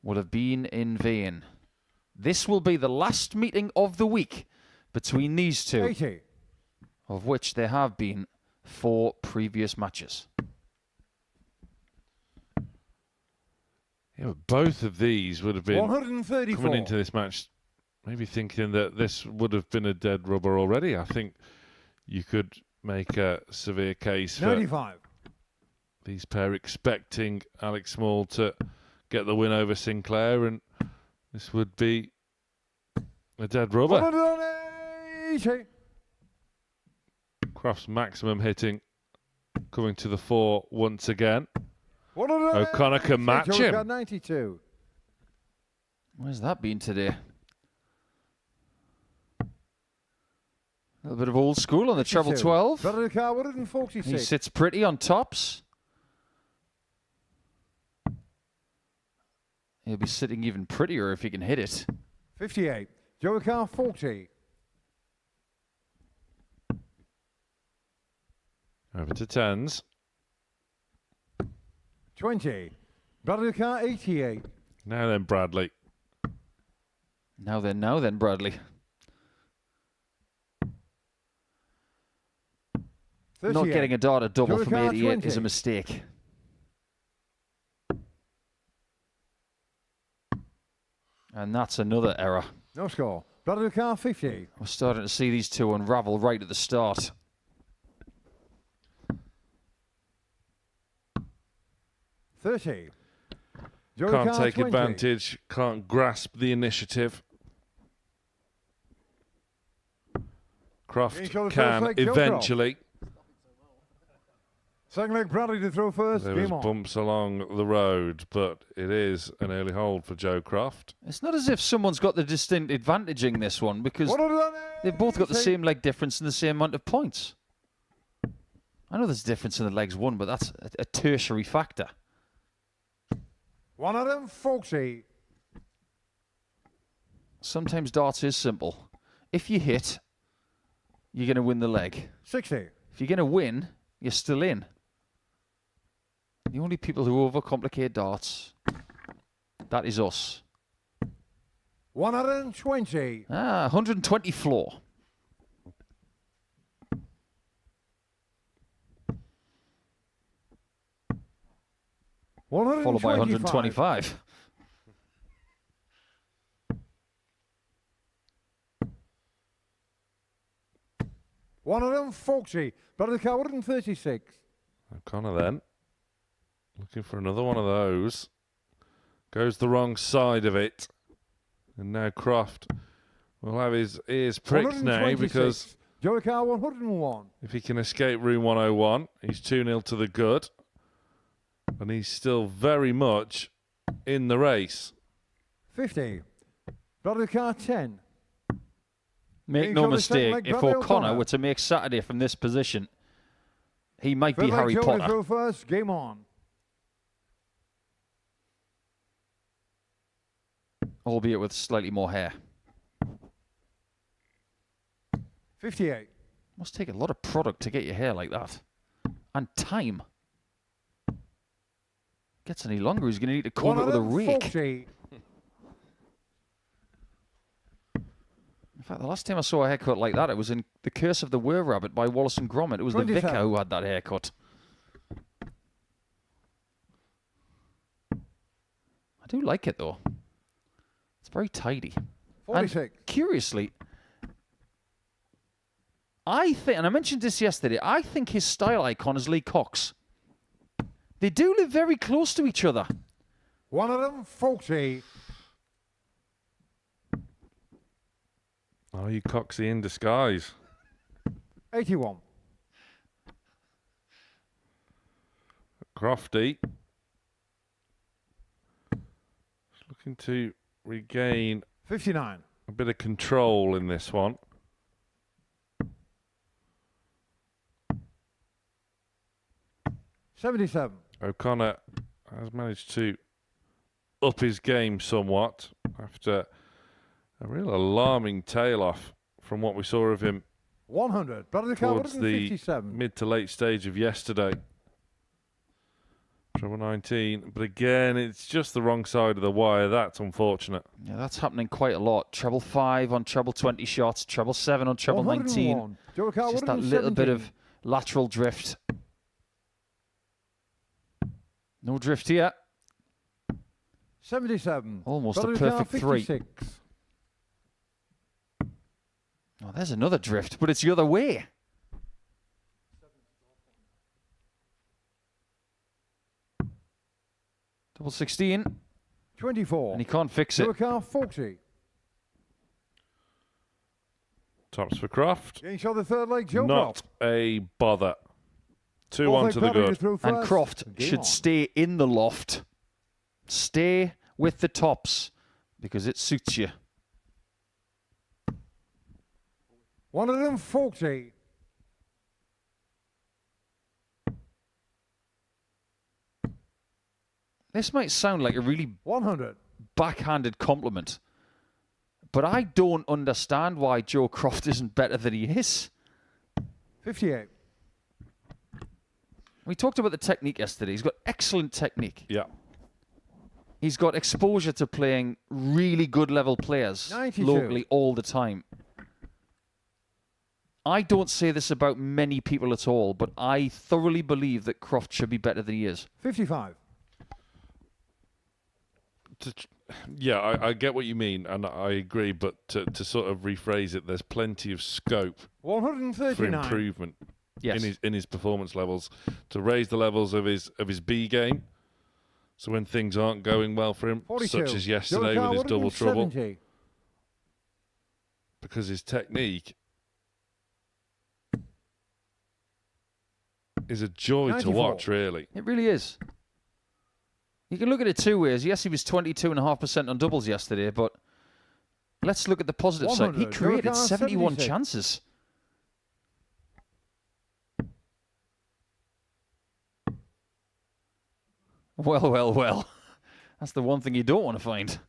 would have been in vain. This will be the last meeting of the week between these two, 80. of which there have been 4 previous matches. Yeah, but both of these would have been 134. coming into this match maybe thinking that this would have been a dead rubber already. I think you could make a severe case for 95. these pair expecting Alex Small to get the win over Sinclair, and this would be a dead rubber. 180. Croft's maximum hitting coming to the fore once again. O'Connor can match him. 92. Where's that been today? A little bit of old school on the treble 12. Battle of the car 146. He sits pretty on tops. He'll be sitting even prettier if he can hit it. 58. Joe car 40. Over to tens. 20. Battle of the car 88. Now then, Bradley. Now then, Bradley. 38. Not getting a dart at double Joe from car 88 is 20. a mistake. And that's another error. No score. Battle of the car 50. We're starting to see these two unravel right at the start. 30. Joe Can't car take 20. advantage, can't grasp the initiative. Croft Getting shot at can first leg, Joe eventually. Second leg Bradley to throw first. There was Game on. bumps along the road, but it is an early hold for Joe Croft. It's not as if someone's got the distinct advantage in this one because they've both got the same leg difference and the same amount of points. I know there's a difference in the legs won, but that's a tertiary factor. 140. Sometimes darts is simple. If you hit, you're going to win the leg. 60. If you're going to win, you're still in. The only people who overcomplicate darts, that is us. 120. 120 floor. Followed by 125. $140. Battle of the car 136. O'Connor then, looking for another one of those. Goes the wrong side of it. And now Croft will have his ears pricked now because Joe car 101. if he can escape room 101, he's 2-0 to the good. And he's still very much in the race. 50. Battle of the car 10. Make no mistake, if O'Connor were to make Saturday from this position, he might be Harry Potter. Throw first. Game on. Albeit with slightly more hair. 58. Must take a lot of product to get your hair like that. And time. Gets any longer, he's going to need to comb it with a rake. 140. In fact, the last time I saw a haircut like that, it was in The Curse of the Were-Rabbit by Wallace and Gromit. It was the 27. vicar who had that haircut. I do like it, though. It's very tidy. 46. And curiously, I think, and I mentioned this yesterday, I think his style icon is Lee Cox. They do live very close to each other. 140. Oh, you Coxie in disguise. 81. Crofty. Looking to regain 59. a bit of control in this one. $77. O'Connor has managed to up his game somewhat after a real alarming tail off from what we saw of him 100. Battle of the car towards the 157. mid to late stage of yesterday. Treble 19, but again, it's just the wrong side of the wire. That's unfortunate. Yeah, that's happening quite a lot. Treble 5 on treble 20 shots, treble 7 on treble 19. 101. Joe car Just that little bit of lateral drift. No drift here. 77. Almost Battle a of the car perfect 3. 56. Oh, there's another drift, but it's the other way. Double 16, 24. and he can't fix it. Joe car 40. Tops for Croft. Getting shot the third leg, Joe Not Croft. a bother. 2-1 Fourth to leg the penalty good. through And first. Croft Game should on. stay in the loft. Stay with the tops because it suits you. 140. This might sound like a really 100. backhanded compliment, but I don't understand why Joe Croft isn't better than he is. 58. We talked about the technique yesterday. He's got excellent technique. Yeah. He's got exposure to playing really good level players 92. locally all the time. I don't say this about many people at all, but I thoroughly believe that Croft should be better than he is. 55. Yeah, I get what you mean, and I agree, but to sort of rephrase it, there's plenty of scope for 139. improvement Yes. in his performance levels, to raise the levels of his B game. So when things aren't going well for him, 42. such as yesterday Joe with his Croft, double trouble, 170. because his technique is a joy 94. to watch, really. It really is. You can look at it two ways. Yes, he was 22.5% on doubles yesterday, but let's look at the positive side. He 100. created Joe Croft, 71 76. chances. Well, well, well. That's the one thing you don't want to find.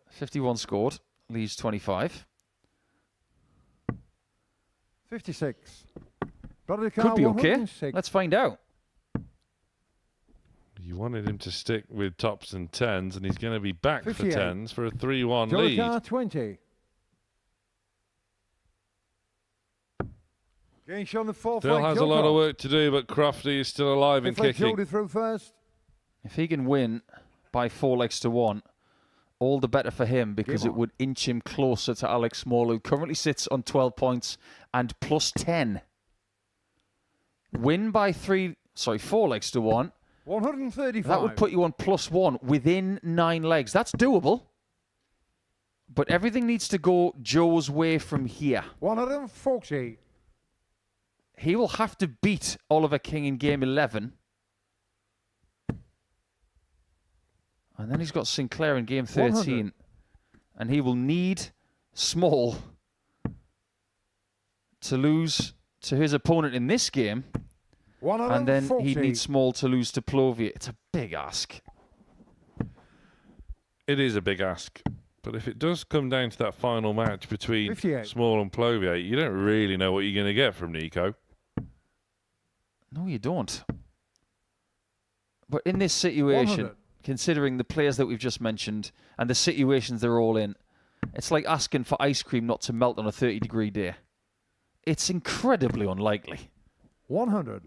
51 scored, leaves 25. 56. Could be okay. Let's find out. You wanted him to stick with tops and tens, and he's going to be back 58. for tens for a 3-1 Joe lead. Croft, 20. Getting shot on the fourth Still leg, has Joe a lot of Croft. work to do, but Crofty is still alive and Fifth leg, kicking. Jody through first. If he can win by 4 legs to 1, all the better for him because Game it on. would inch him closer to Alex Small, who currently sits on 12 points and plus 10. Win by 4 legs to 1. 135. That would put you on plus 1 within 9 legs. That's doable. But everything needs to go Joe's way from here. 140. He will have to beat Oliver King in game 11. And then he's got Sinclair in game 13. 100. And he will need Small to lose to his opponent in this game. 140. And then he'd need Small to lose to Plovia. It's a big ask. It is a big ask. But if it does come down to that final match between 58. Small and Plovier, you don't really know what you're going to get from Nico. No, you don't. But in this situation, 100. considering the players that we've just mentioned and the situations they're all in, it's like asking for ice cream not to melt on a 30-degree day. It's incredibly unlikely. 100.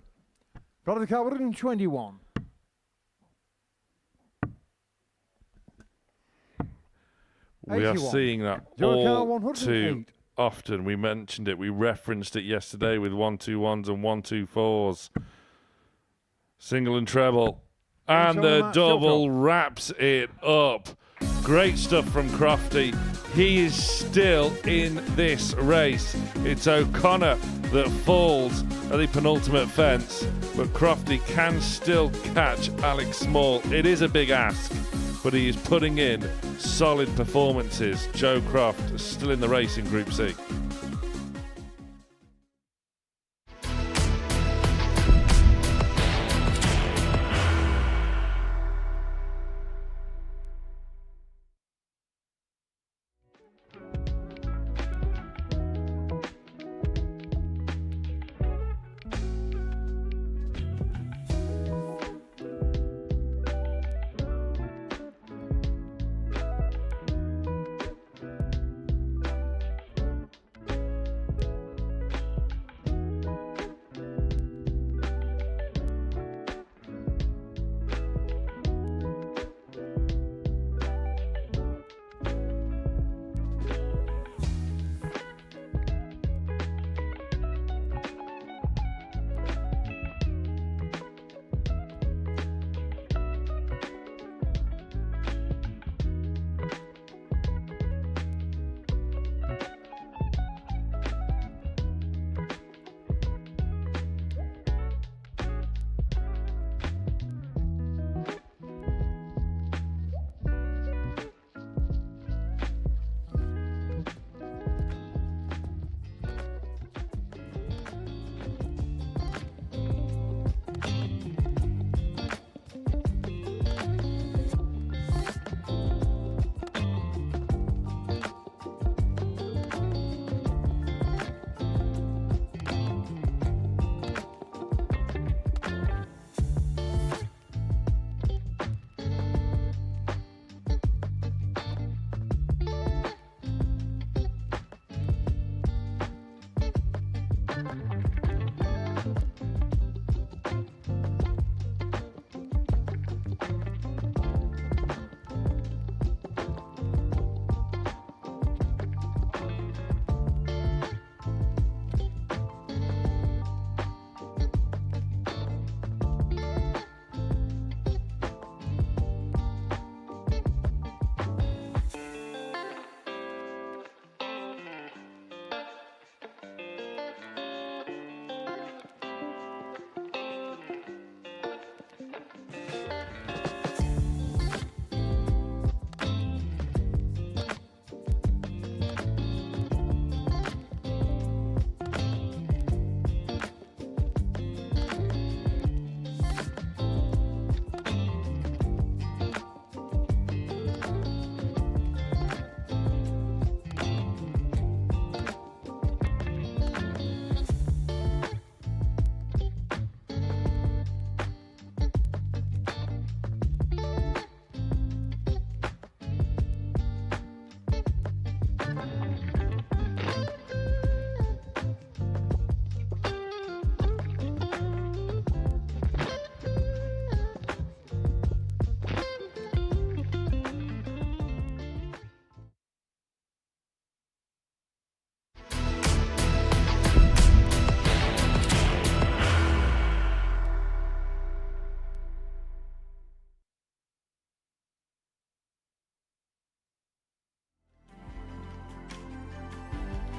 Got the car 121. We are 81. seeing that Joe Carr, all 108. too often. We mentioned it. We referenced it yesterday with 1-2-1s and 1-2-4s. Single and treble. And show the him that double shot. wraps it up. Great stuff from Crofty. He is still in this race. It's O'Connor that falls at the penultimate fence, but Crofty can still catch Alex Small. It is a big ask, but he is putting in solid performances. Joe Croft is still in the race in Group C.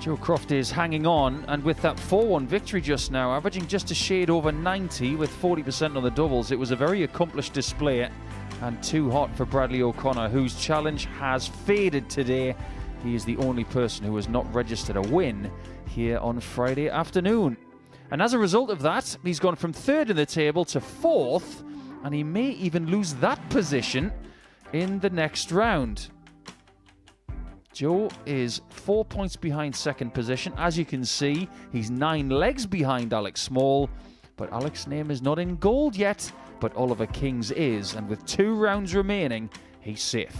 Joe Croft is hanging on, and with that 4-1 victory just now, averaging just a shade over 90 with 40% on the doubles, it was a very accomplished display and too hot for Bradley O'Connor, whose challenge has faded today. He is the only person who has not registered a win here on Friday afternoon. And as a result of that, he's gone from third in the table to fourth, and he may even lose that position in the next round. Joe is 4 points behind second position. As you can see, he's 9 legs behind Alex Small, but Alex's name is not in gold yet, but Oliver King's is, and with 2 rounds remaining, he's safe.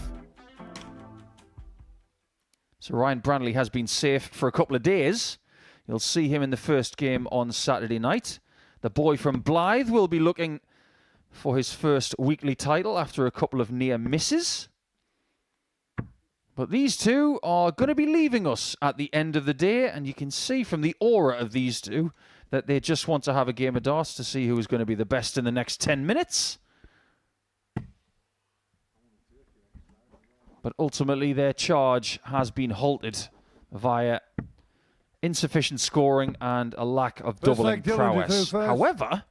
So Ryan Brandley has been safe for a couple of days. You'll see him in the first game on Saturday night. The boy from Blythe will be looking for his first weekly title after a couple of near misses. But these two are going to be leaving us at the end of the day, and you can see from the aura of these two that they just want to have a game of darts to see who is going to be the best in the next 10 minutes. But ultimately their charge has been halted via insufficient scoring and a lack of doubling prowess. However,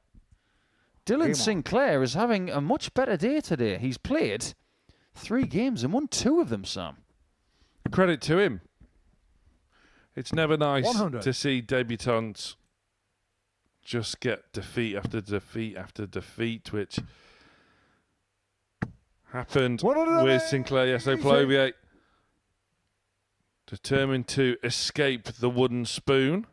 Dylan Sinclair is having a much better day today. He's played 3 games and won 2 of them, Sam. Credit to him. It's never nice 100. to see debutantes just get defeat after defeat after defeat, which happened with Sinclair yesterday. Plovier determined to escape the wooden spoon.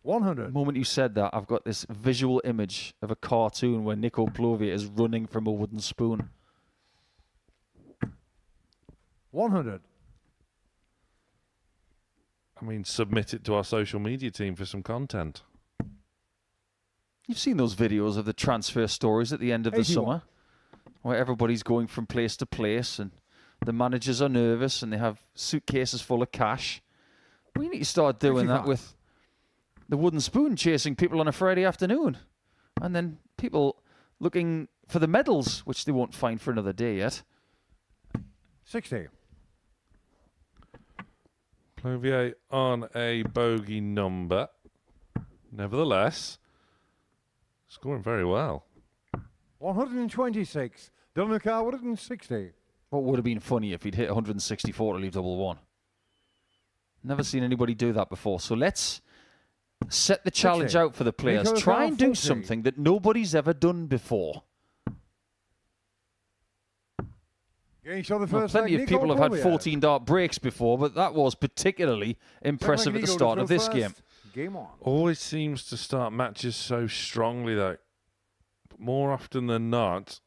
100. The moment you said that, I've got this visual image of a cartoon where Nico Plovier is running from a wooden spoon. 100. I mean, submit it to our social media team for some content. You've seen those videos of the transfer stories at the end of the 81. summer, where everybody's going from place to place and the managers are nervous and they have suitcases full of cash. We need to start doing 65. that with the wooden spoon chasing people on a Friday afternoon. And then people looking for the medals, which they won't find for another day yet. 60. Plovier on a bogey number. Nevertheless, scoring very well. 126. Dylan McCarr, 160. What would have been funny if he'd hit 164 to leave double one? Never seen anybody do that before. So let's set the challenge out for the players. Nico Try and do 40. something that nobody's ever done before. Getting shot the Well, first plenty leg, of Nico people have had Plovier. 14 dart breaks before, but that was particularly impressive at the Nico to start throw of this first. game. Game on. Always seems to start matches so strongly, though. But more often than not,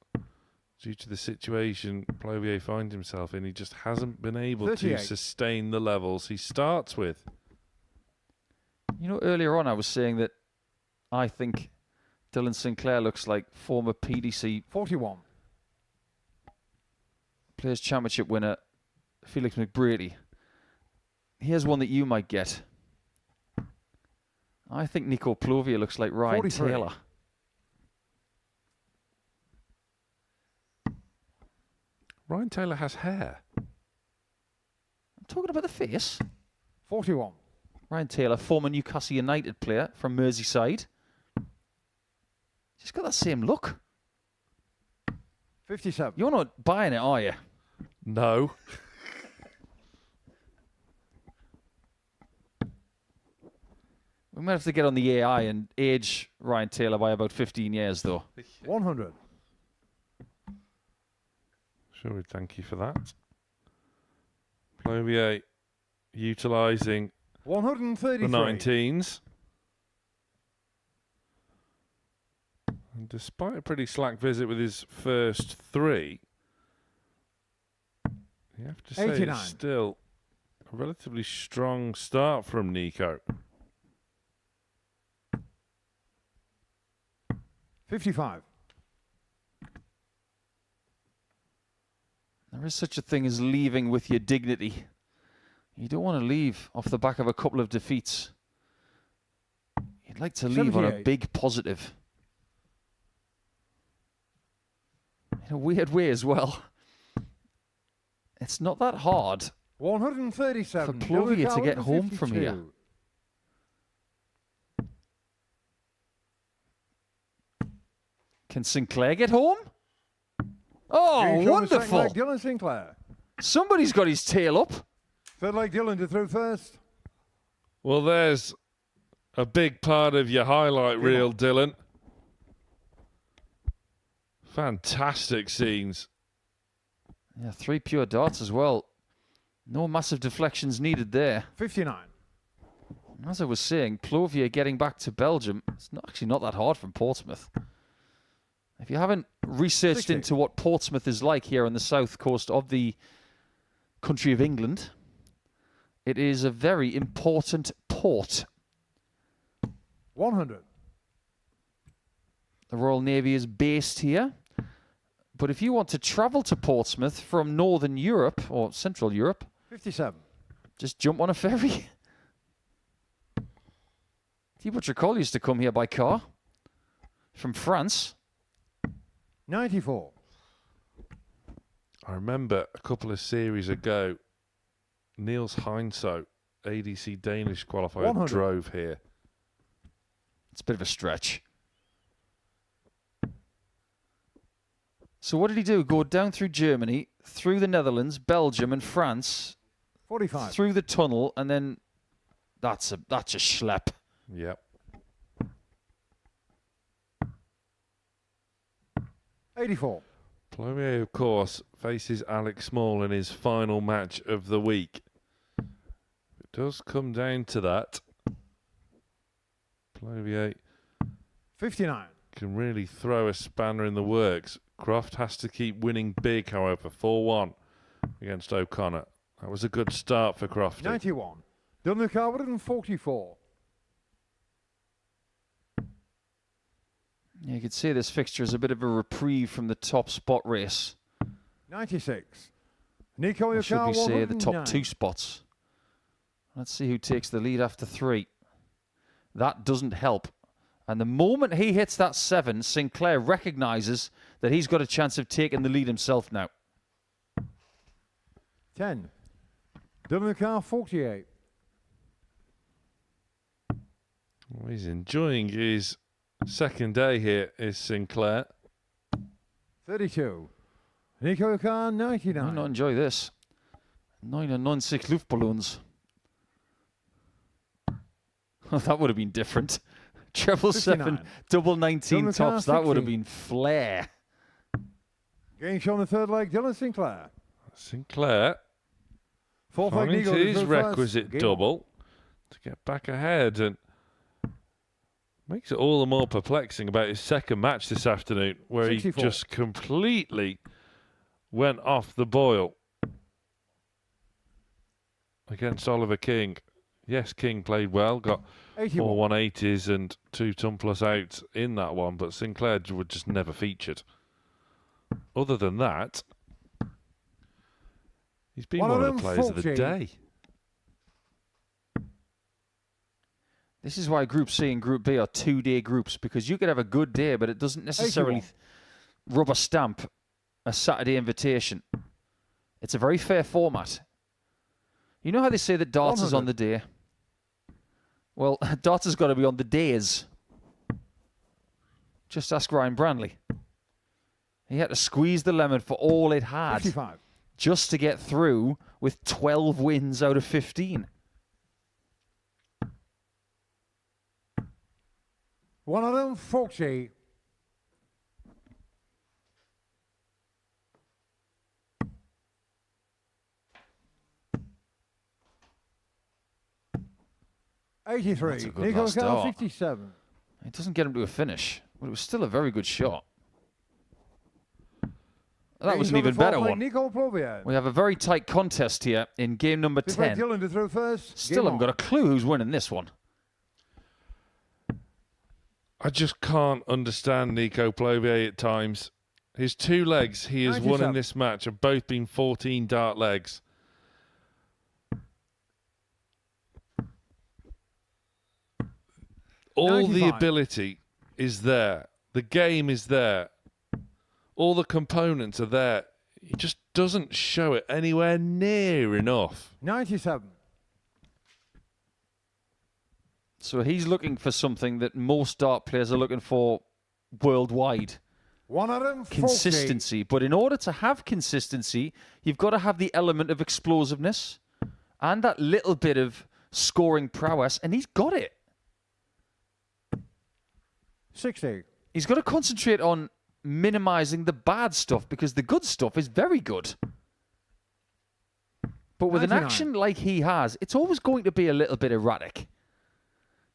due to the situation Plovier finds himself in, he just hasn't been able 38. to sustain the levels he starts with. You know, earlier on I was saying that I think Dylan Sinclair looks like former PDC 41. Players' Championship winner Felix McBrady. Here's one that you might get. I think Nico Plovia looks like Ryan 43. Taylor. Ryan Taylor has hair. I'm talking about the face. 41. Ryan Taylor, former Newcastle United player from Merseyside. He's got that same look. 57. You're not buying it, are you? No. We might have to get on the AI and age Ryan Taylor by about 15 years, though. 100. Sure, we thank you for that. Plovier utilising 133. the 19s. And despite a pretty slack visit with his first 3, you have to say 89. it's still a relatively strong start from Nico. 55. There is such a thing as leaving with your dignity. You don't want to leave off the back of a couple of defeats. You'd like to leave on a 78. big positive. In a weird way as well. It's not that hard 137. for Plovia to get home from here. 52. Can Sinclair get home? Oh, Green shoulder, second wonderful. leg, Dylan Sinclair. Somebody's got his tail up. Third leg, Dylan to through first. Well, there's a big part of your highlight reel, Dylan. Fantastic scenes. Yeah, 3 pure darts as well. No massive deflections needed there. 59. As I was saying, Plovia getting back to Belgium, it's actually not that hard from Portsmouth. If you haven't researched 60. into what Portsmouth is like here on the south coast of the country of England, it is a very important port. 100. The Royal Navy is based here. But if you want to travel to Portsmouth from Northern Europe or Central Europe, 57. just jump on a ferry. Thibaut Tricol used to come here by car from France. 94. I remember a couple of series ago, Niels Heinsoe, ADC Danish qualifier, 100. drove here. It's a bit of a stretch. So what did he do? Go down through Germany, through the Netherlands, Belgium and France, 45. through the tunnel, and then that's a schlep. Yep. 84. Plovier, of course, faces Alex Small in his final match of the week. It does come down to that. Plovier 59. can really throw a spanner in the works. Croft has to keep winning big, however, 4-1 against O'Connor. That was a good start for Crofty. 91. Dylan Carver 44. Yeah, you could see this fixture is a bit of a reprieve from the top spot race. 96. Nico Or should we Yokar say the top 109. 2 spots? Let's see who takes the lead after 3. That doesn't help. And the moment he hits that 7, Sinclair recognises that he's got a chance of taking the lead himself now. 10. Dylan Carr 48. Well, he's enjoying his second day here, is Sinclair. 32. Nico Yokar I might 99. not enjoy this. 99 Luftballons. That would have been different. Treble 7, 59. double 19 Dylan tops. Carr, That would have 16. been flair. Getting shown the third leg, Dylan Sinclair. Sinclair Fourth leg, finds Nico to his through requisite first. Game double to get back ahead, and makes it all the more perplexing about his second match this afternoon, where 64. he just completely went off the boil against Oliver King. Yes, King played well, got 81. 4 180s and 2 ton plus outs in that one, but Sinclair were just never featured. Other than that, he's been one of the players of the 140. day. This is why Group C and Group B are 2-day groups, because you could have a good day, but it doesn't necessarily rubber stamp a Saturday invitation. It's a very fair format. You know how they say that darts is on the day? Well, darts has got to be on the days. Just ask Ryan Branley. He had to squeeze the lemon for all it had 55. just to get through with 12 wins out of 15. 140. That's a 83. good Nico last Carl, dart. 67. It doesn't get him to a finish, but it was still a very good shot. That was an even better one. Nico Plovier. We have a very tight contest here in game number 10. Dylan to throw first. Still haven't got a clue who's winning this one. I just can't understand Nico Plovier at times. His 2 legs he has won in 97. this match have both been 14 dart legs. All the 95. ability is there. The game is there. All the components are there. He just doesn't show it anywhere near enough. 97. So he's looking for something that most dart players are looking for worldwide. 140. Consistency. But in order to have consistency, you've got to have the element of explosiveness and that little bit of scoring prowess, and he's got it. 60. He's got to concentrate on minimizing the bad stuff because the good stuff is very good. But with an 99. action like he has, it's always going to be a little bit erratic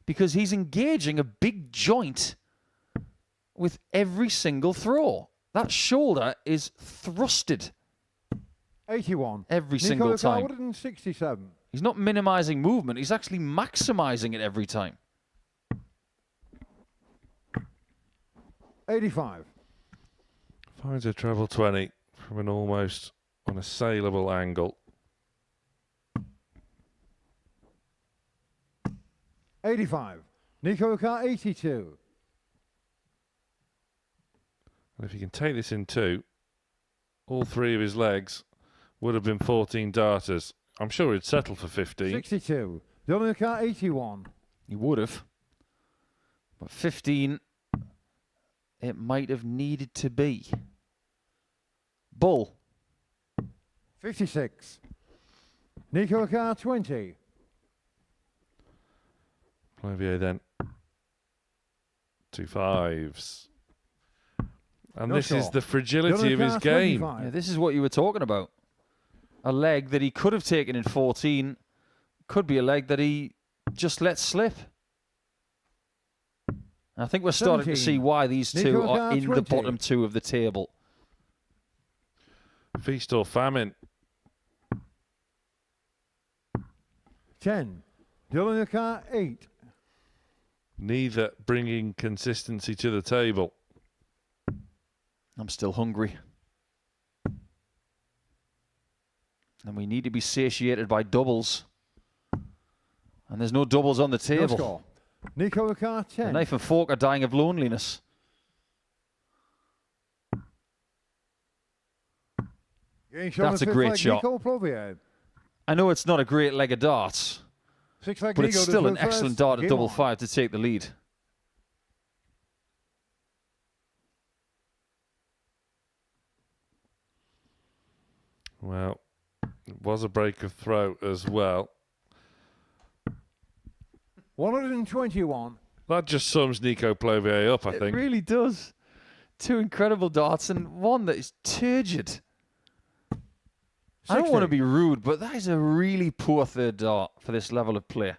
because he's engaging a big joint with every single throw. That shoulder is thrusted 81. every Nico single Carl, time. 167. He's not minimizing movement. He's actually maximizing it every time. 85. Finds a treble 20 from an almost unassailable angle. 85. Nico Carl, 82. And if he can take this in 2, all 3 of his legs would have been 14 darters. I'm sure he'd settle for 15. 62. Dylan Carl, 81. He would have. But 15, it might have needed to be. Bull. 56. Nico Carl, 20. Plovier then. 2 5s. And No this is score. the fragility of his Carl, game. 25. Yeah, this is what you were talking about. A leg that he could have taken in 14 could be a leg that he just let slip. And I think we're starting to 17. see why these two Nico are Carl, in the 20. bottom 2 of the table. Feast or famine. 10. Dylan Carl, 8. Neither bringing consistency to the table. I'm still hungry. And we need to be satiated by doubles. And there's no doubles on the No table. score. Nico Carl, The 10. knife and fork are dying of loneliness. Getting shot on That's a fifth great leg, shot. Nico Plovier. I know it's not a great leg of darts, 6 leg but it's Nico to still throw an excellent first. dart at Game double on. 5 to take the lead. Well, it was a break of throat as well. 121. That just sums Nico Plovier up, I It think. really does. 2 incredible darts and one that is turgid. I don't want to 60. be rude, but that is a really poor third dart for this level of play.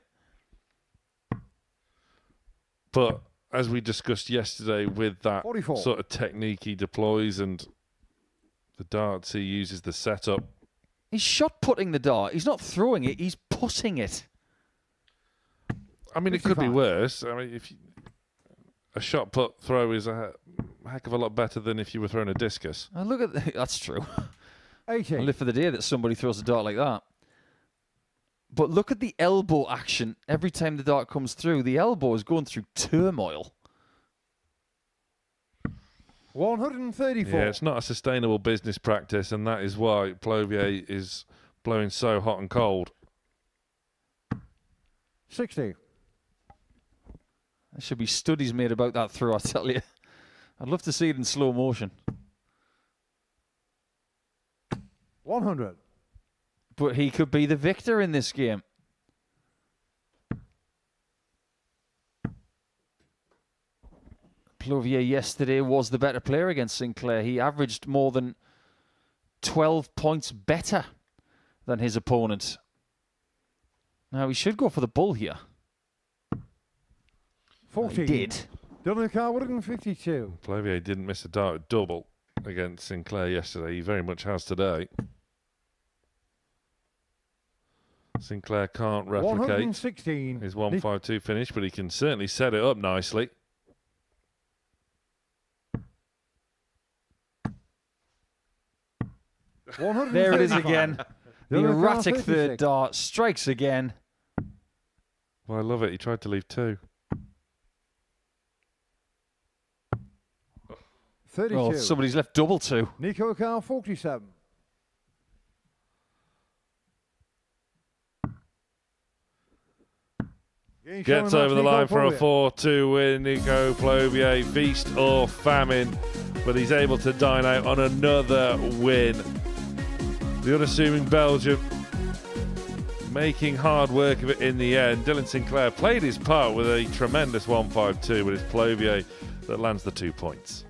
But as we discussed yesterday with that 44. sort of technique he deploys and the darts he uses, the setup, He's shot putting the dart. He's not throwing it, he's putting it. I mean, it could be 55. worse. I mean, a shot put throw is a heck of a lot better than if you were throwing a discus. Oh, look at that's true. 80. I live for the day that somebody throws a dart like that. But look at the elbow action every time the dart comes through. The elbow is going through turmoil. 134. Yeah, it's not a sustainable business practice, and that is why Plovier is blowing so hot and cold. 60. There should be studies made about that throw, I tell you. I'd love to see it in slow motion. 100. But he could be the victor in this game. Plovier yesterday was the better player against Sinclair. He averaged more than 12 points better than his opponent. Now, he should go for the bull here. 14. He did. Dylan Carr, 152. Plovier didn't miss a dart double against Sinclair yesterday. He very much has today. Sinclair can't replicate 116. his 152 finish, but he can certainly set it up nicely. There it is again. The Dylan Carr, erratic 36. third dart strikes again. Well, I love it. He tried to leave 2. 32. Well, somebody's left double 2. Nico Carr, 47. Gets over the line for a 4-2 win. Nico Plovier, feast or famine, but he's able to dine out on another win. The unassuming Belgium making hard work of it in the end. Dylan Sinclair played his part with a tremendous 152, but it's Plovier that lands the 2 points.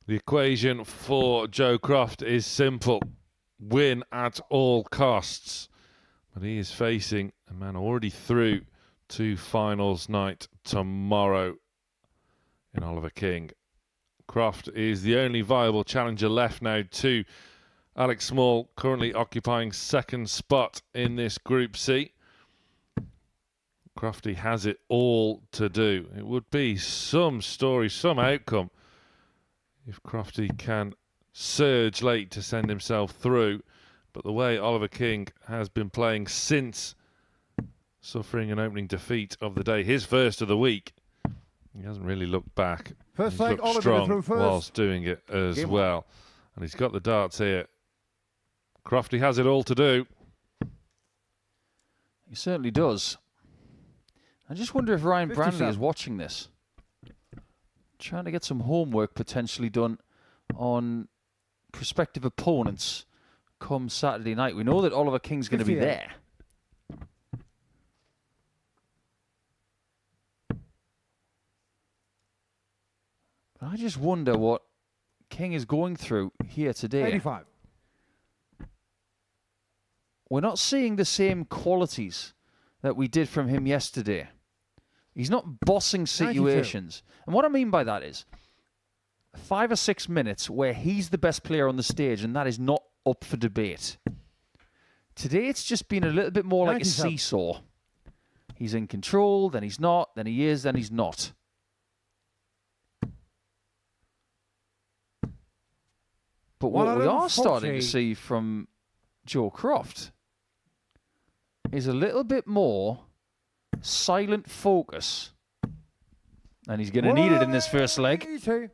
The equation for Joe Croft is simple. Win at all costs. But he is facing a man already through to finals night tomorrow in Oliver King. Croft is the only viable challenger left now to Alex Small, currently occupying second spot in this Group C. Crofty has it all to do. It would be some story, some outcome if Crofty can surge late to send himself through. But the way Oliver King has been playing since suffering an opening defeat of the day, his first of the week, he hasn't really looked back. First He's leg, looked Oliver strong through first. whilst doing it as Game well. And he's got the darts here. Crofty has it all to do. He certainly does. I just wonder if Ryan Brandley 57. is watching this. Trying to get some homework potentially done on prospective opponents come Saturday night. We know that Oliver King's going to be 58. there. But I just wonder what King is going through here today. 85. We're not seeing the same qualities that we did from him yesterday. He's not bossing situations. And what I mean by that is 5 or 6 minutes where he's the best player on the stage, and that is not up for debate. Today it's just been a little bit more like a 97. seesaw. He's in control, then he's not, then he is, then he's not. But what we are starting to 140. see from Joe Croft is a little bit more silent focus. And he's going to need it in this first leg. 180.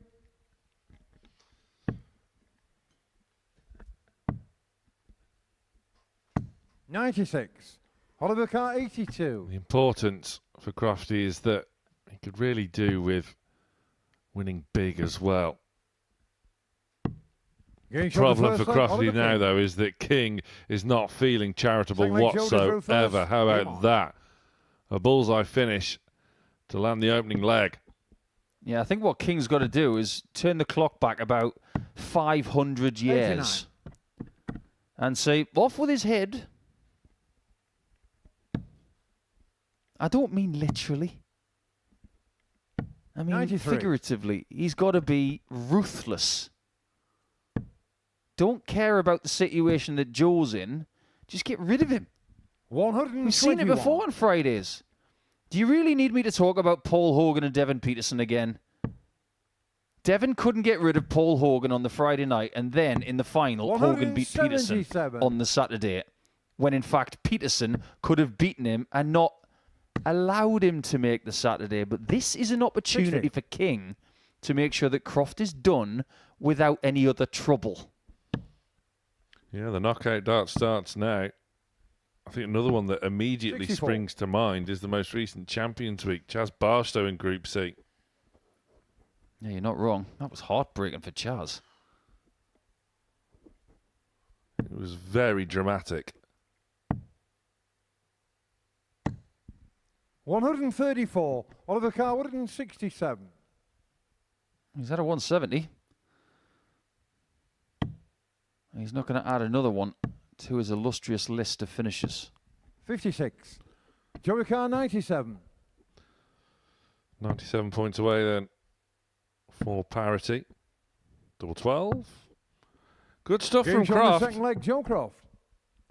$96. Oliver Carr, 82. The importance for Crofty is that he could really do with winning big as well. Getting shot the Problem for first leg, Crofty Oliver now, King. though, is that King is not feeling charitable Second leg, Joe through whatsoever. first. How Game about on. that? A bullseye finish to land the opening leg. Yeah, I think what King's got to do is turn the clock back about 500 years and say, off with his head. I don't mean literally. I mean 93. figuratively. He's got to be ruthless. Don't care about the situation that Joe's in. Just get rid of him. 121. We've seen it before on Fridays. Do you really need me to talk about Paul Hogan and Devin Peterson again? Devin couldn't get rid of Paul Hogan on the Friday night, and then in the final, Hogan beat Peterson 177. on the Saturday, when in fact Peterson could have beaten him and not allowed him to make the Saturday. But this is an opportunity 60. for King to make sure that Croft is done without any other trouble. Yeah, the knockout dart starts now. I think another one that immediately 64. springs to mind is the most recent Champions Week, Chaz Barstow in Group C. Yeah, you're not wrong. That was heartbreaking for Chaz. It was very dramatic. 134. Oliver Carr, 167. He's at a 170. He's not going to add another one to his illustrious list of finishes. 56. Joey Carr, 97. 97 points away then for parity. Double 12. Good stuff Getting from shot on the Croft. second leg, Joe Croft.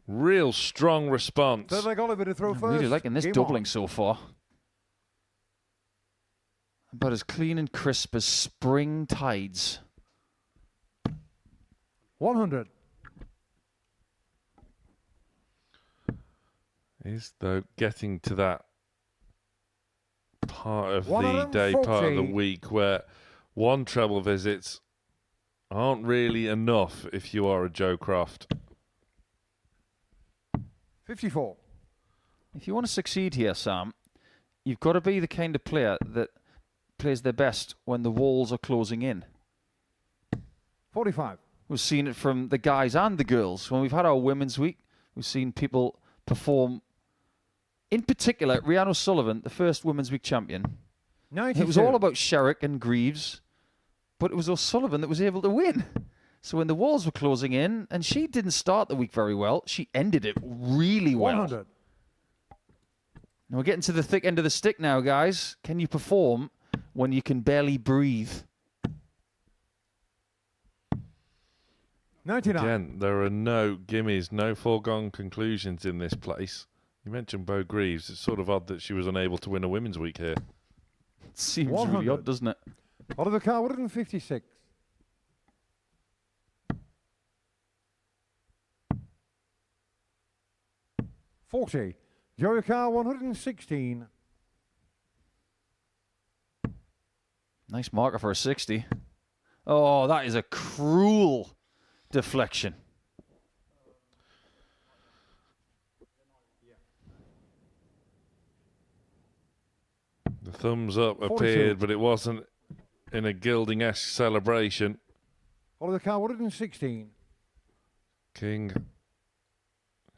Real strong response. Third leg, Oliver to throw I'm first. really liking this Game doubling on. so far. About as clean and crisp as spring tides. 100. Is though getting to that part of the day, part of the 140. week where one treble visits aren't really enough if you are a Joe Croft. 54. If you want to succeed here, Sam, you've got to be the kind of player that plays their best when the walls are closing in. 45. We've seen it from the guys and the girls. When we've had our Women's Week, we've seen people perform. In particular, Rhiannon O'Sullivan, the first Women's Week champion. 92. It was all about Sherrick and Greaves but it was O'Sullivan that was able to win. So when the walls were closing in, and she didn't start the week very well, she ended it really well. 100. Now we're getting to the thick end of the stick now, guys. Can you perform when you can barely breathe? 99. Again, there are no gimmies, no foregone conclusions in this place. You mentioned Bo Greaves. It's sort of odd that she was unable to win a Women's Week here. It seems 100. really odd, doesn't it? Oliver Carr, 156. $40. Joey Carr, 116. Nice marker for a 60. Oh, that is a cruel deflection. The thumbs up 42. appeared, but it wasn't in a gilding-esque celebration. Oliver Carr, 116. King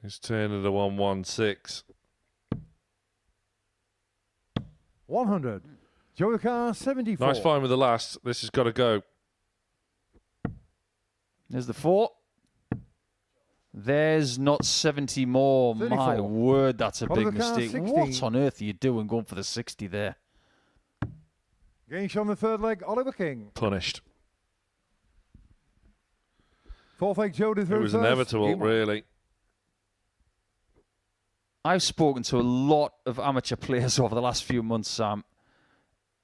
is turning at a 116. 100. Joey Carr, 74. Nice find with the last. This has got to go. There's the 4. There's not 70 more. 34. My word, that's a Oliver big Carr, mistake. 16. What on earth are you doing going for the 60 there? Gage on the third leg, Oliver King. Punished. Fourth leg, Jody It through was first. inevitable, Game on. really. I've spoken to a lot of amateur players over the last few months, Sam,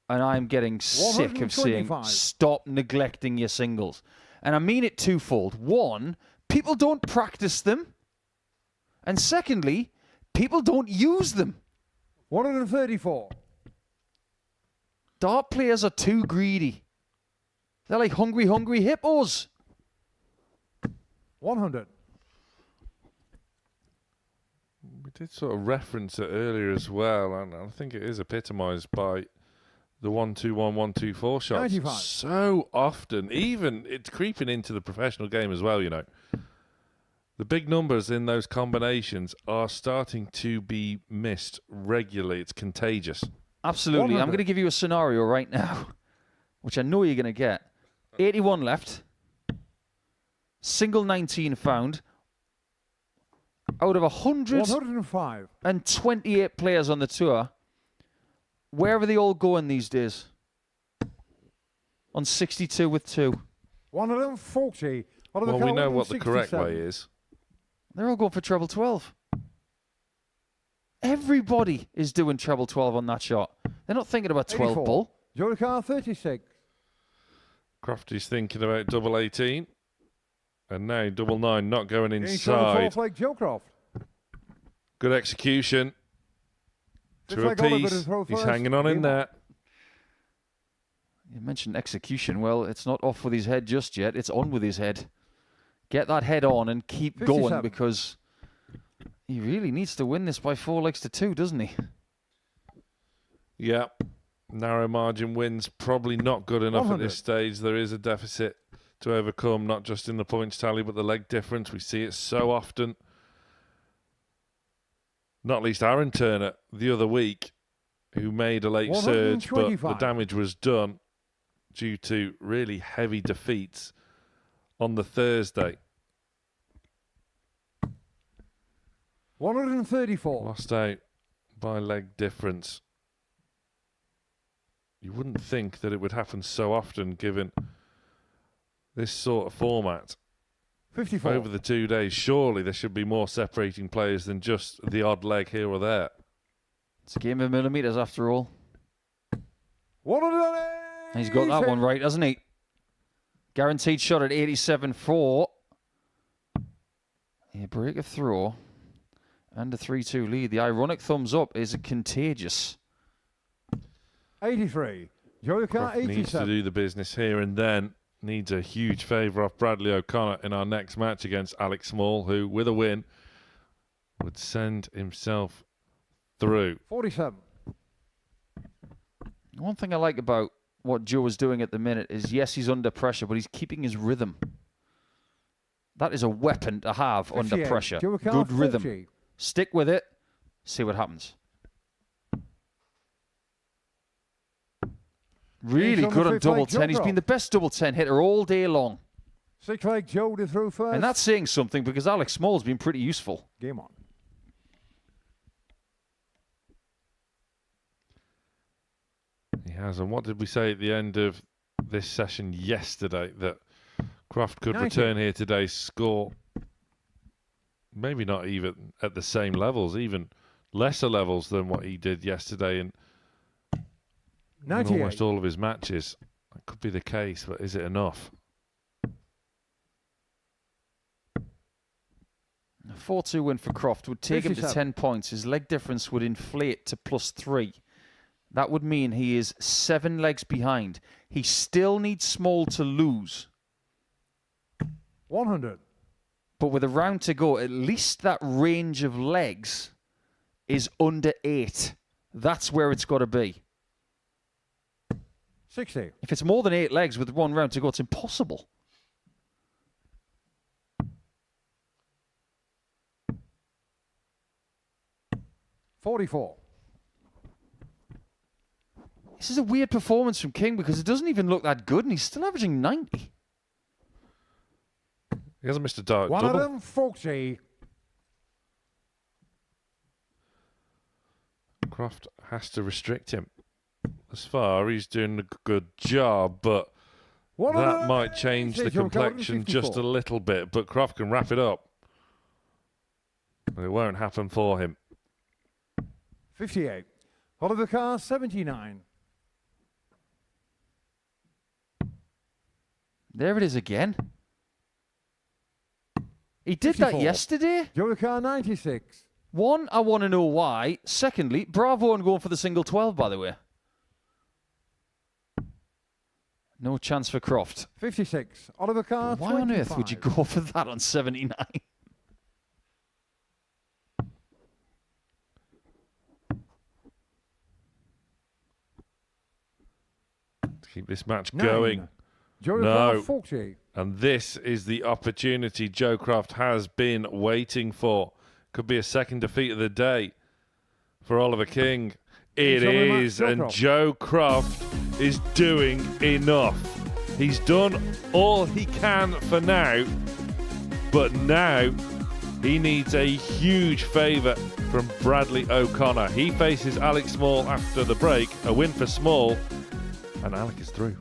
and I'm getting sick of seeing 125. stop neglecting your singles. And I mean it twofold. One, people don't practice them. And secondly, people don't use them. 134. Dart players are too greedy. They're like hungry, hungry hippos. 100. We did sort of reference it earlier as well, and I think it is epitomised by the 1-2-1, 1-2-4 shots. 95. So often, even it's creeping into the professional game as well, you know. The big numbers in those combinations are starting to be missed regularly. It's contagious. Absolutely. 100. I'm going to give you a scenario right now, which I know you're going to get. 81 left. Single 19 found. Out of 105. 128 players on the tour, where are they all going these days? On 62 with 2. 140. Oliver Well, Carr, we know what the correct 167. way is. They're all going for treble 12. Everybody is doing treble 12 on that shot. They're not thinking about 12 84. bull. Joey Carr, 36. Crofty's thinking about double 18. And now double 9 not going Gage on the inside. fourth leg, Joe Croft. Good execution. Fifth To a leg, Oliver to piece. throw He's first. hanging on in Game there. You mentioned execution. Well, it's not off with his head just yet. It's on with his head. Get that head on and keep 57. going, because he really needs to win this by 4 legs to 2, doesn't he? Yeah. Narrow margin wins. Probably not good enough at 100. this stage. There is a deficit to overcome, not just in the points tally, but the leg difference. We see it so often. Not least Aaron Turner the other week, who made a late surge, but the 125. damage was done due to really heavy defeats on the Thursday. 134. Lost out by leg difference. You wouldn't think that it would happen so often given this sort of format. 54. Over the 2 days, surely there should be more separating players than just the odd leg here or there. It's a game of millimetres after all. 180. He's got that one right, hasn't he? Guaranteed shot at 87-4. A break of throw and a 3-2 lead. The ironic thumbs up is contagious. 83. Joey Carr, Croft needs to 87. do the business here and then. Needs a huge favour off Bradley O'Connor in our next match against Alex Small, who, with a win, would send himself through. 47. One thing I like about what Joe is doing at the minute is, yes, he's under pressure, but he's keeping his rhythm. That is a weapon to have under 58. pressure. Joey Carr, Good rhythm. 40. Stick with it. See what happens. Really on the good on fifth double leg, 10. He's Joe been the best double 10 hitter all day long. 6 leg Joe to throw first. And that's saying something because Alex Small's been pretty useful. Game on. He has. And what did we say at the end of this session yesterday? That Croft could 90. return here today, score maybe not even at the same levels, even lesser levels than what he did yesterday in 98. almost all of his matches. That could be the case, but is it enough? A 4-2 win for Croft would take him to 57. 10 points. His leg difference would inflate to +3. That would mean he is 7 legs behind. He still needs Small to lose. 100. But with a round to go, at least that range of legs is under 8. That's where it's got to be. 60. If it's more than 8 legs with 1 round to go, it's impossible. $44. This is a weird performance from King because it doesn't even look that good and he's still averaging 90. He hasn't missed a double. 140. Croft has to restrict him. As far, he's doing a good job, but that might change the complexion just a little bit. But Croft can wrap it up. But it won't happen for him. 58. Oliver Carr, 79. There it is again. He did 54. that yesterday. Joe Carr, 96. One, I want to know why. Secondly, bravo on going for the single 12, by the way. No chance for Croft. 56. Oliver Carr, Why on earth would you go for that on 79? To keep this match 9. going. Joe No. Carr, 40. And this is the opportunity Joe Croft has been waiting for. Could be a second defeat of the day for Oliver King. It is, and Joe Croft is doing enough. He's done all he can for now, but now he needs a huge favour from Bradley O'Connor. He faces Alex Small after the break. A win for Small, and Alec is through.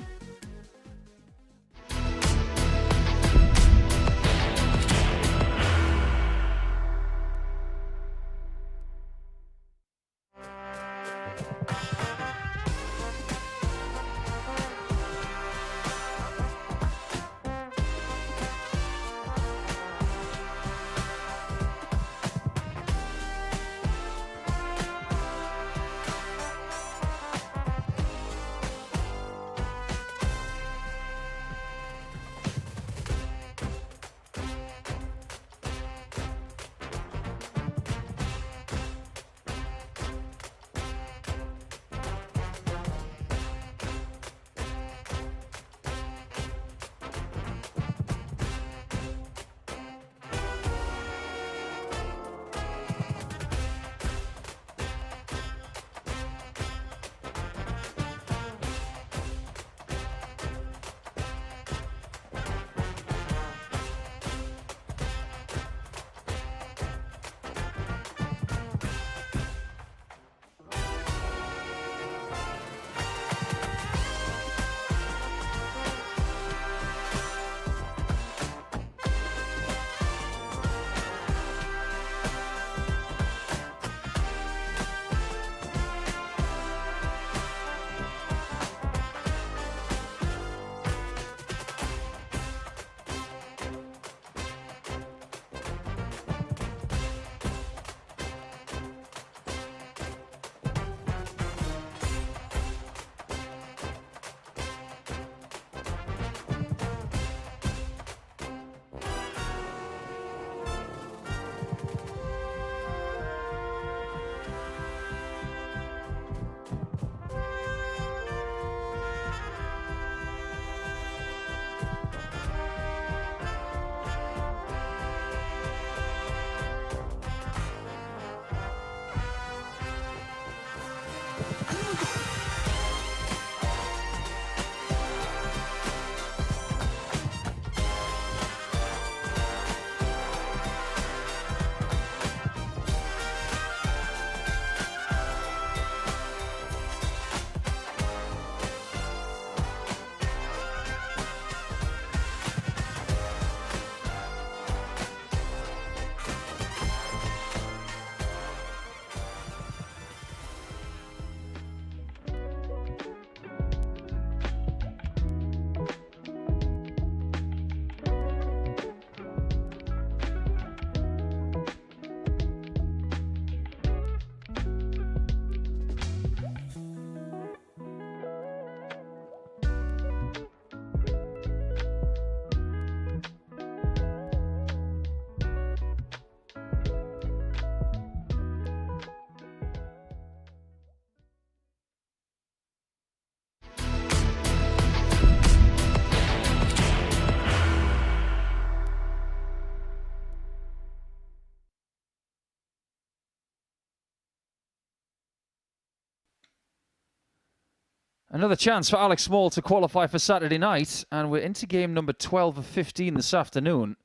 Another chance for Alex Small to qualify for Saturday night, and we're into game number 12 of 15 this afternoon.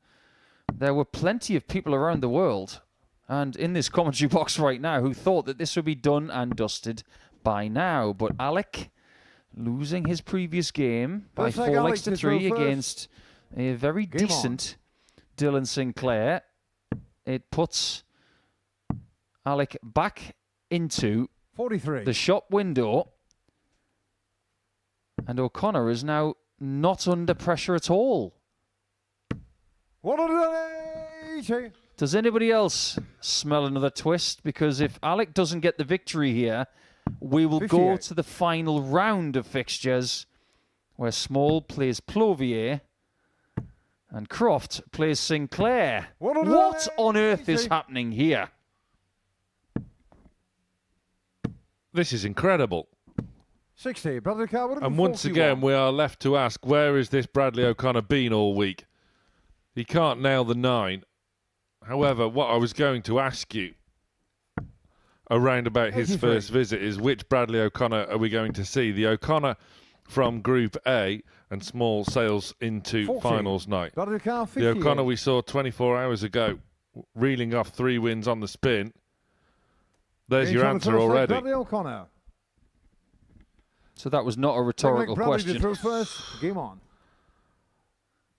There were plenty of people around the world and in this commentary box right now who thought that this would be done and dusted by now. But Alec losing his previous game by 4 legs to 3 against a very decent Dylan Sinclair. It puts Alec back into 43. the shop window, and O'Connor is now not under pressure at all. 180. Does anybody else smell another twist? Because if Alec doesn't get the victory here, we will go 58. to the final round of fixtures where Small plays Plovier and Croft plays Sinclair. What on earth is happening here? This is incredible. 60. Bradley Carwood. And once again, we are left to ask, where is this Bradley O'Connor been all week? He can't nail the 9. However, what I was going to ask you around about his 83. first visit is, which Bradley O'Connor are we going to see? The O'Connor from Group A and Small sails into 40. finals night. Bradley Car, The O'Connor we saw 24 hours ago, reeling off 3 wins on the spin. There's your answer already. Bradley O'Connor. So that was not a rhetorical Bradley question. through first. Game on.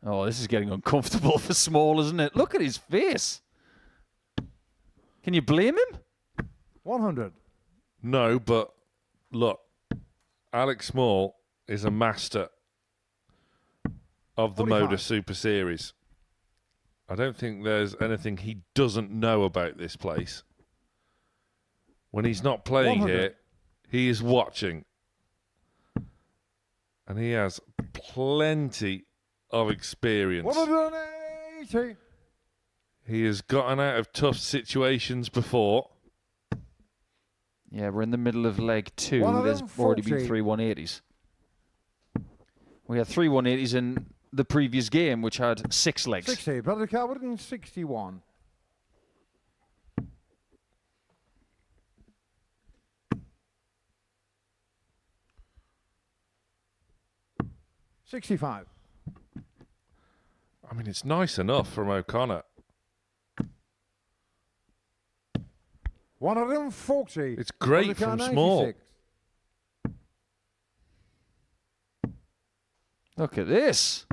Oh, this is getting uncomfortable for Small, isn't it? Look at his face. Can you blame him? 100. No, but look, Alex Small is a master of the 45. Modus Super Series. I don't think there's anything he doesn't know about this place. When he's not playing 100. here, he is watching. And he has plenty of experience. 180. He has gotten out of tough situations before. Yeah, we're in the middle of leg 2. There's already been 3 180s. We had 3 180s in the previous game, which had 6 legs. 60. Bradley Carwood and 61. $65. I mean, it's nice enough from O'Connor. 140. It's great from Small. Look at this.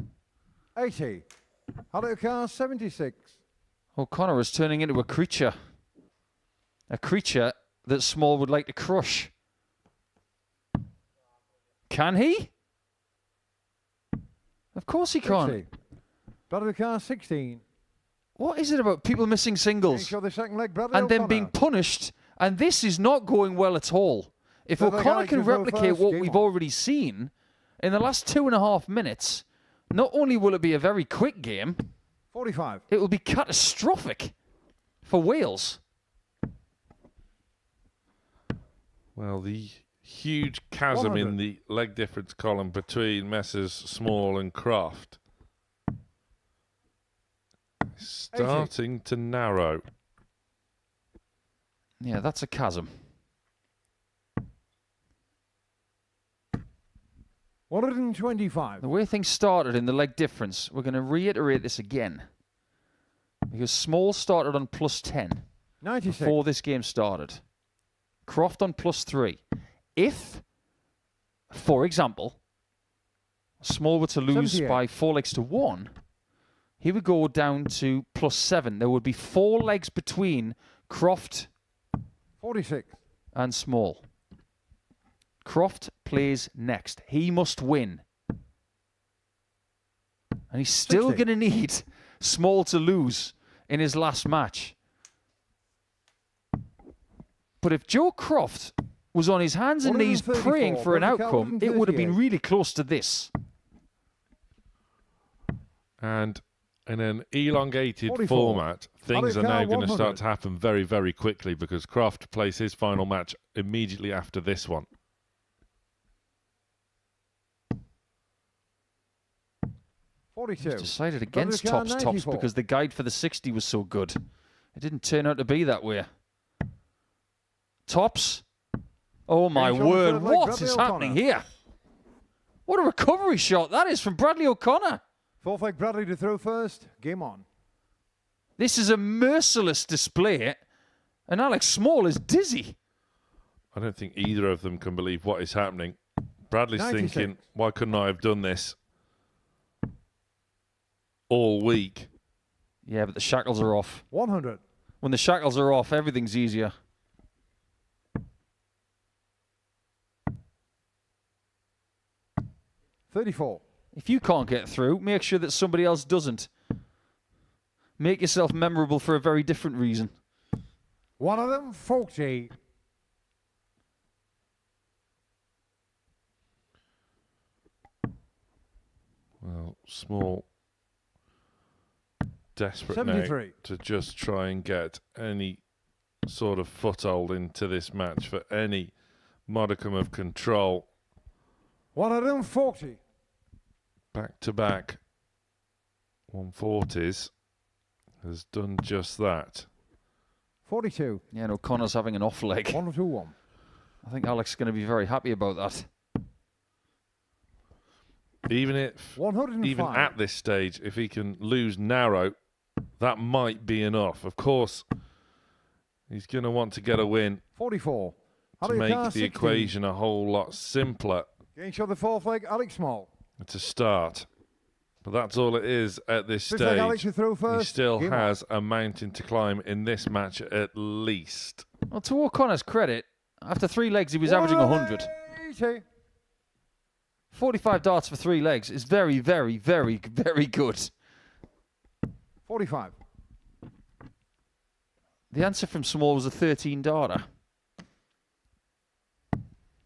80. Hello Car 76. O'Connor is turning into a creature. A creature that Small would like to crush. Can he? Of course he can't. 60. Bradley Car 16. What is it about people missing singles Show the second leg, Bradley and then being O'Connor. punished? And this is not going well at all. If Bradley O'Connor Car can to go replicate first, what game we've on. already seen in the last 2.5 minutes, not only will it be a very quick game, 45. it will be catastrophic for Wales. Well, the huge chasm in 100. the leg difference column between Messrs. Small and Croft is starting to narrow. Yeah, that's a chasm. 125. The way things started in the leg difference, we're going to reiterate this again. Because Small started on +10 96. before this game started. Croft on +3. If, for example, Small were to lose 78. by 4 legs to 1, he would go down to +7. There would be 4 legs between Croft 46. and Small. Croft plays next. He must win. And he's still 60. going to need Small to lose in his last match. But if Joe Croft was on his hands and knees 134, praying for an Bradley outcome, Carwood it would have been 38. really close to this. And in an elongated 44. format, things are Alex now Car, going to 100. start to happen very, very quickly because Croft plays his final match immediately after this one. 42. Decided against Bradley Car, tops 94. because the guide for the 60 was so good. It didn't turn out to be that way. Tops? Oh my Finish on the word, third leg, what Bradley is O'Connor. happening here? What a recovery shot that is from Bradley O'Connor. Fourth leg Bradley to throw first. Game on. This is a merciless display, and Alex Small is dizzy. I don't think either of them can believe what is happening. Bradley's 96. thinking, why couldn't I have done this all week? Yeah, but the shackles are off. 100. When the shackles are off, everything's easier. $34. If you can't get through, make sure that somebody else doesn't. Make yourself memorable for a very different reason. One of them, 40. Well, Small, desperate now 73. to just try and get any sort of foothold into this match for any modicum of control. One of them, 40. Back-to-back 140s has done just that. 42. Yeah, no, Connor's having an off leg. 1-2-1. I think Alex is going to be very happy about that. Even if, 105. even at this stage, if he can lose narrow, that might be enough. Of course, he's going to want to get a win 44. to make the equation a whole lot simpler Game shot the fourth leg, Alex Small. to start. But that's all it is at this Fifth leg, Alex stage. to throw first. He still Game has a mountain to climb in this match at least. Well, to O'Connor's credit, after 3 legs, he was averaging 100. 180. 45 darts for 3 legs is very, very, very, very good. 45. The answer from Small was a 13 darter.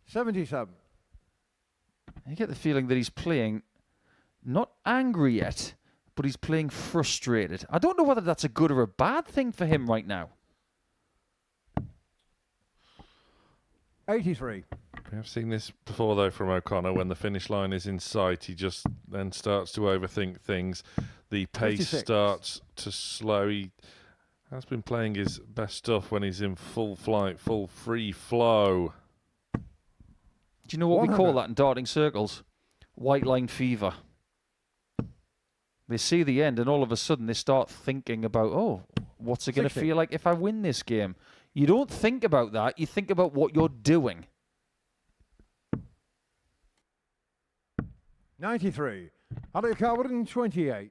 77. You get the feeling that he's playing not angry yet, but he's playing frustrated. I don't know whether that's a good or a bad thing for him right now. 83. We have seen this before, though, from O'Connor. When the finish line is in sight, he just then starts to overthink things. The pace 56. starts to slow. He has been playing his best stuff when he's in full flight, full free flow. Do you know what we call 100. that in darting circles? White line fever. They see the end and all of a sudden they start thinking about, oh, what's it going to 60. feel like if I win this game? You don't think about that. You think about what you're doing. 93. Alex Carver 28.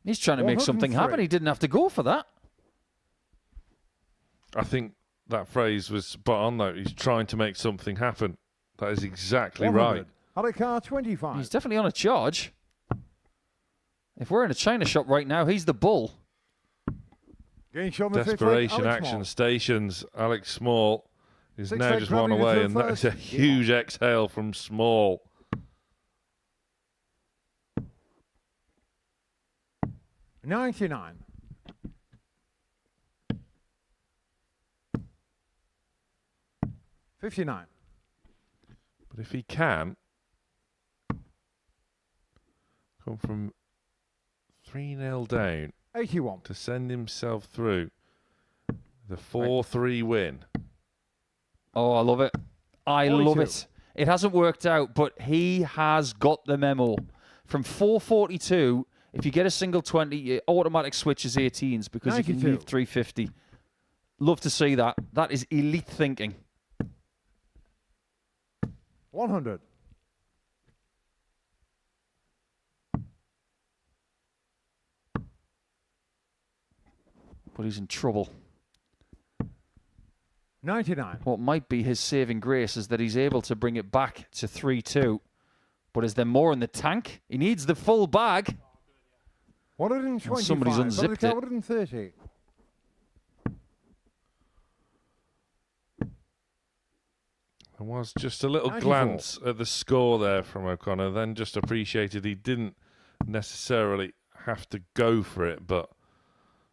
He's trying to make something happen. 103. He didn't have to go for that. I think that phrase was spot on, though. He's trying to make something happen. That is exactly 100. right. Alex Carr 25. He's definitely on a charge. If we're in a China shop right now, he's the bull. Game shot the fifth leg, Desperation Alex action Small. stations. Alex Small is Six now leg just one Bradley to away, throw and that is a first. huge exhale from Small. 99. $59. But if he can come from 3-0 down 81. to send himself through the 4-3 win. Oh, I love it. I 42. love it. It hasn't worked out, but he has got the memo. From 442, if you get a single 20, your automatic switch is 18s because you can 92. leave 350. Love to see that. That is elite thinking. 100. But he's in trouble. 99. What might be his saving grace is that he's able to bring it back to 3-2. But is there more in the tank? He needs the full bag. 125. Somebody's unzipped it. 130. There was just a little 94. glance at the score there from O'Connor, then just appreciated he didn't necessarily have to go for it, but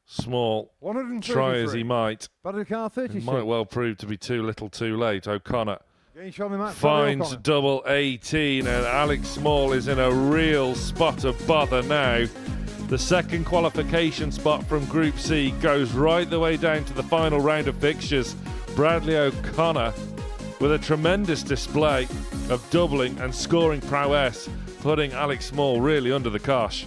Small, 133. try as he might, Battery car it 36. might well prove to be too little too late. O'Connor Game shot the match. finds O'Connor. double 18, and Alex Small is in a real spot of bother now. The second qualification spot from Group C goes right the way down to the final round of fixtures. Bradley O'Connor with a tremendous display of doubling and scoring prowess, putting Alex Small really under the cosh.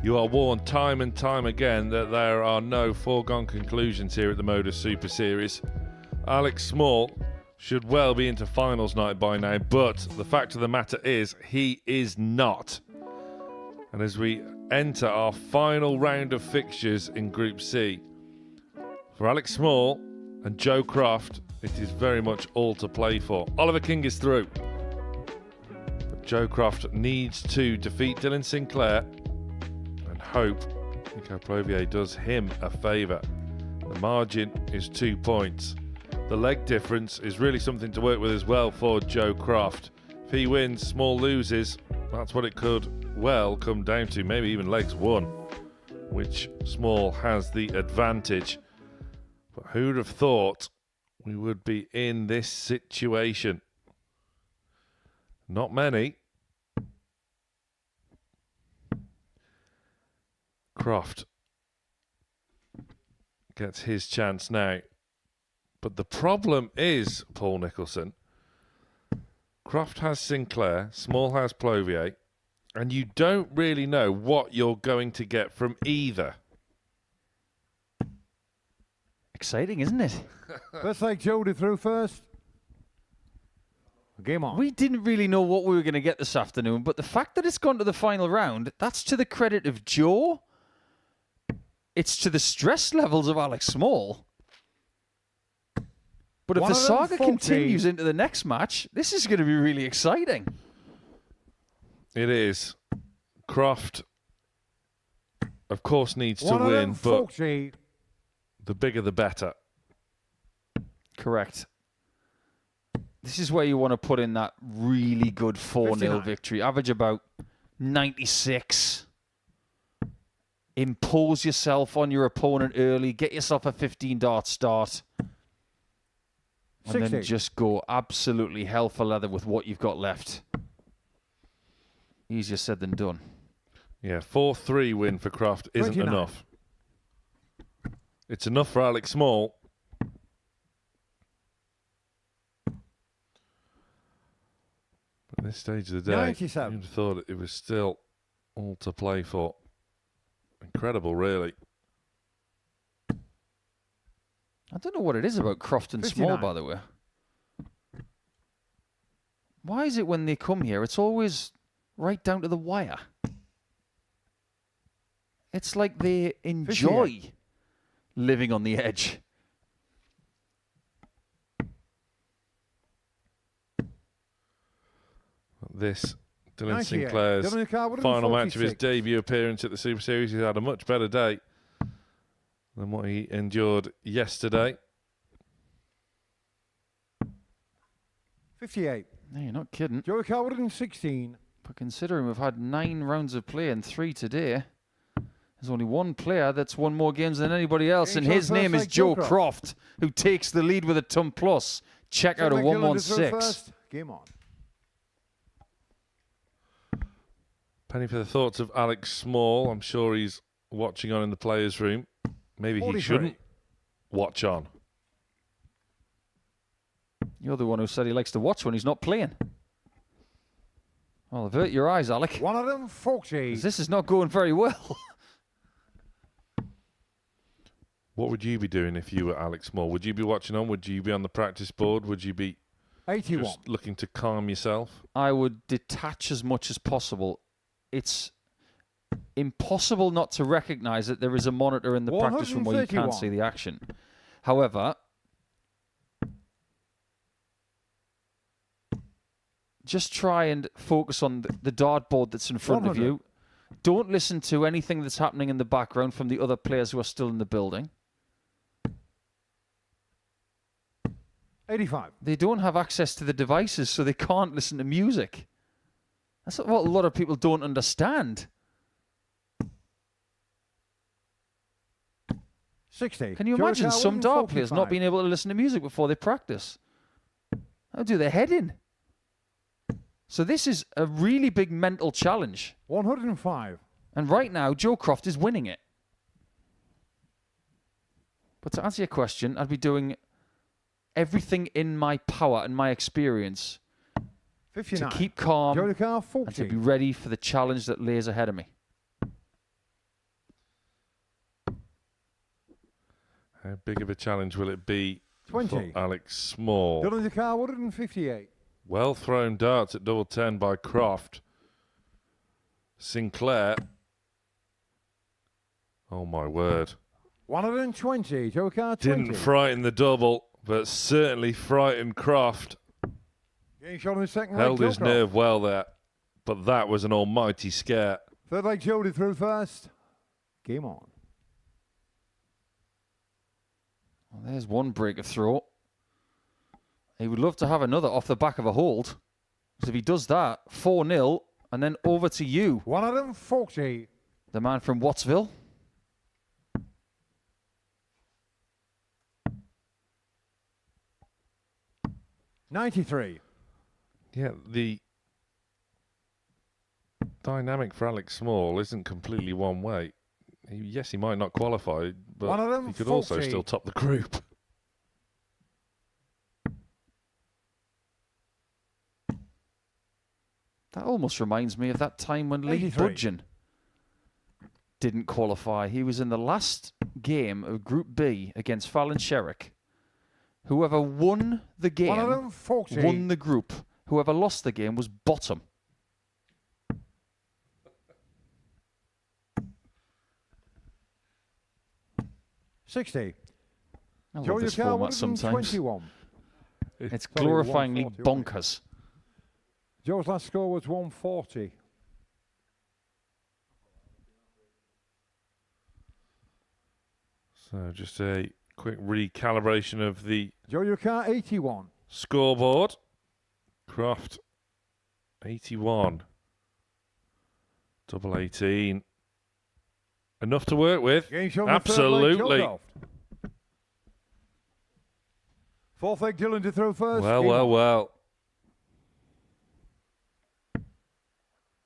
You are warned time and time again that there are no foregone conclusions here at the Modus Super Series. Alex Small should well be into finals night by now, but the fact of the matter is he is not. And as we enter our final round of fixtures in Group C, for Alex Small and Joe Croft, it is very much all to play for. Oliver King is through, but Joe Croft needs to defeat Dylan Sinclair and hope Nico Plovier does him a favour. The margin is 2 points. The leg difference is really something to work with as well for Joe Croft. If he wins, Small loses. That's what it could well come down to, maybe even legs won, which Small has the advantage. But who'd have thought we would be in this situation? Not many. Croft gets his chance now. But the problem is, Paul Nicholson, Croft has Sinclair, Small has Plovier, and you don't really know what you're going to get from either. Exciting, isn't it? Let's take Jody through first. Game on. We didn't really know what we were going to get this afternoon, but the fact that it's gone to the final round, that's to the credit of Joe. It's to the stress levels of Alex Small. But if the saga continues into the next match, this is going to be really exciting. It is. Croft, of course, needs to win, but the bigger the better. Correct. This is where you want to put in that really good 4-0 victory. Average about 96. Impose yourself on your opponent early. Get yourself a 15-dart start. And then just go absolutely hell for leather with what you've got left. Easier said than done. Yeah, 4-3 win for Croft isn't enough. It's enough for Alex Small. At this stage of the day, 97. you'd have thought it was still all to play for. Incredible, really. I don't know what it is about Croft and Small, by the way. Why is it when they come here, it's always right down to the wire? It's like they enjoy living on the edge. This, Dylan Sinclair's final match of his debut appearance at the Super Series. He's had a much better day than what he endured yesterday. 58. No, you're not kidding. Joey Carwood in 16. But considering we've had 9 rounds of play and 3 today, there's only one player that's won more games than anybody else, and his name is Joe Croft, who takes the lead with a ton plus. Check out a 116. Game on. Penny for the thoughts of Alex Small. I'm sure he's watching on in the players' room. Maybe he shouldn't watch on. You're the one who said he likes to watch when he's not playing. Well, avert your eyes, Alec. 140. This is not going very well. What would you be doing if you were Alex Small? Would you be watching on? Would you be on the practice board? Would you be 81. just looking to calm yourself? I would detach as much as possible. It's impossible not to recognize that there is a monitor in the practice room where you can't see the action. However, just try and focus on the dartboard that's in front of you. Don't listen to anything that's happening in the background from the other players who are still in the building. 85. They don't have access to the devices, so they can't listen to music. That's what a lot of people don't understand. 60. Can you imagine some dart players not being able to listen to music before they practice? How do their head in? So this is a really big mental challenge. 105. And right now, Joe Croft is winning it. But to answer your question, I'd be doing everything in my power and my experience 59. to keep calm and to be ready for the challenge that lays ahead of me. How big of a challenge will it be 20. for Alex Small? Dylan Carwood in 58. Well thrown darts at double 10 by Croft. Sinclair. Oh my word. 120. Joe Carr 20. Didn't frighten the double, but certainly frightened Croft. Getting shot in the second Held leg, his nerve well there, but that was an almighty scare. Third leg, Jody through first. Game on. Well, there's one break of throw. He would love to have another off the back of a hold. Because if he does that, 4-0, and then over to you. 140. The man from Wattsville. $93. Yeah, the dynamic for Alex Small isn't completely one way. Yes, he might not qualify, but he could also still top the group. That almost reminds me of that time when Lee 83. Budgeon didn't qualify. He was in the last game of Group B against Fallon Sherrick. Whoever won the game 140. won the group. Whoever lost the game was bottom. $60. I love Joe this Car format sometimes. 121. It's Sorry, glorifyingly 140, wasn't it? bonkers. Joe's last score was 140. So just a quick recalibration of the Joe Car 81. scoreboard. Croft 81. Double 18. Enough to work with. Game show on the third leg, Absolutely. Joe Croft. Fourth leg, Dylan to throw first. Well, Game well, on. well.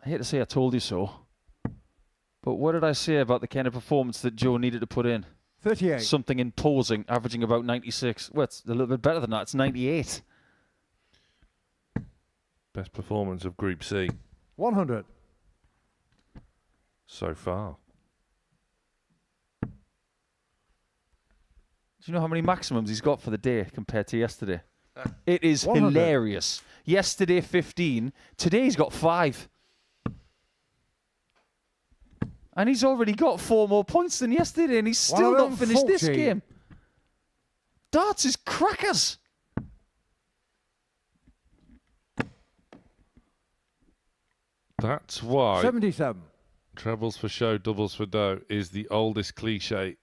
I hate to say I told you so, but what did I say about the kind of performance that Joe needed to put in? 38. Something imposing, averaging about 96. Well, it's a little bit better than that. It's 98. Best performance of Group C 100. so far. Do you know how many maximums he's got for the day compared to yesterday? It is 100. hilarious. Yesterday, 15. Today, he's got 5. And he's already got 4 more points than yesterday, and he's still not finished this 140. game. Darts is crackers. That's why 77. trebles for show, doubles for dough is the oldest cliche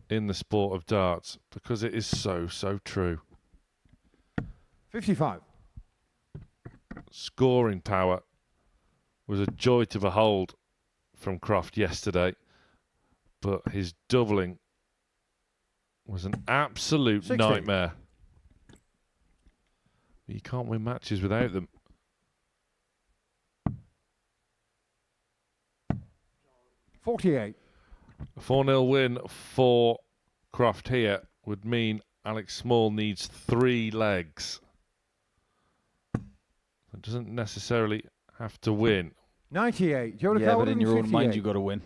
in the sport of darts because it is so, so true. 55. Scoring power was a joy to behold from Croft yesterday, but his doubling was an absolute 60. nightmare. You can't win matches without them. 48. A 4-0 win for Croft here would mean Alex Small needs 3 legs. It doesn't necessarily have to win. 98. Joe Yeah, but in your own mind, you've got to win.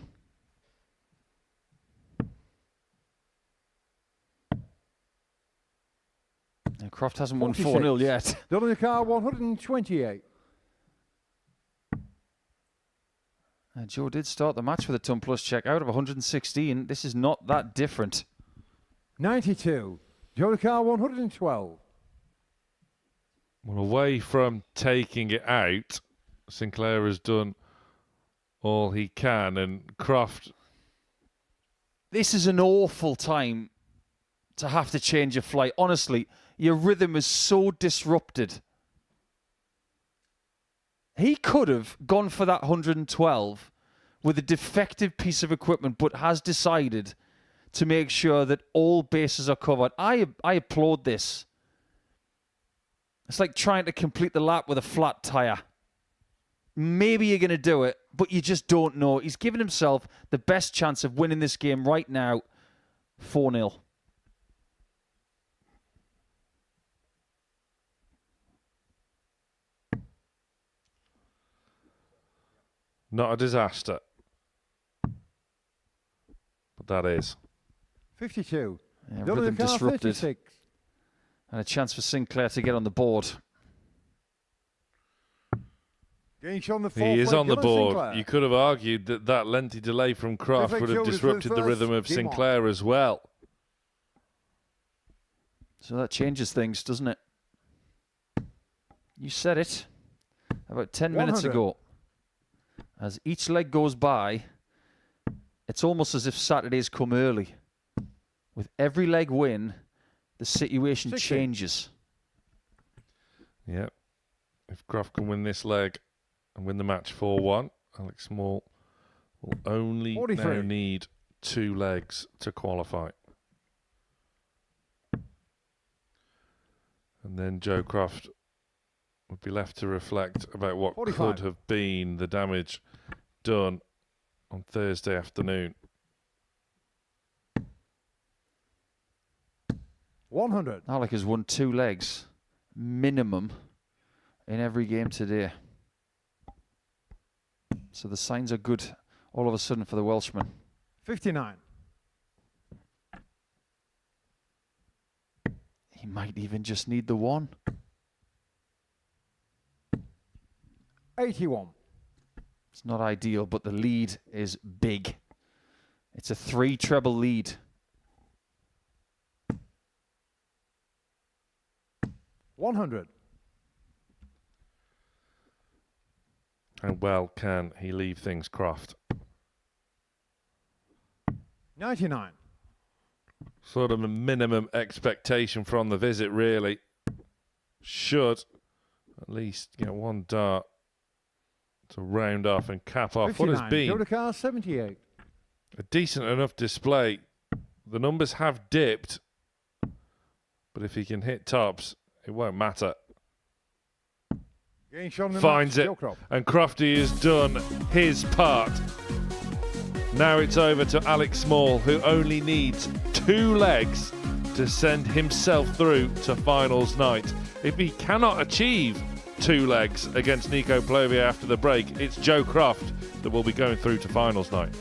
And Croft hasn't won 46. 4-0 yet. Dylan Car 128. Joe did start the match with a ton plus check out of 116. This is not that different. 92. Joe Car 112. Well, away from taking it out, Sinclair has done all he can, and Croft. This is an awful time to have to change your flight. Honestly, your rhythm is so disrupted. He could have gone for that 112 with a defective piece of equipment, but has decided to make sure that all bases are covered. I applaud this. It's like trying to complete the lap with a flat tire. Maybe you're going to do it, but you just don't know. He's given himself the best chance of winning this game right now, 4-0. Not a disaster. But that is. 52. Yeah, Dylan rhythm Car disrupted. 36. And a chance for Sinclair to get on the board. Gage on the fourth He is leg, on the Dylan board. Sinclair. You could have argued that that lengthy delay from Croft Perfect would have shoulders for the disrupted the first. rhythm of Game on. Sinclair as well. So that changes things, doesn't it? You said it about 10 minutes 100. ago. As each leg goes by, it's almost as if Saturday's come early. With every leg win, the situation 60. changes. Yep. If Croft can win this leg and win the match 4-1, Alex Small will only 43. now need 2 legs to qualify. And then Joe Croft would be left to reflect about what 45. could have been the damage done on Thursday afternoon. 100. Alec has won 2 legs, minimum, in every game today. So the signs are good all of a sudden for the Welshman. 59. He might even just need the 1. 81. It's not ideal, but the lead is big. It's a 3-treble lead. 100. How well can he leave things, Croft? 99. Sort of a minimum expectation from the visit, really. Should at least get one dart to round off and cap off 59. what has been Go to car 78. a decent enough display. The numbers have dipped, but if he can hit tops, it won't matter. Getting shot in the Finds match. it, Joe Croft. and Crofty has done his part. Now it's over to Alex Small, who only needs 2 legs to send himself through to finals night. If he cannot achieve 2 legs against Nico Plovier after the break, it's Joe Croft that will be going through to finals night.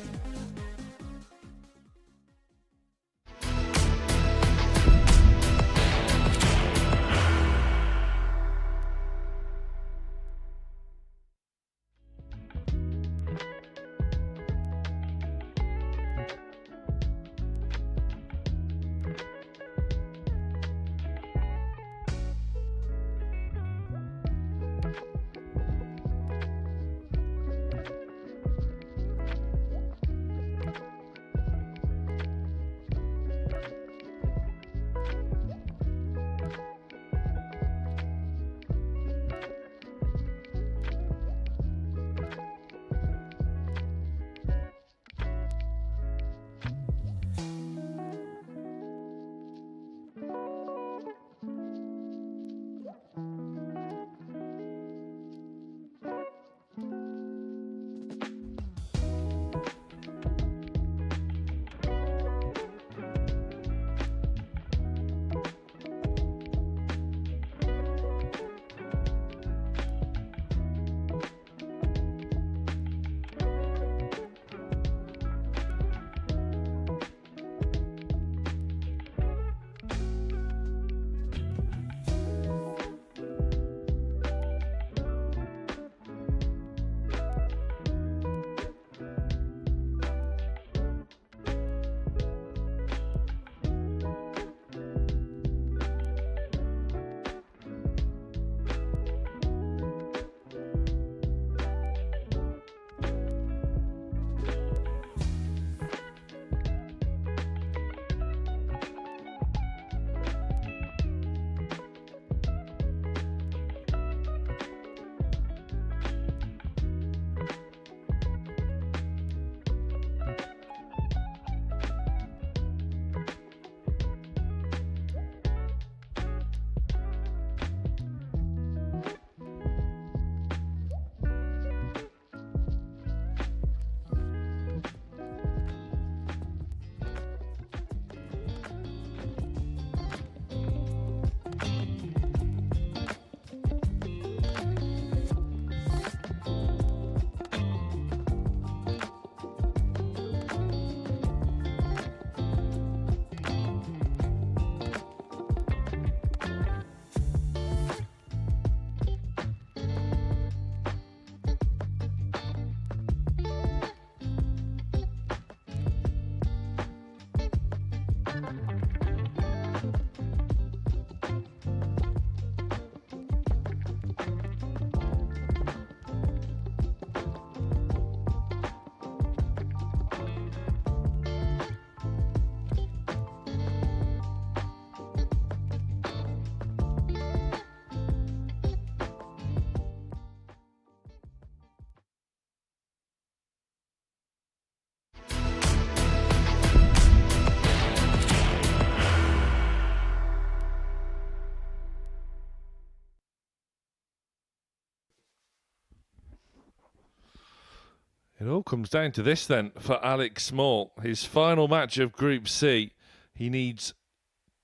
It all comes down to this then for Alex Small. His final match of Group C. He needs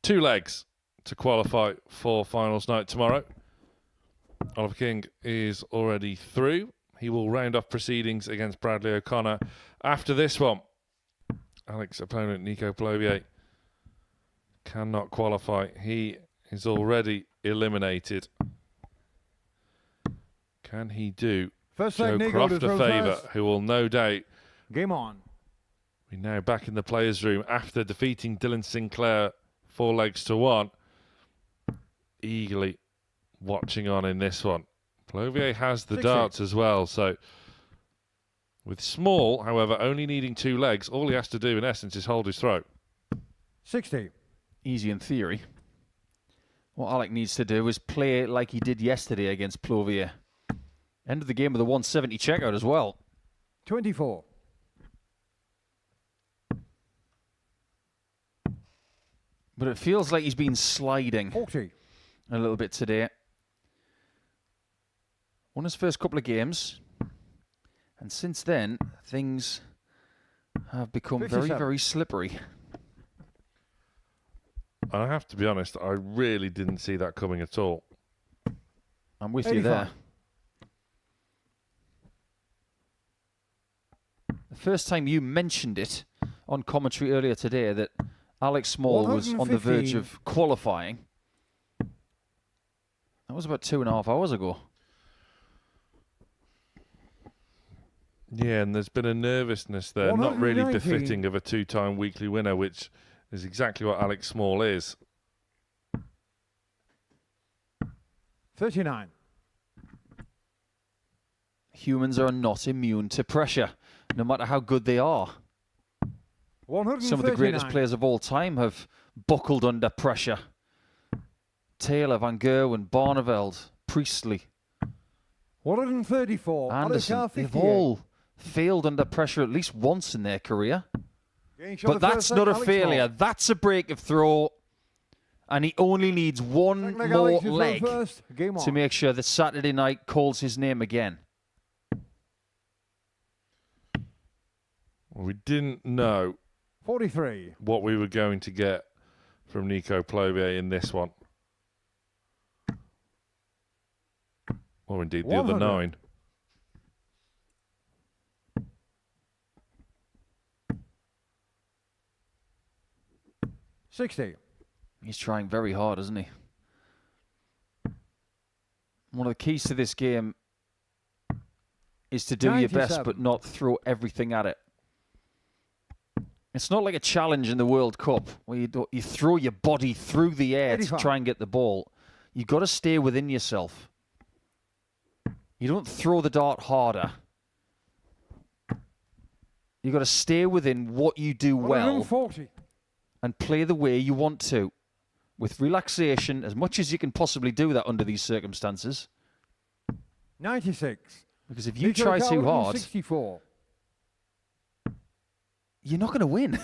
2 legs to qualify for finals night tomorrow. Oliver King is already through. He will round off proceedings against Bradley O'Connor after this one. Alex's opponent, Nico Plovier, cannot qualify. He is already eliminated. Can he do First Joe leg, Nico to Croft a throw favour, first. who will no doubt Game on. be now back in the players' room after defeating Dylan Sinclair 4-1. Eagerly watching on in this one. Plovier has the 60. darts as well, so with Small, however, only needing 2 legs, all he has to do in essence is hold his throat. 60. Easy in theory. What Alec needs to do is play like he did yesterday against Plovier. End of the game with a 170 checkout as well. 24. But it feels like he's been sliding 40. a little bit today. Won his first couple of games. And since then, things have become 57. very, very slippery. I have to be honest, I really didn't see that coming at all. I'm with 85. you there. The first time you mentioned it on commentary earlier today that Alex Small was on the verge 115. of qualifying, that was about 2.5 hours ago. Yeah, and there's been a nervousness there, not really 119. befitting of a 2-time weekly winner, which is exactly what Alex Small is. 39. Humans are not immune to pressure, no matter how good they are. 139. Some of the greatest players of all time have buckled under pressure. Taylor, Van Gerwen, Barneveld, Priestley, 134. Anderson. Alex They've 58. all failed under pressure at least once in their career. Getting shot But at that's first leg, not a Alex failure. Small. That's a break of throw. And he only needs one Second leg, more Alex to throw leg first. Game on. to make sure that Saturday night calls his name again. We didn't know 43. what we were going to get from Nico Plovier in this one. Or indeed the other 100. 9. $60. He's trying very hard, isn't he? One of the keys to this game is to do your best 97. but not throw everything at it. It's not like a challenge in the World Cup where you throw your body through the air 85. to try and get the ball. You've got to stay within yourself. You don't throw the dart harder. You've got to stay within what you do well 140. and play the way you want to, with relaxation, as much as you can possibly do that under these circumstances. 96. Because if you Nico try too Calvin, hard, 64. you're not going to win.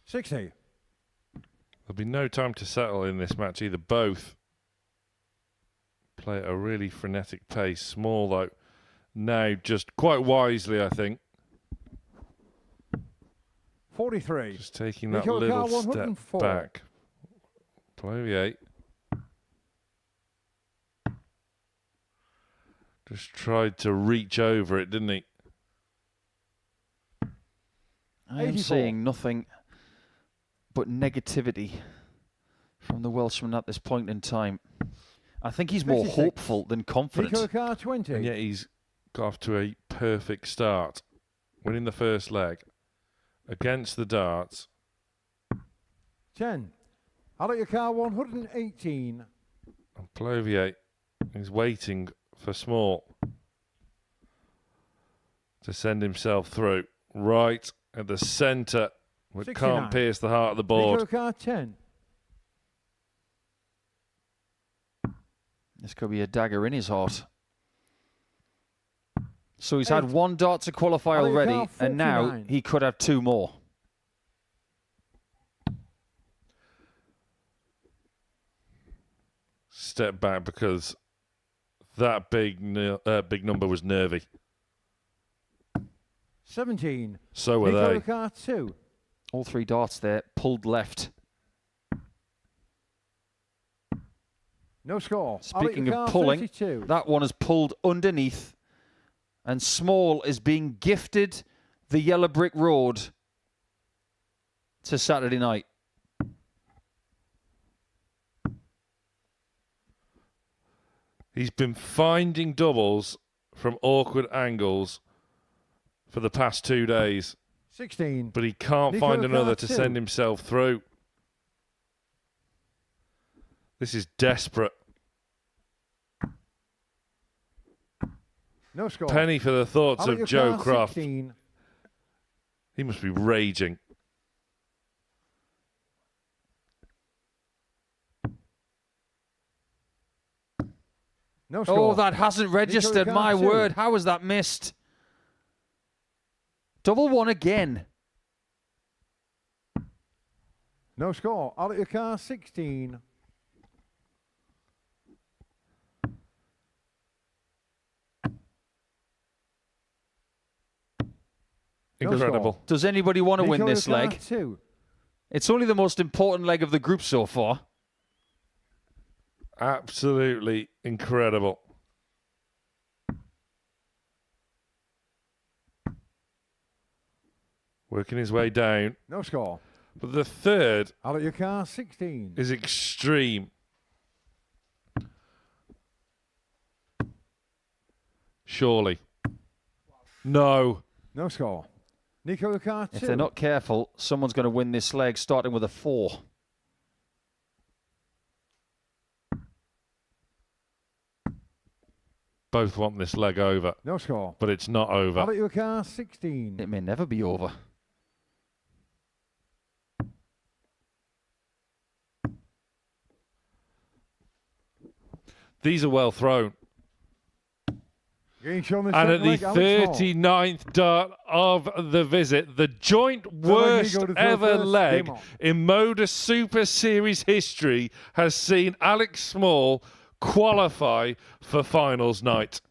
60. There'll be no time to settle in this match either. Both play at a really frenetic pace. Small, though, now just quite wisely, I think. 43. Just taking that Nico little Cal, step 104. back. Plovier just tried to reach over it, didn't he? I am 84. seeing nothing but negativity from the Welshman at this point in time. I think he's more 56. hopeful than confident. Nico Car, 20. And yet he's got off to a perfect start. Winning the first leg against the darts. 10. Alex Car, 118. And Plovier is waiting for Small to send himself through. Right at the centre, but 69. can't pierce the heart of the Nico board. Car, 10. This could be a dagger in his heart. So he's had 8. one dart to qualify Alex already, Car, and now 49. he could have 2 more. Step back because that big number was nervy. 17. So were Nico they. Car, 2. All 3 darts there, pulled left. No score. Speaking Alex Car, of pulling, 32. that one is pulled underneath, and Small is being gifted the yellow brick road to Saturday night. He's been finding doubles from awkward angles for the past 2 days. 16. But he can't Nico find another to Cartu. send himself through. This is desperate. No score. Penny for the thoughts How of about Joe your car? Croft. 16. He must be raging. No score. Oh, that hasn't registered. My Cartu. word, how was that missed? Double one again. No score. Out of your car, 16. No Incredible. score. Does anybody want to win Nico this leg? Cartu. It's only the most important leg of the group so far. Absolutely incredible. Working his way down. No score. But the third Out of your car, 16. is extreme. Surely. No. No score. Nico Cartu. If they're not careful, someone's going to win this leg starting with a 4. Both want this leg over, No score. but it's not Out over. of your car, 16. It may never be over. These are well thrown. Getting shown the And at second the leg, Alex Hall. 39th dart of the visit, the joint worst Nico to throw ever first. leg Game on. in Modus Super Series history has seen Alex Small qualify for finals night.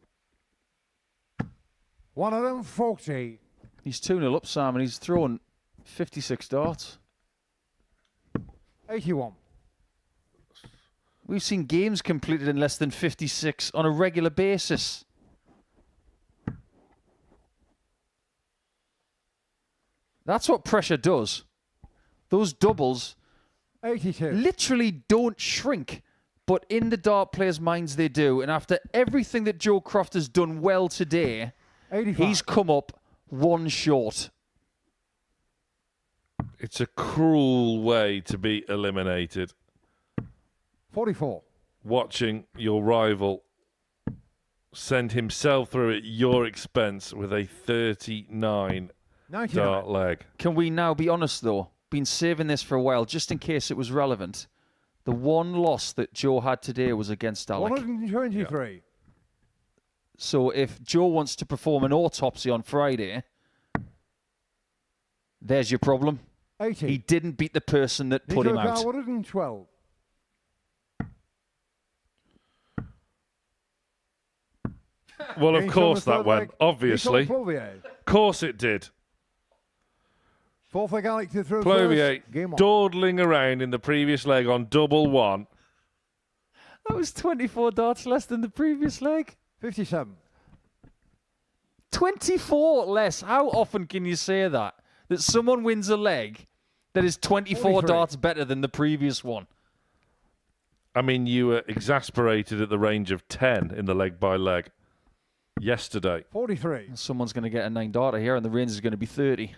140. He's 2-0 up, Sam, and he's thrown 56 darts. 81. We've seen games completed in less than 56 on a regular basis. That's what pressure does. Those doubles 82. literally don't shrink, but in the dart players' minds they do. And after everything that Joe Croft has done well today, 85. he's come up one short. It's a cruel way to be eliminated. 44. Watching your rival send himself through at your expense with a 39 99. dart leg. Can we now be honest, though? Been saving this for a while, just in case it was relevant. The one loss that Joe had today was against Alec. 123. So if Joe wants to perform an autopsy on Friday, there's your problem. 80. He didn't beat the person that put him out. 112. Well, of Getting shown course the that third went. leg, Obviously. Nico Plovier. Of course it did. Fourth leg, Alex to throw Plovier first. Game on. dawdling around in the previous leg on double one. That was 24 darts less than the previous leg. 57. 24 less. How often can you say that? That someone wins a leg that is 24 43. darts better than the previous one. I mean, you were exasperated at the range of 10 in the leg by leg yesterday. 43. Someone's going to get a 9 darter here and the range is going to be 30.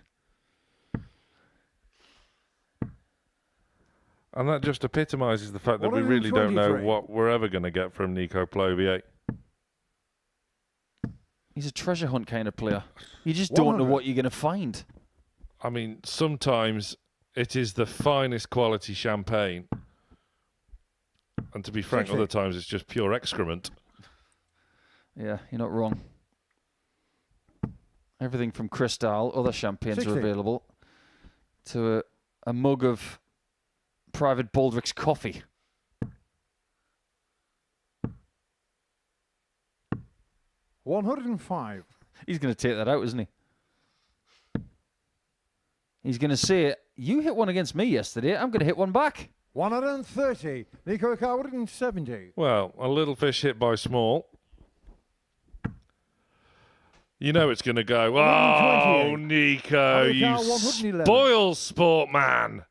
And that just epitomises the fact that we really don't know 123. what we're ever going to get from Nico Plovier. He's a treasure hunt kind of player. You just don't know 100. what you're going to find. I mean, sometimes it is the finest quality champagne. And to be frank, 60. other times it's just pure excrement. Yeah, you're not wrong. Everything from Cristal, other champagnes 60. are available, to a mug of Private Baldrick's coffee. $105. He's going to take that out, isn't he? He's going to say, you hit one against me yesterday, I'm going to hit one back. 130. Nico Car 170. Well, a little fish hit by small. You know it's going to go. Oh, 128. Nico, you Car 111. spoil sport man.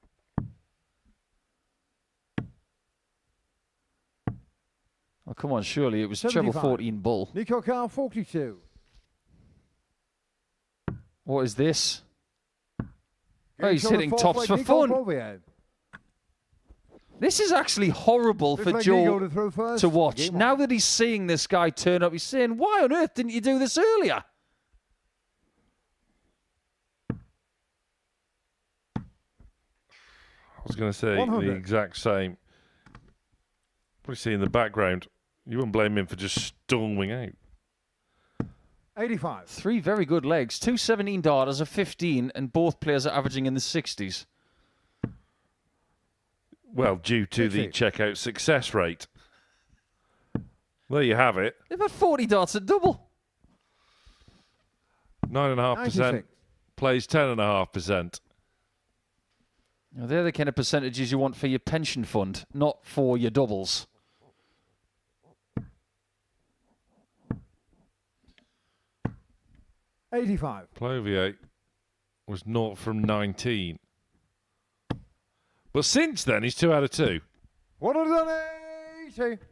Oh, come on, surely it was treble 75. 14 bull. Nico Carr, 42. What is this? Oh, Getting he's shown the hitting fourth tops leg, for Nico fun. Clovier. This is actually horrible Fifth for leg, Joe Nico to throw first. to watch. Game on. Now that he's seeing this guy turn up, he's saying, why on earth didn't you do this earlier? I was going to say 100. the exact same. What do you see in the background? You wouldn't blame him for just storming out. 85. 3 very good legs. 2 17 darters, a 15, and both players are averaging in the 60s. Well, due to the 60. checkout success rate. There you have it. They've had 40 darts at double. 9.5% 96. plays 10.5%. Now, they're the kind of percentages you want for your pension fund, not for your doubles. $85. Clovier was 0 from 19. But since then, he's 2 out of 2. 180.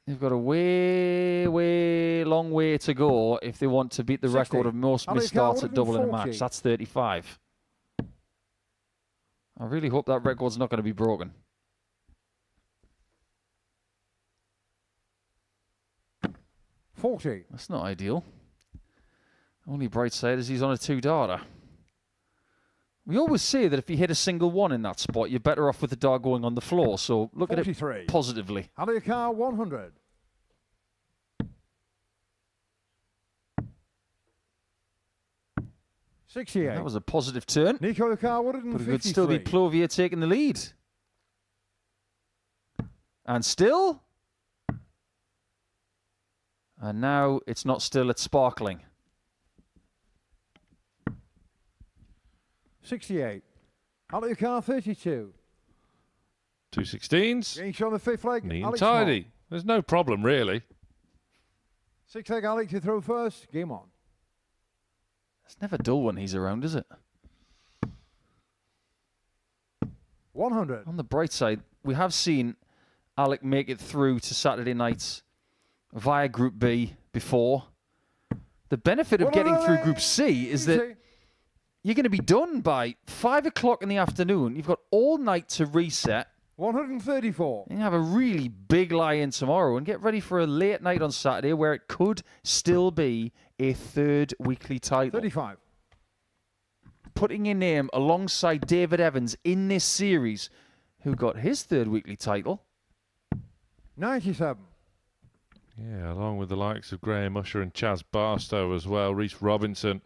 They've got a way long way to go if they want to beat the 60. record of most Alex missed starts Howard at double in a 40. match. That's 35. I really hope that record's not going to be broken. $40. That's not ideal. Only bright side is he's on a 2-darter. We always say that if you hit a single one in that spot, you're better off with the dart going on the floor. So look at 43. it positively. Alex Carr, 100. $68. That was a positive turn. Nico Carr, But it 153. could still be Plovier taking the lead. And still. And now it's not still, it's sparkling. 68. Alex Carr, 32. 2 16s. Getting shown the fifth leg. Neat and Alex tidy. Small. There's no problem, really. Sixth leg, Alex to throw first. Game on. It's never dull when he's around, is it? 100. On the bright side, we have seen Alec make it through to Saturday nights via Group B before. The benefit of getting through Group C is that you're going to be done by 5 o'clock in the afternoon. You've got all night to reset. 134. And you have a really big lie-in tomorrow and get ready for a late night on Saturday where it could still be a 3rd weekly title. 35. Putting your name alongside David Evans in this series, who got his 3rd weekly title. 97. Yeah, along with the likes of Graham Usher and Chaz Barstow as well. Reece Robinson,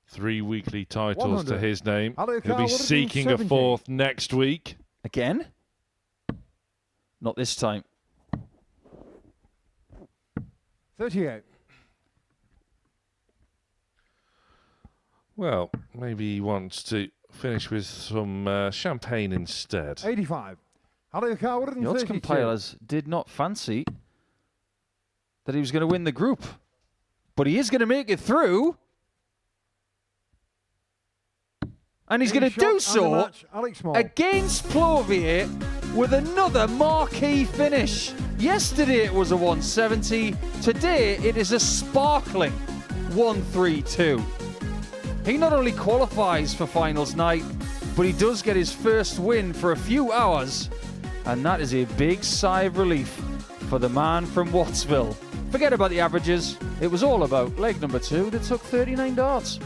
3 weekly titles to 100. his name. Alex He'll Carr, be seeking a 170. 4th next week. Again? Not this time. 38. Well, maybe he wants to finish with some champagne instead. 85. Alex Carr, The odds 132. compilers did not fancy that he was going to win the group. But he is going to make it through. And he's going to do so Alex Small. against Plovier with another marquee finish. Yesterday it was a 170. Today it is a sparkling 132. He not only qualifies for finals night, but he does get his first win for a few hours. And that is a big sigh of relief for the man from Wattsville. Forget about the averages. It was all about leg number 2 that took 39 darts.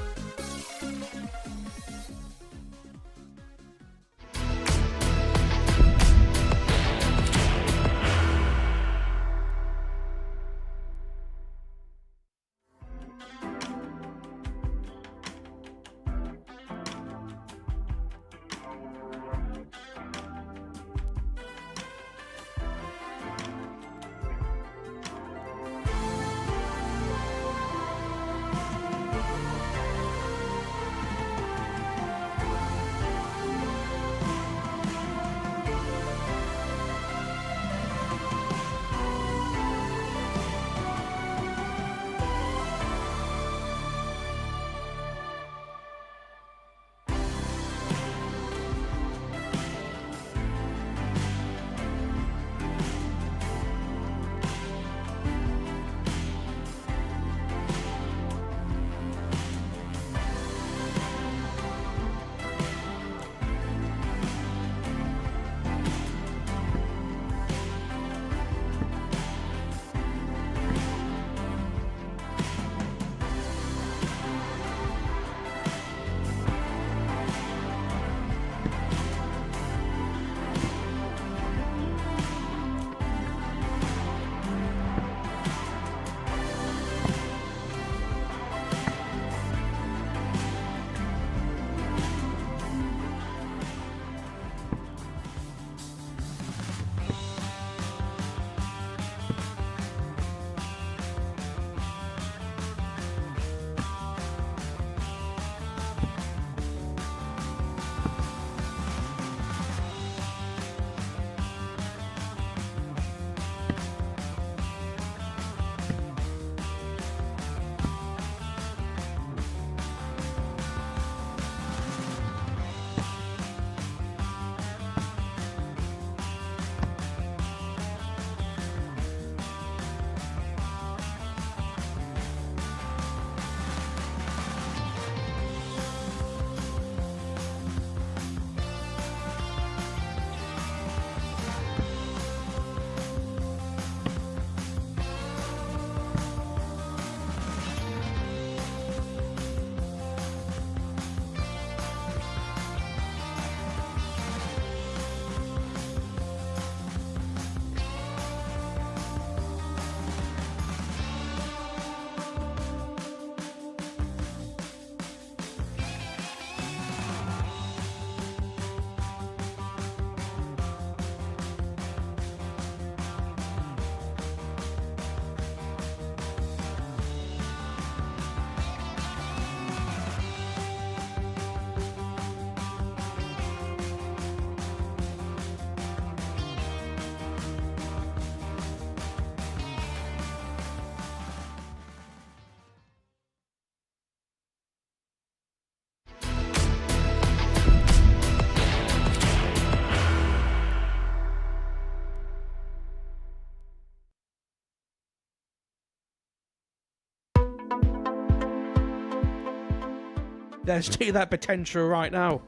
There's still that potential right now.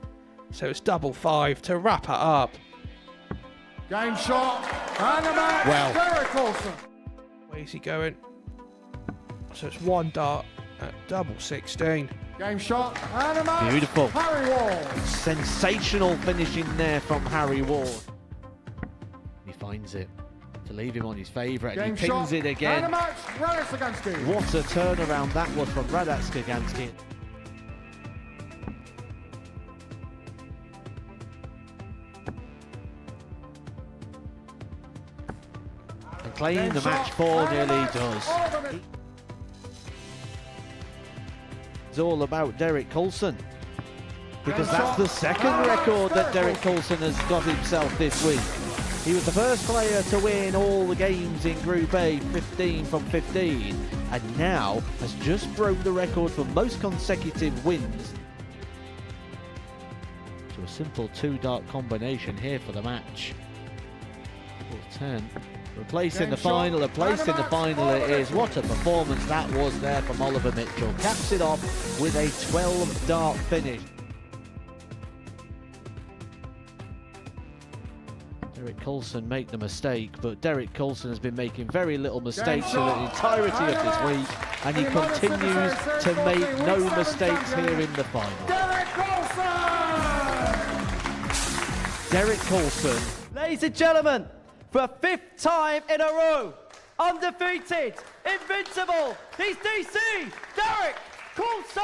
So it's 5-5 to wrap it up. Game shot. And a match. Well. Derek Coulson. Where's he going? So it's 1 dart at 16. Game shot. And a match. Beautiful. Harry Ward. Sensational finishing there from Harry Ward. He finds it to leave him on his favourite, and Game he pins shot. it And a again. match. Radek Sagansky. What a turnaround that was from Radek Sagansky. And claiming the match 4 nearly does. It's all about Derek Coulson, because that's the second record that Derek Coulson has got himself this week. He was the first player to win all the games in Group A, 15 from 15, and now has just broke the record for most consecutive wins. So a simple 2-dart combination here for the match. 10. Replacing the final, a place in the final it is. What a performance that was there from Oliver Mitchell. Caps it off with a 12-dart finish. Derek Coulson make the mistake, but Derek Coulson has been making very little mistakes through the entirety of this week, and he continues to make no mistakes here in the final. Derek Coulson. Ladies and gentlemen, for a 5th time in a row, undefeated, invincible, he's DC, Derek Coulson!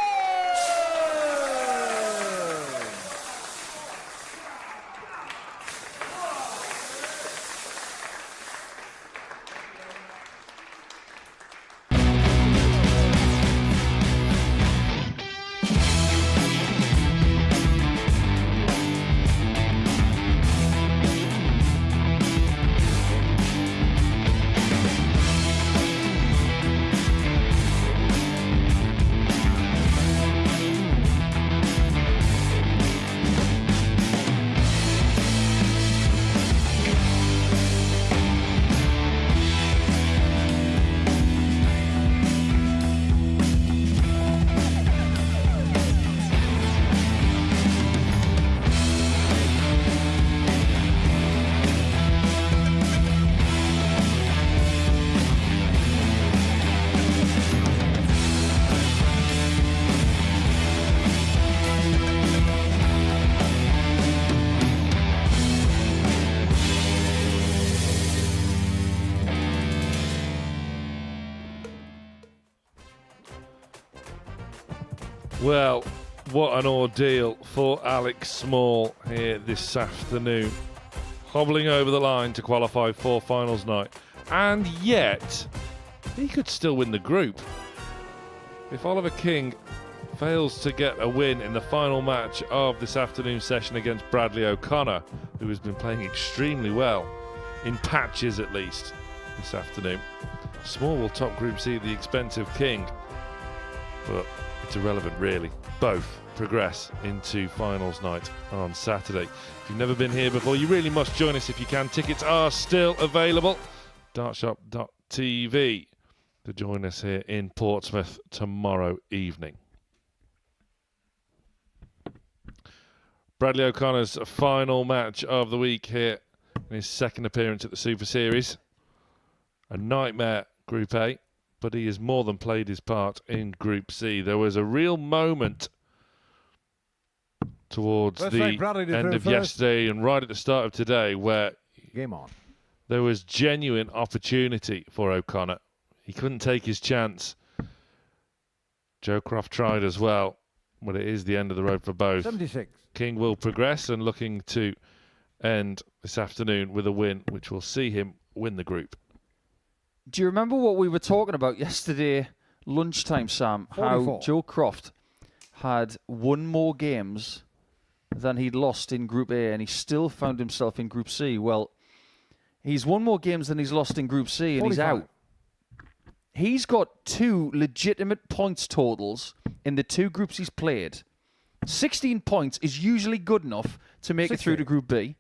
Well, what an ordeal for Alex Small here this afternoon. Hobbling over the line to qualify for finals night. And yet, he could still win the group. If Oliver King fails to get a win in the final match of this afternoon's session against Bradley O'Connor, who has been playing extremely well, in patches at least, this afternoon, Small will top Group C at the expense of King. But it's irrelevant, really. Both progress into finals night on Saturday. If you've never been here before, you really must join us if you can. Tickets are still available. Dartshop.tv to join us here in Portsmouth tomorrow evening. Bradley O'Connor's final match of the week here in his second appearance at the Super Series. A nightmare Group A, but he has more than played his part in Group C. There was a real moment towards the end of yesterday and right at the start of today where Game on. there was genuine opportunity for O'Connor. He couldn't take his chance. Joe Croft tried as well, but it is the end of the road for both. 76. King will progress and looking to end this afternoon with a win, which will see him win the group. Do you remember what we were talking about yesterday lunchtime, Sam? 44. How Joe Croft had won more games than he'd lost in Group A, and he still found himself in Group C. Well, he's won more games than he's lost in Group C, and 45. he's out. He's got 2 legitimate points totals in the 2 groups he's played. 16 points is usually good enough to make it through to Group B.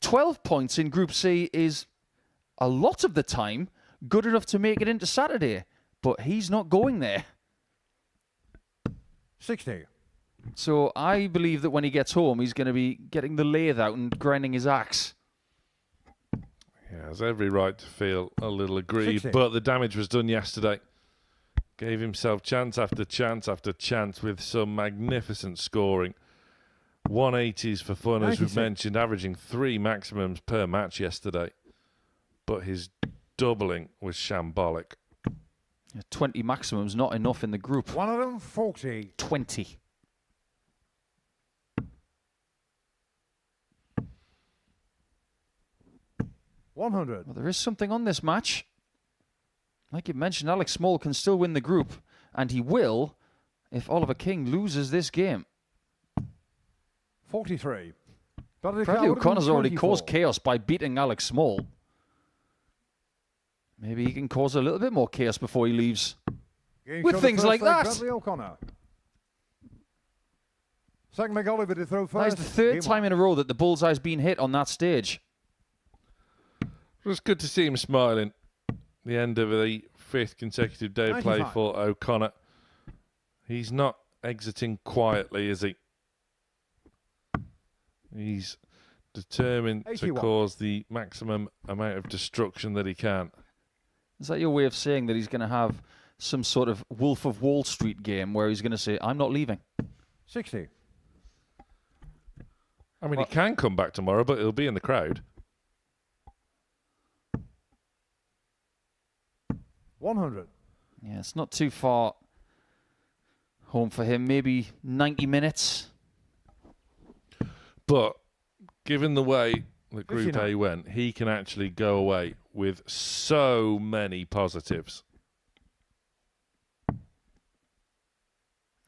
12 points in Group C is, a lot of the time, good enough to make it into Saturday. But he's not going there. 60. So I believe that when he gets home, he's going to be getting the lathe out and grinding his axe. He has every right to feel a little aggrieved, 60. but the damage was done yesterday. Gave himself chance after chance after chance with some magnificent scoring. 180s for fun, as we've 96. mentioned, averaging 3 maximums per match yesterday. But his doubling was shambolic. 20 maximums, not enough in the group. 140. 20. Well, there is something on this match. Like you mentioned, Alex Small can still win the group, and he will if Oliver King loses this game. 43. Bradley O'Connor's already caused chaos by beating Alex Small. Maybe he can cause a little bit more chaos before he leaves. With things like that. Bradley O'Connor. Second leg Oliver to throw That is first. the third time in a row that the bullseye's been hit on that stage. It was good to see him smiling. The end of the 5th consecutive day of play 95. for O'Connor. He's not exiting quietly, is he? He's determined 81. to cause the maximum amount of destruction that he can. Is that your way of saying that he's going to have some sort of Wolf of Wall Street game where he's going to say, I'm not leaving? 60. I mean, he can come back tomorrow, but he'll be in the crowd. 100. Yeah, it's not too far home for him. Maybe 90 minutes. But given the way that Group 59. A went, he can actually go away with so many positives.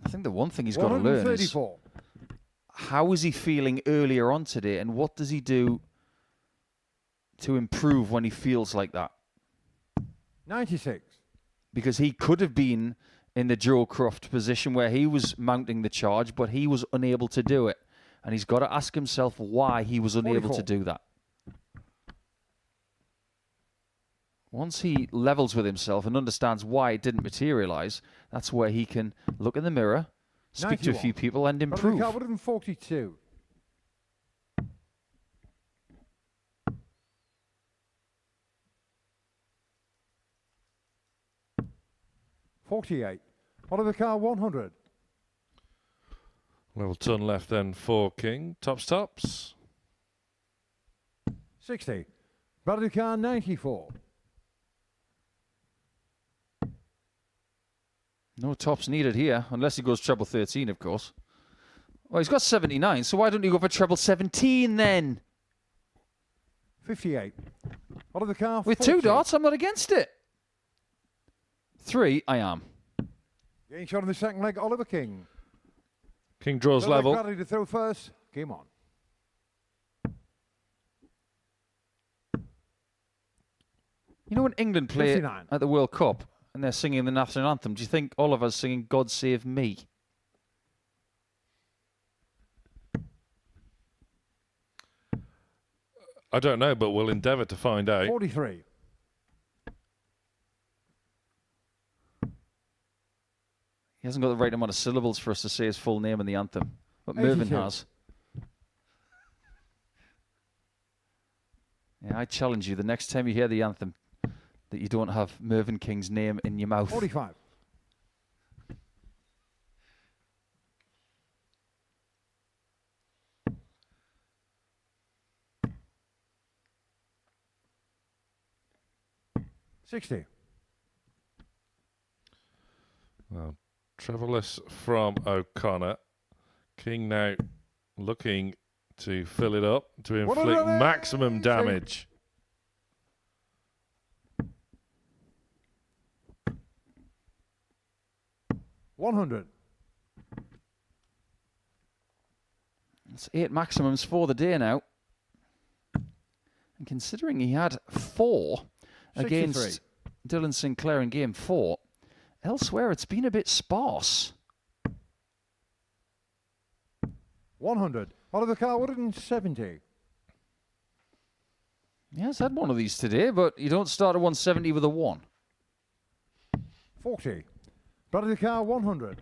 I think the one thing he's got to learn is 134. how is he feeling earlier on today, and what does he do to improve when he feels like that? 96. Because he could have been in the Joe Croft position where he was mounting the charge, but he was unable to do it. And he's got to ask himself why he was unable 44. to do that. Once he levels with himself and understands why it didn't materialize, that's where he can look in the mirror, speak to a 91. few people, and improve. 142. Oliver Carr 100. Level ton left then for King. Tops. 60. Bradley Carr 94. No tops needed here, unless he goes treble 13, of course. Well, he's got 79, so why don't you go for treble 17 then? 58. Oliver Carr With 40. 2 darts, I'm not against it. 3, I am. Getting shot in the second leg, Oliver King. King draws Third leg, level. Bradley to throw first. Game on. You know when England play 59. at the World Cup and they're singing the national anthem, do you think Oliver's singing God Save Me? I don't know, but we'll endeavour to find out. 43. He hasn't got the right amount of syllables for us to say his full name in the anthem, but Mervyn 82. has. Yeah, I challenge you, the next time you hear the anthem, that you don't have Mervyn King's name in your mouth. 45. $60. Well, trebleless from O'Connor. King now looking to fill it up to inflict maximum damage. $100. It's 8 maximums for the day now. And considering he had 4 against 63. Dylan Sinclair in game 4, elsewhere it's been a bit sparse. 100. Oliver Carr 170. He has had one of these today, but you don't start at 170 with a 1. 40. Bradley Carr 100.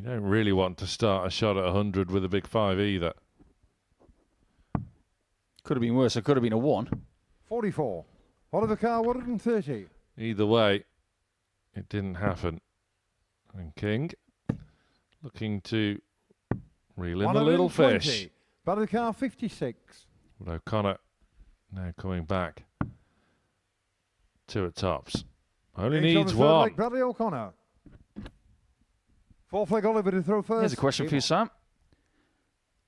You don't really want to start a shot at 100 with a big 5 either. Could have been worse. It could have been a 1. 44. Oliver Carr, 130. Either way, it didn't happen. And King looking to reel in the little fish. Oliver Carr, 56. With O'Connor now coming back. 2 at tops. Only needs 1. Leg, Bradley O'Connor. 4th leg Oliver to throw first. Here's a question for you, Sam.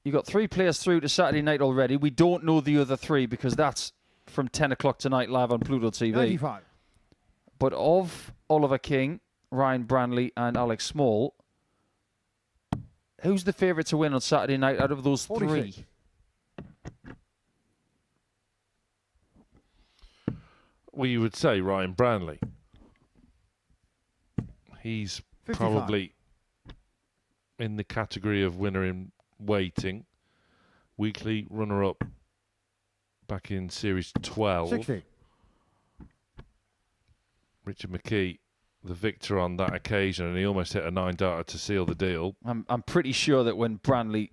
You got 3 players through to Saturday night already. We don't know the other 3 because that's from 10 o'clock tonight live on Pluto TV. 95. But of Oliver King, Ryan Brandley and Alex Small, who's the favourite to win on Saturday night out of those 46. 3? Well, you would say Ryan Brandley. He's 55. probably in the category of winner in waiting. Weekly runner-up back in Series 12. 60. Richard McKee, the victor on that occasion, and he almost hit a 9-darter to seal the deal. I'm pretty sure that when Brandley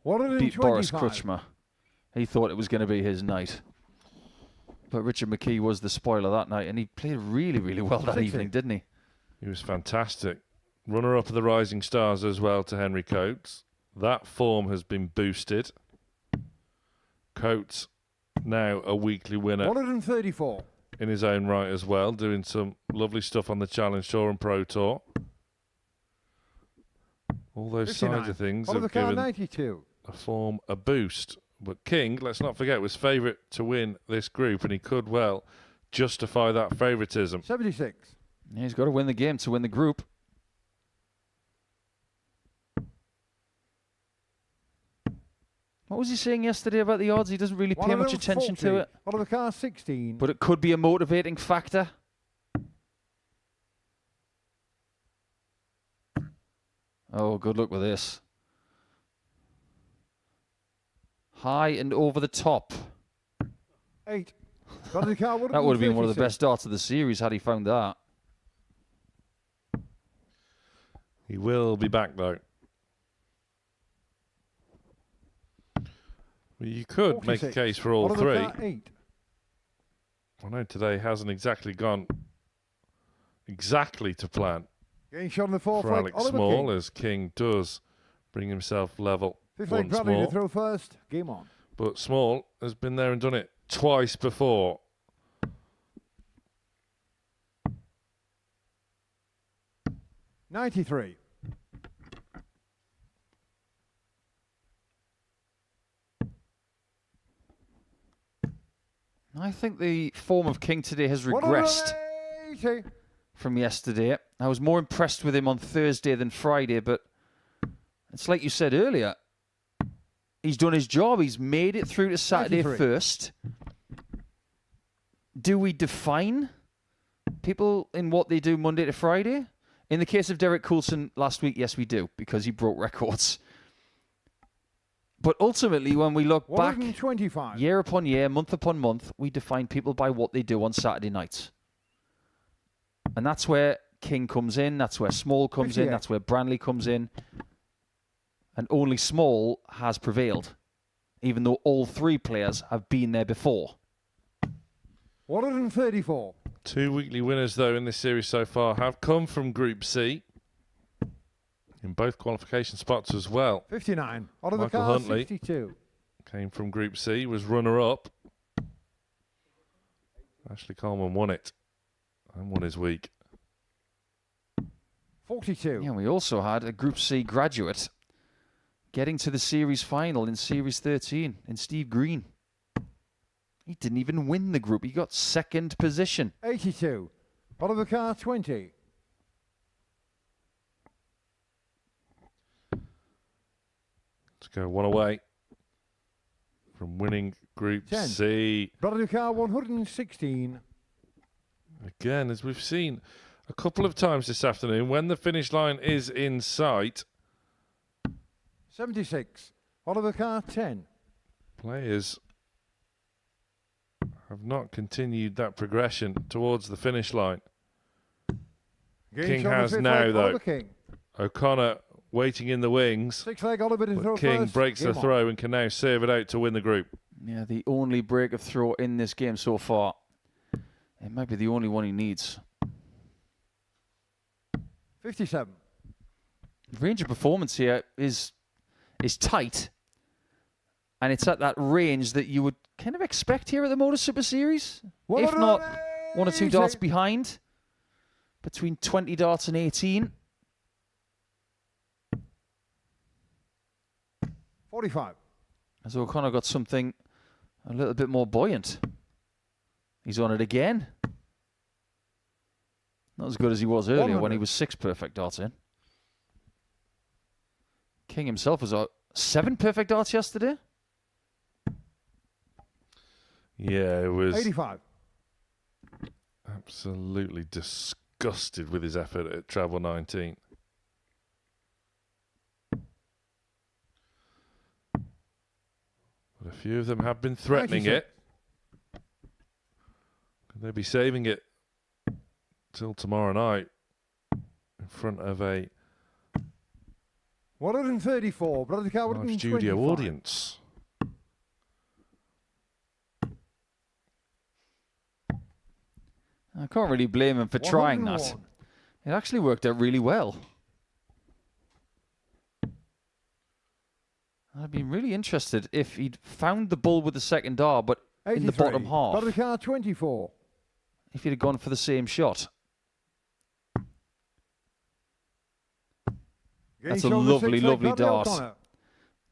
beat Boris 125. Krutschmer, he thought it was going to be his night. But Richard McKee was the spoiler that night, and he played really, really well that 60. evening, didn't he? He was fantastic. Runner-up of the Rising Stars as well to Henry Coates. That form has been boosted. Coates now a weekly winner 134. in his own right as well, doing some lovely stuff on the Challenge Tour and Pro Tour. All those 59. sides of things Oliver have Carr, given 92. a form a boost. But King, let's not forget, was favourite to win this group, and he could well justify that favouritism. 76. Yeah, he's got to win the game to win the group. What was he saying yesterday about the odds? He doesn't really pay much attention to it. Oliver Carr, 16. But it could be a motivating factor. Oh, good luck with this. High and over the top. 8. Bradley Carr, That would have been one of the 136. best darts of the series had he found that. He will be back, though. Well, you could make a 46. case for all Oliver 3. Carr, 8. I know today hasn't exactly gone exactly to plan Getting shot on the 4th for leg. Alex Oliver Small, King. as King does bring himself level 5th leg once Bradley more. to throw first. Game on. But Small has been there and done it twice before. $93. I think the form of King today has regressed 180. from yesterday. I was more impressed with him on Thursday than Friday, but it's like you said earlier. He's done his job. He's made it through to Saturday 93. first. Do we define people in what they do Monday to Friday? In the case of Derek Coulson last week, yes, we do, because he broke records. But ultimately, when we look back 125. year upon year, month upon month, we define people by what they do on Saturday nights. And that's where King comes in, that's where Small comes in, 58. that's where Brandley comes in. And only Small has prevailed, even though all 3 players have been there before. 134. 2 weekly winners, though, in this series so far have come from Group C. In both qualification spots as well. 59. Oliver Michael Carr, Huntley. 62. Came from Group C, was runner-up. Ashley Coleman won it and won his week. 42. Yeah, we also had a Group C graduate getting to the series final in Series 13 in Steve Green. He didn't even win the group. He got 2nd position. 82. Oliver Carr, 20. Let's go one away from winning Group 10. C. Bradley Carr, 116. Again, as we've seen a couple of times this afternoon, when the finish line is in sight, 76. Oliver Carr, 10. players have not continued that progression towards the finish line. Getting King shot on has the 5th now, leg, though. Oliver King. O'Connor waiting in the wings. 6-leg Oliver to throw But King first. breaks the Game on. throw and can now serve it out to win the group. Yeah, the only break of throw in this game so far. It might be the only one he needs. 57. Range of performance here is tight. And it's at that range that you would kind of expect here at the Modus Super Series. If not 1 or 2 darts behind. Between 20 darts and 18. 45. As O'Connor got something a little bit more buoyant. He's on it again. Not as good as he was earlier 100. when he was 6 perfect darts in. King himself was 7 perfect darts yesterday. Yeah, it was 85. absolutely disgusted with his effort at Travel 19. But a few of them have been threatening 96. it. Could they be saving it till tomorrow night in front of a 134. Brother Cow, live studio audience? I can't really blame him for trying that. 101. It actually worked out really well. I'd be really interested if he'd found the bull with the second dar, but in the 83. bottom half, Brother Cow, 24. if he'd have gone for the same shot. That's a Gains on the lovely, 6-leg, lovely Bradley dart. O'Connor.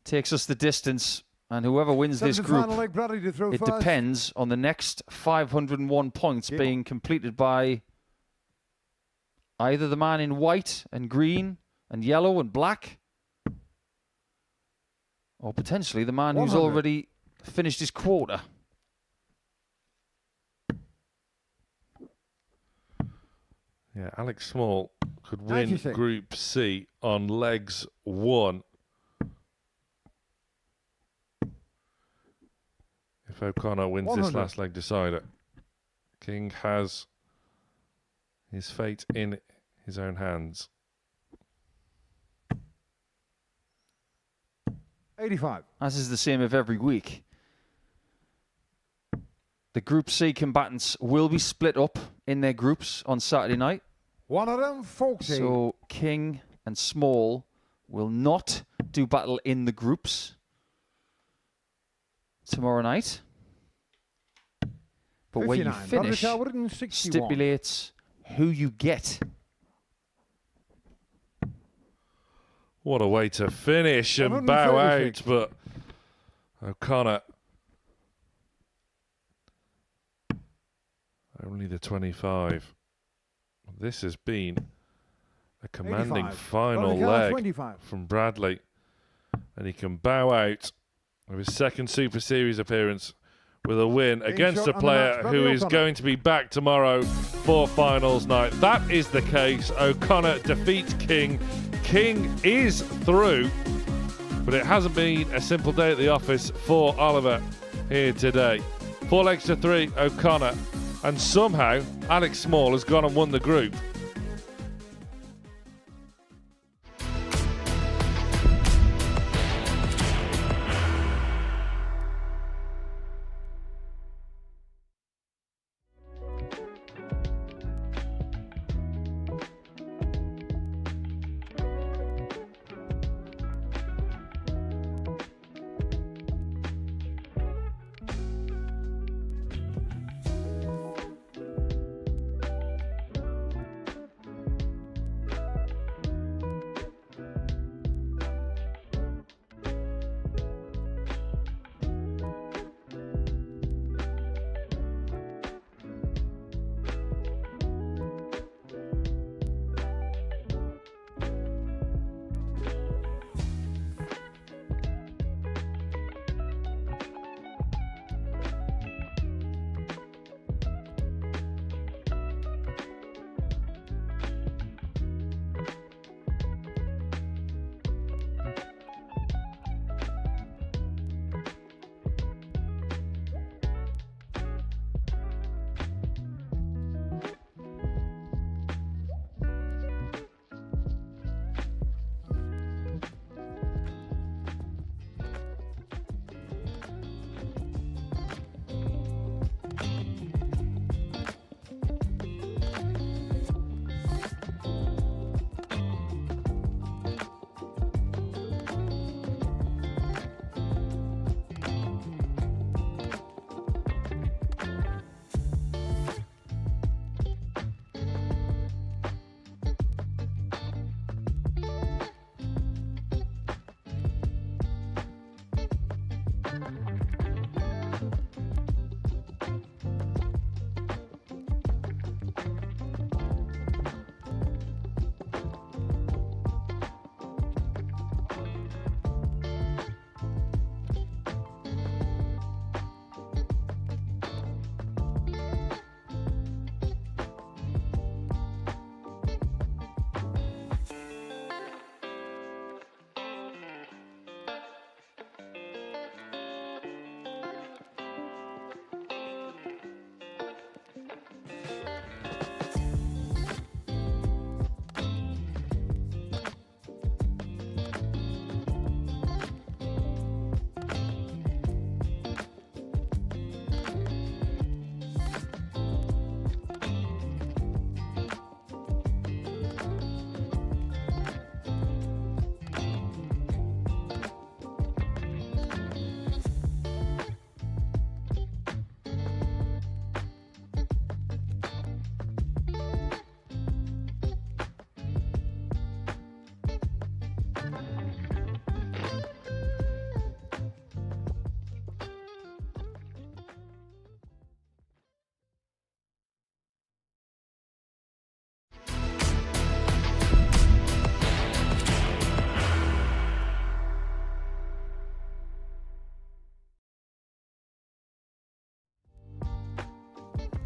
Takes us the distance, and whoever wins this Seventh group, final leg, Bradley to throw it first. depends on the next 501 points Game being completed by either the man in white and green and yellow and black, or potentially the man who's 100. already finished his quota. Yeah, Alex Small could win 96. Group C on legs 1. If O'Connor wins this 100. last leg decider. King has his fate in his own hands. 85. As is the same of every week. The Group C combatants will be split up in their groups on Saturday night. 140. So King and Small will not do battle in the groups tomorrow night. But where you 59. finish Bradley Cow, 161. stipulates who you get. What a way to finish and bow out, 136. but O'Connor only the 25. This has been a commanding 85. final Bradley Cow, leg 25. from Bradley, and he can bow out of his second Super Series appearance with a win against shot a on the player match, Bradley who is O'Connor. going to be back tomorrow for finals night. That is the case. O'Connor defeats King. King is through, but it hasn't been a simple day at the office for Oliver here today. 4 legs to 3, O'Connor, and somehow Alex Small has gone and won the group.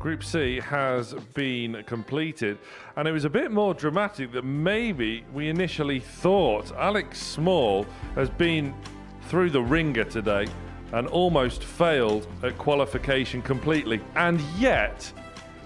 Group C has been completed, and it was a bit more dramatic than maybe we initially thought. Alex Small has been through the ringer today and almost failed at qualification completely, and yet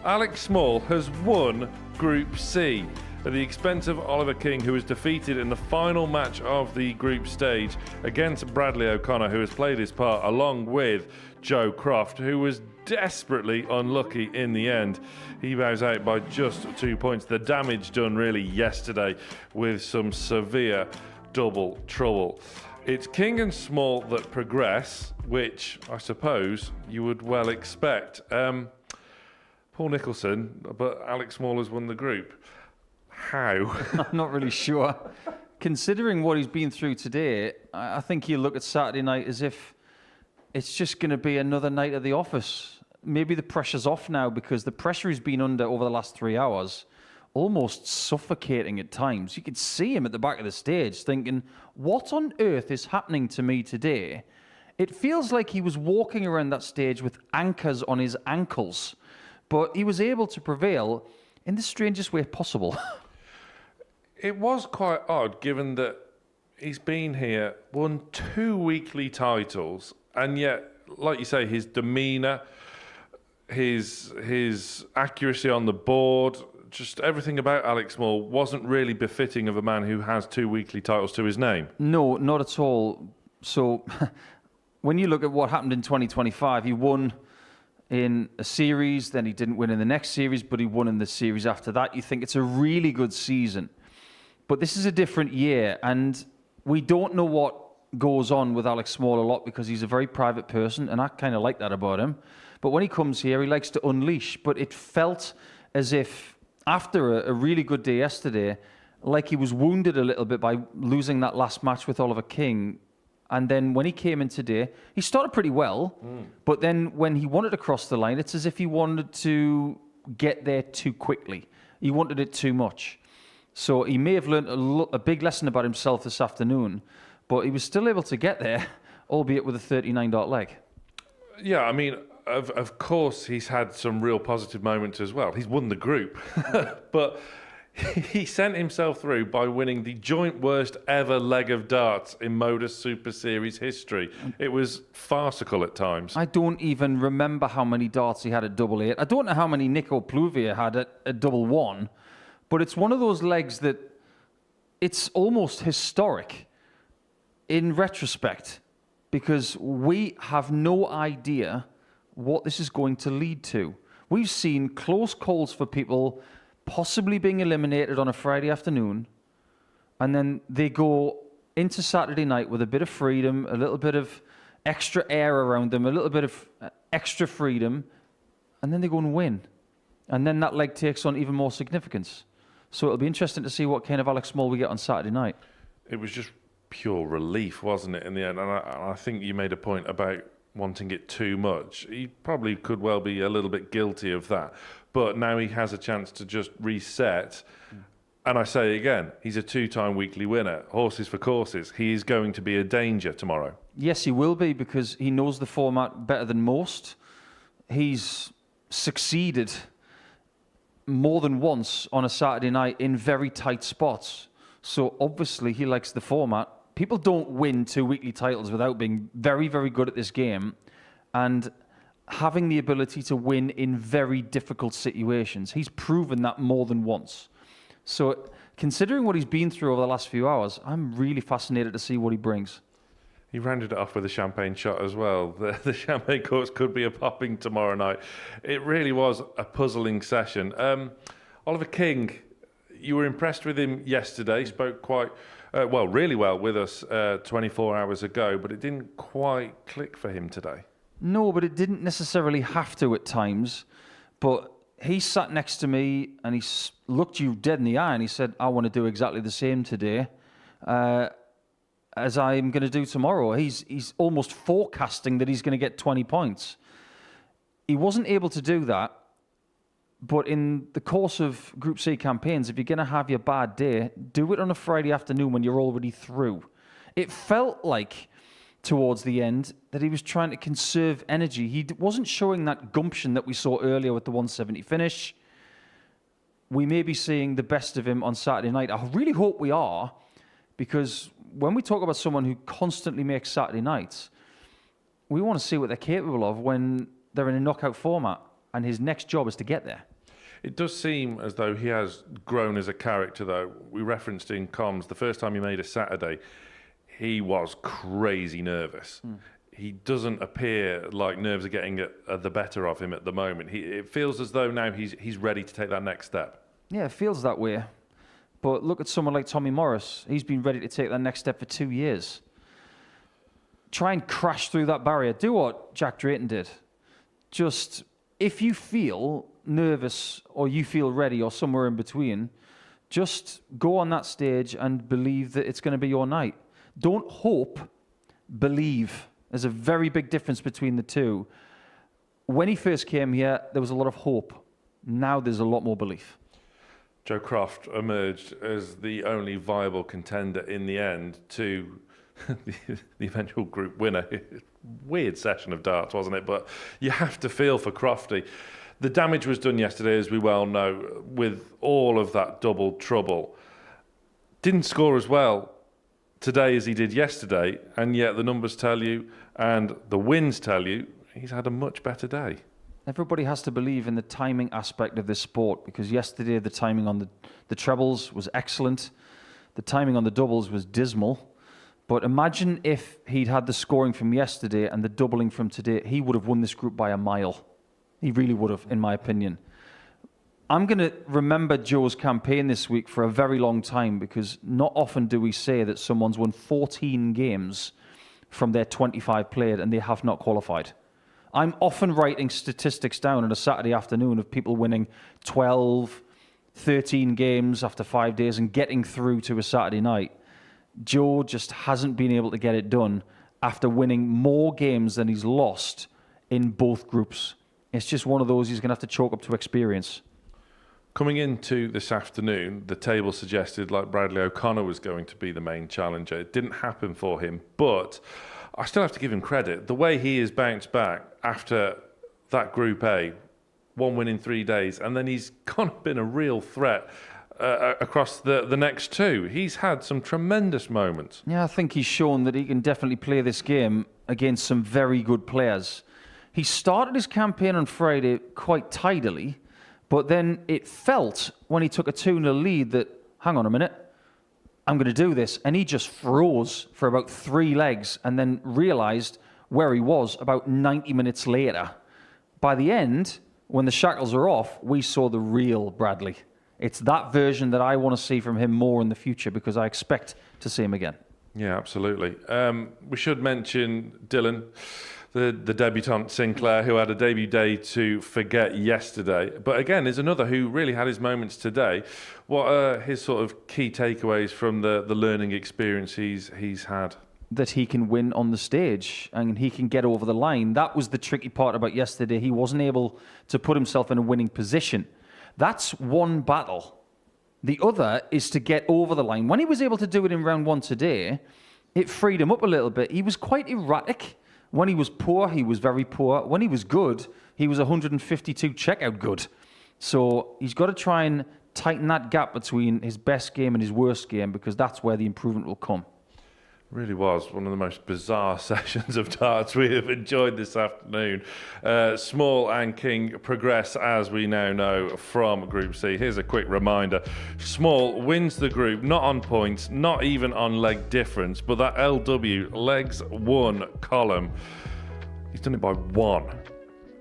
Alex Small has won Group C at the expense of Oliver King, who was defeated in the final match of the group stage against Bradley O'Connor, who has played his part, along with Joe Croft, who was desperately unlucky in the end. He bows out by just 2 points. The damage done really yesterday with some severe double trouble. It's King and Small that progress, which I suppose you would well expect. Paul Nicholson, but Alex Small has won the group. How? I'm not really sure. Considering what he's been through today, I think he'll look at Saturday night as if it's just going to be another night at the office. Maybe the pressure's off now, because the pressure he's been under over the last 3 hours, almost suffocating at times. You could see him at the back of the stage thinking, what on earth is happening to me today? It feels like he was walking around that stage with anchors on his ankles, but he was able to prevail in the strangest way possible. It was quite odd, given that he's been here, won 2 weekly titles, and yet, like you say, his demeanour, his accuracy on the board, just everything about Alex Small wasn't really befitting of a man who has 2 weekly titles to his name. No, not at all. So, when you look at what happened in 2025, he won in a series, then he didn't win in the next series, but he won in the series after that. You think it's a really good season. But this is a different year, and we don't know what goes on with Alex Small a lot, because he's a very private person, and I kind of like that about him. But when he comes here, he likes to unleash. But it felt as if, after a really good day yesterday, like he was wounded a little bit by losing that last match with Oliver King. And then when he came in today, he started pretty well. But then when he wanted to cross the line, it's as if he wanted to get there too quickly. He wanted it too much. So he may have learned a big lesson about himself this afternoon, but he was still able to get there, albeit with a 39-dart leg. Yeah, I mean, of course, he's had some real positive moments as well. He's won the group, but he sent himself through by winning the joint worst ever leg of darts in Modus Super Series history. It was farcical at times. I don't even remember how many darts he had at double 8. I don't know how many Nico Pluvier had at double 1, but it's one of those legs that it's almost historic in retrospect, because we have no idea what this is going to lead to. We've seen close calls for people possibly being eliminated on a Friday afternoon, and then they go into Saturday night with a bit of freedom, a little bit of extra air around them, a little bit of extra freedom, and then they go and win. And then that leg takes on even more significance. So it'll be interesting to see what kind of Alex Small we get on Saturday night. It was just pure relief, wasn't it, in the end? And I think you made a point about wanting it too much. He probably could well be a little bit guilty of that. But now he has a chance to just reset. And I say again, he's a 2-time weekly winner. Horses for courses. He is going to be a danger tomorrow. Yes, he will be, because he knows the format better than most. He's succeeded more than once on a Saturday night in very tight spots. So obviously he likes the format. People don't win 2 weekly titles without being very, very good at this game and having the ability to win in very difficult situations. He's proven that more than once. So considering what he's been through over the last few hours, I'm really fascinated to see what he brings. He rounded it off with a champagne shot as well. The champagne corks could be a popping tomorrow night. It really was a puzzling session. Oliver King, you were impressed with him yesterday. Spoke quite really well with us 24 hours ago, but it didn't quite click for him today. No, but it didn't necessarily have to at times. But he sat next to me and he looked you dead in the eye and he said, I want to do exactly the same today as I'm going to do tomorrow. He's almost forecasting that he's going to get 20 points. He wasn't able to do that. But in the course of Group C campaigns, if you're going to have your bad day, do it on a Friday afternoon when you're already through. It felt like towards the end that he was trying to conserve energy. He wasn't showing that gumption that we saw earlier with the 170 finish. We may be seeing the best of him on Saturday night. I really hope we are, because when we talk about someone who constantly makes Saturday nights, we want to see what they're capable of when they're in a knockout format, and his next job is to get there. It does seem as though he has grown as a character, though. We referenced in comms, the first time he made a Saturday, he was crazy nervous. He doesn't appear like nerves are getting the better of him at the moment. It feels as though now he's ready to take that next step. Yeah, it feels that way. But look at someone like Tommy Morris. He's been ready to take that next step for 2 years. Try and crash through that barrier. Do what Jack Drayton did. Just, if you feel nervous or you feel ready or somewhere in between, just go on that stage and believe that it's going to be your night. Don't hope, believe. There's a very big difference between the two. When he first came here, there was a lot of hope. Now there's a lot more belief. Joe Croft emerged as the only viable contender in the end to the eventual group winner. Weird session of darts, wasn't it? But you have to feel for Crofty. The damage was done yesterday, as we well know, with all of that double trouble. Didn't score as well today as he did yesterday, and yet the numbers tell you and the wins tell you he's had a much better day. Everybody has to believe in the timing aspect of this sport, because yesterday the timing on the trebles was excellent. The timing on the doubles was dismal. But imagine if he'd had the scoring from yesterday and the doubling from today, he would have won this group by a mile. He really would have, in my opinion. I'm going to remember Joe's campaign this week for a very long time, because not often do we say that someone's won 14 games from their 25 played and they have not qualified. I'm often writing statistics down on a Saturday afternoon of people winning 12, 13 games after 5 days and getting through to a Saturday night. Joe just hasn't been able to get it done after winning more games than he's lost in both groups. It's just one of those he's going to have to chalk up to experience. Coming into this afternoon, the table suggested like Bradley O'Connor was going to be the main challenger. It didn't happen for him, but I still have to give him credit. The way he has bounced back after that Group A, 1 win in 3 days, and then he's kind of been a real threat across the next two. He's had some tremendous moments. Yeah, I think he's shown that he can definitely play this game against some very good players. He started his campaign on Friday quite tidily, but then it felt when he took a 2-0 lead that, hang on a minute, I'm going to do this. And he just froze for about 3 legs and then realised where he was about 90 minutes later. By the end, when the shackles are off, we saw the real Bradley. It's that version that I want to see from him more in the future, because I expect to see him again. Yeah, absolutely. We should mention Dylan, the debutant Sinclair, who had a debut day to forget yesterday. But again, there's another who really had his moments today. What are his sort of key takeaways from the learning experience he's had? That he can win on the stage and he can get over the line. That was the tricky part about yesterday. He wasn't able to put himself in a winning position. That's one battle. The other is to get over the line. When he was able to do it in round 1 today, it freed him up a little bit. He was quite erratic. When he was poor, he was very poor. When he was good, he was 152 checkout good. So he's got to try and tighten that gap between his best game and his worst game, because that's where the improvement will come. Really was one of the most bizarre sessions of darts we have enjoyed this afternoon. Small and King progress, as we now know, from Group C. Here's a quick reminder. Small wins the group, not on points, not even on leg difference, but that LW, legs won column, he's done it by 1.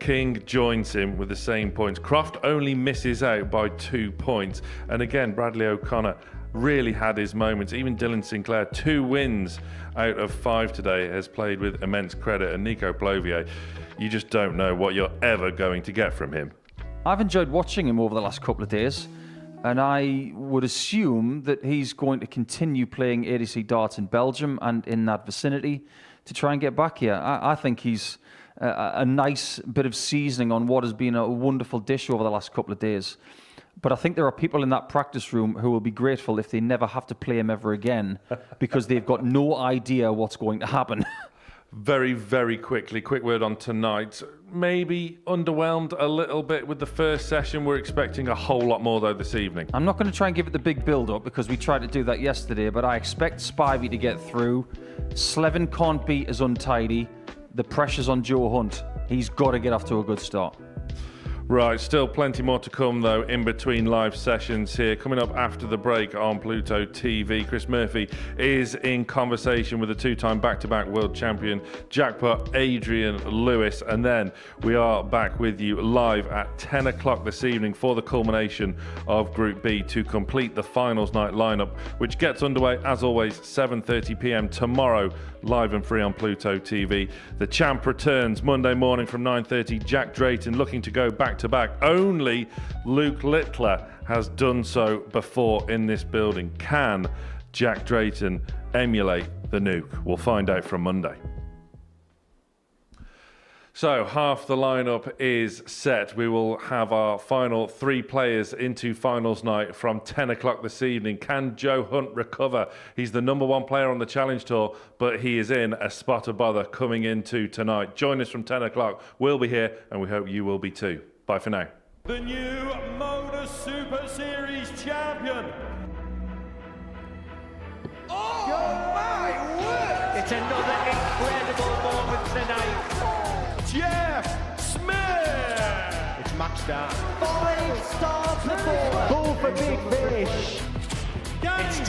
King joins him with the same points. Croft only misses out by 2 points. And again, Bradley O'Connor really had his moments. Even Dylan Sinclair, 2 wins out of 5 today, has played with immense credit. And Nico Plovier, you just don't know what you're ever going to get from him. I've enjoyed watching him over the last couple of days, and I would assume that he's going to continue playing ADC darts in Belgium and in that vicinity to try and get back here. I think he's a nice bit of seasoning on what has been a wonderful dish over the last couple of days. But I think there are people in that practice room who will be grateful if they never have to play him ever again, because they've got no idea what's going to happen. Very, very quickly, quick word on tonight. Maybe underwhelmed a little bit with the first session. We're expecting a whole lot more, though, this evening. I'm not going to try and give it the big build-up because we tried to do that yesterday, but I expect Spivey to get through. Slevin can't be as untidy. The pressure's on Joe Hunt. He's got to get off to a good start. Right, still plenty more to come, though, in between live sessions here. Coming up after the break on Pluto TV, Chris Murphy is in conversation with the two-time back-to-back world champion jackpot Adrian Lewis. And then we are back with you live at 10 o'clock this evening for the culmination of Group B to complete the finals night lineup, which gets underway, as always, 7:30 p.m. tomorrow, live and free on Pluto TV. The champ returns Monday morning from 9:30. Jack Drayton looking to go back-to-back. Only Luke Littler has done so before in this building. Can Jack Drayton emulate the nuke? We'll find out from Monday. So half the lineup is set. We will have our final 3 players into finals night from 10 o'clock this evening. Can Joe Hunt recover? He's the #1 player on the Challenge Tour, but he is in a spot of bother coming into tonight. Join us from 10 o'clock. We'll be here, and we hope you will be too. Bye for now. The new Modus Super Series champion. Oh my word! It's another incredible moment tonight. Jeff Smith. It's match start. 5-star performance. Ball for big fish. It's It's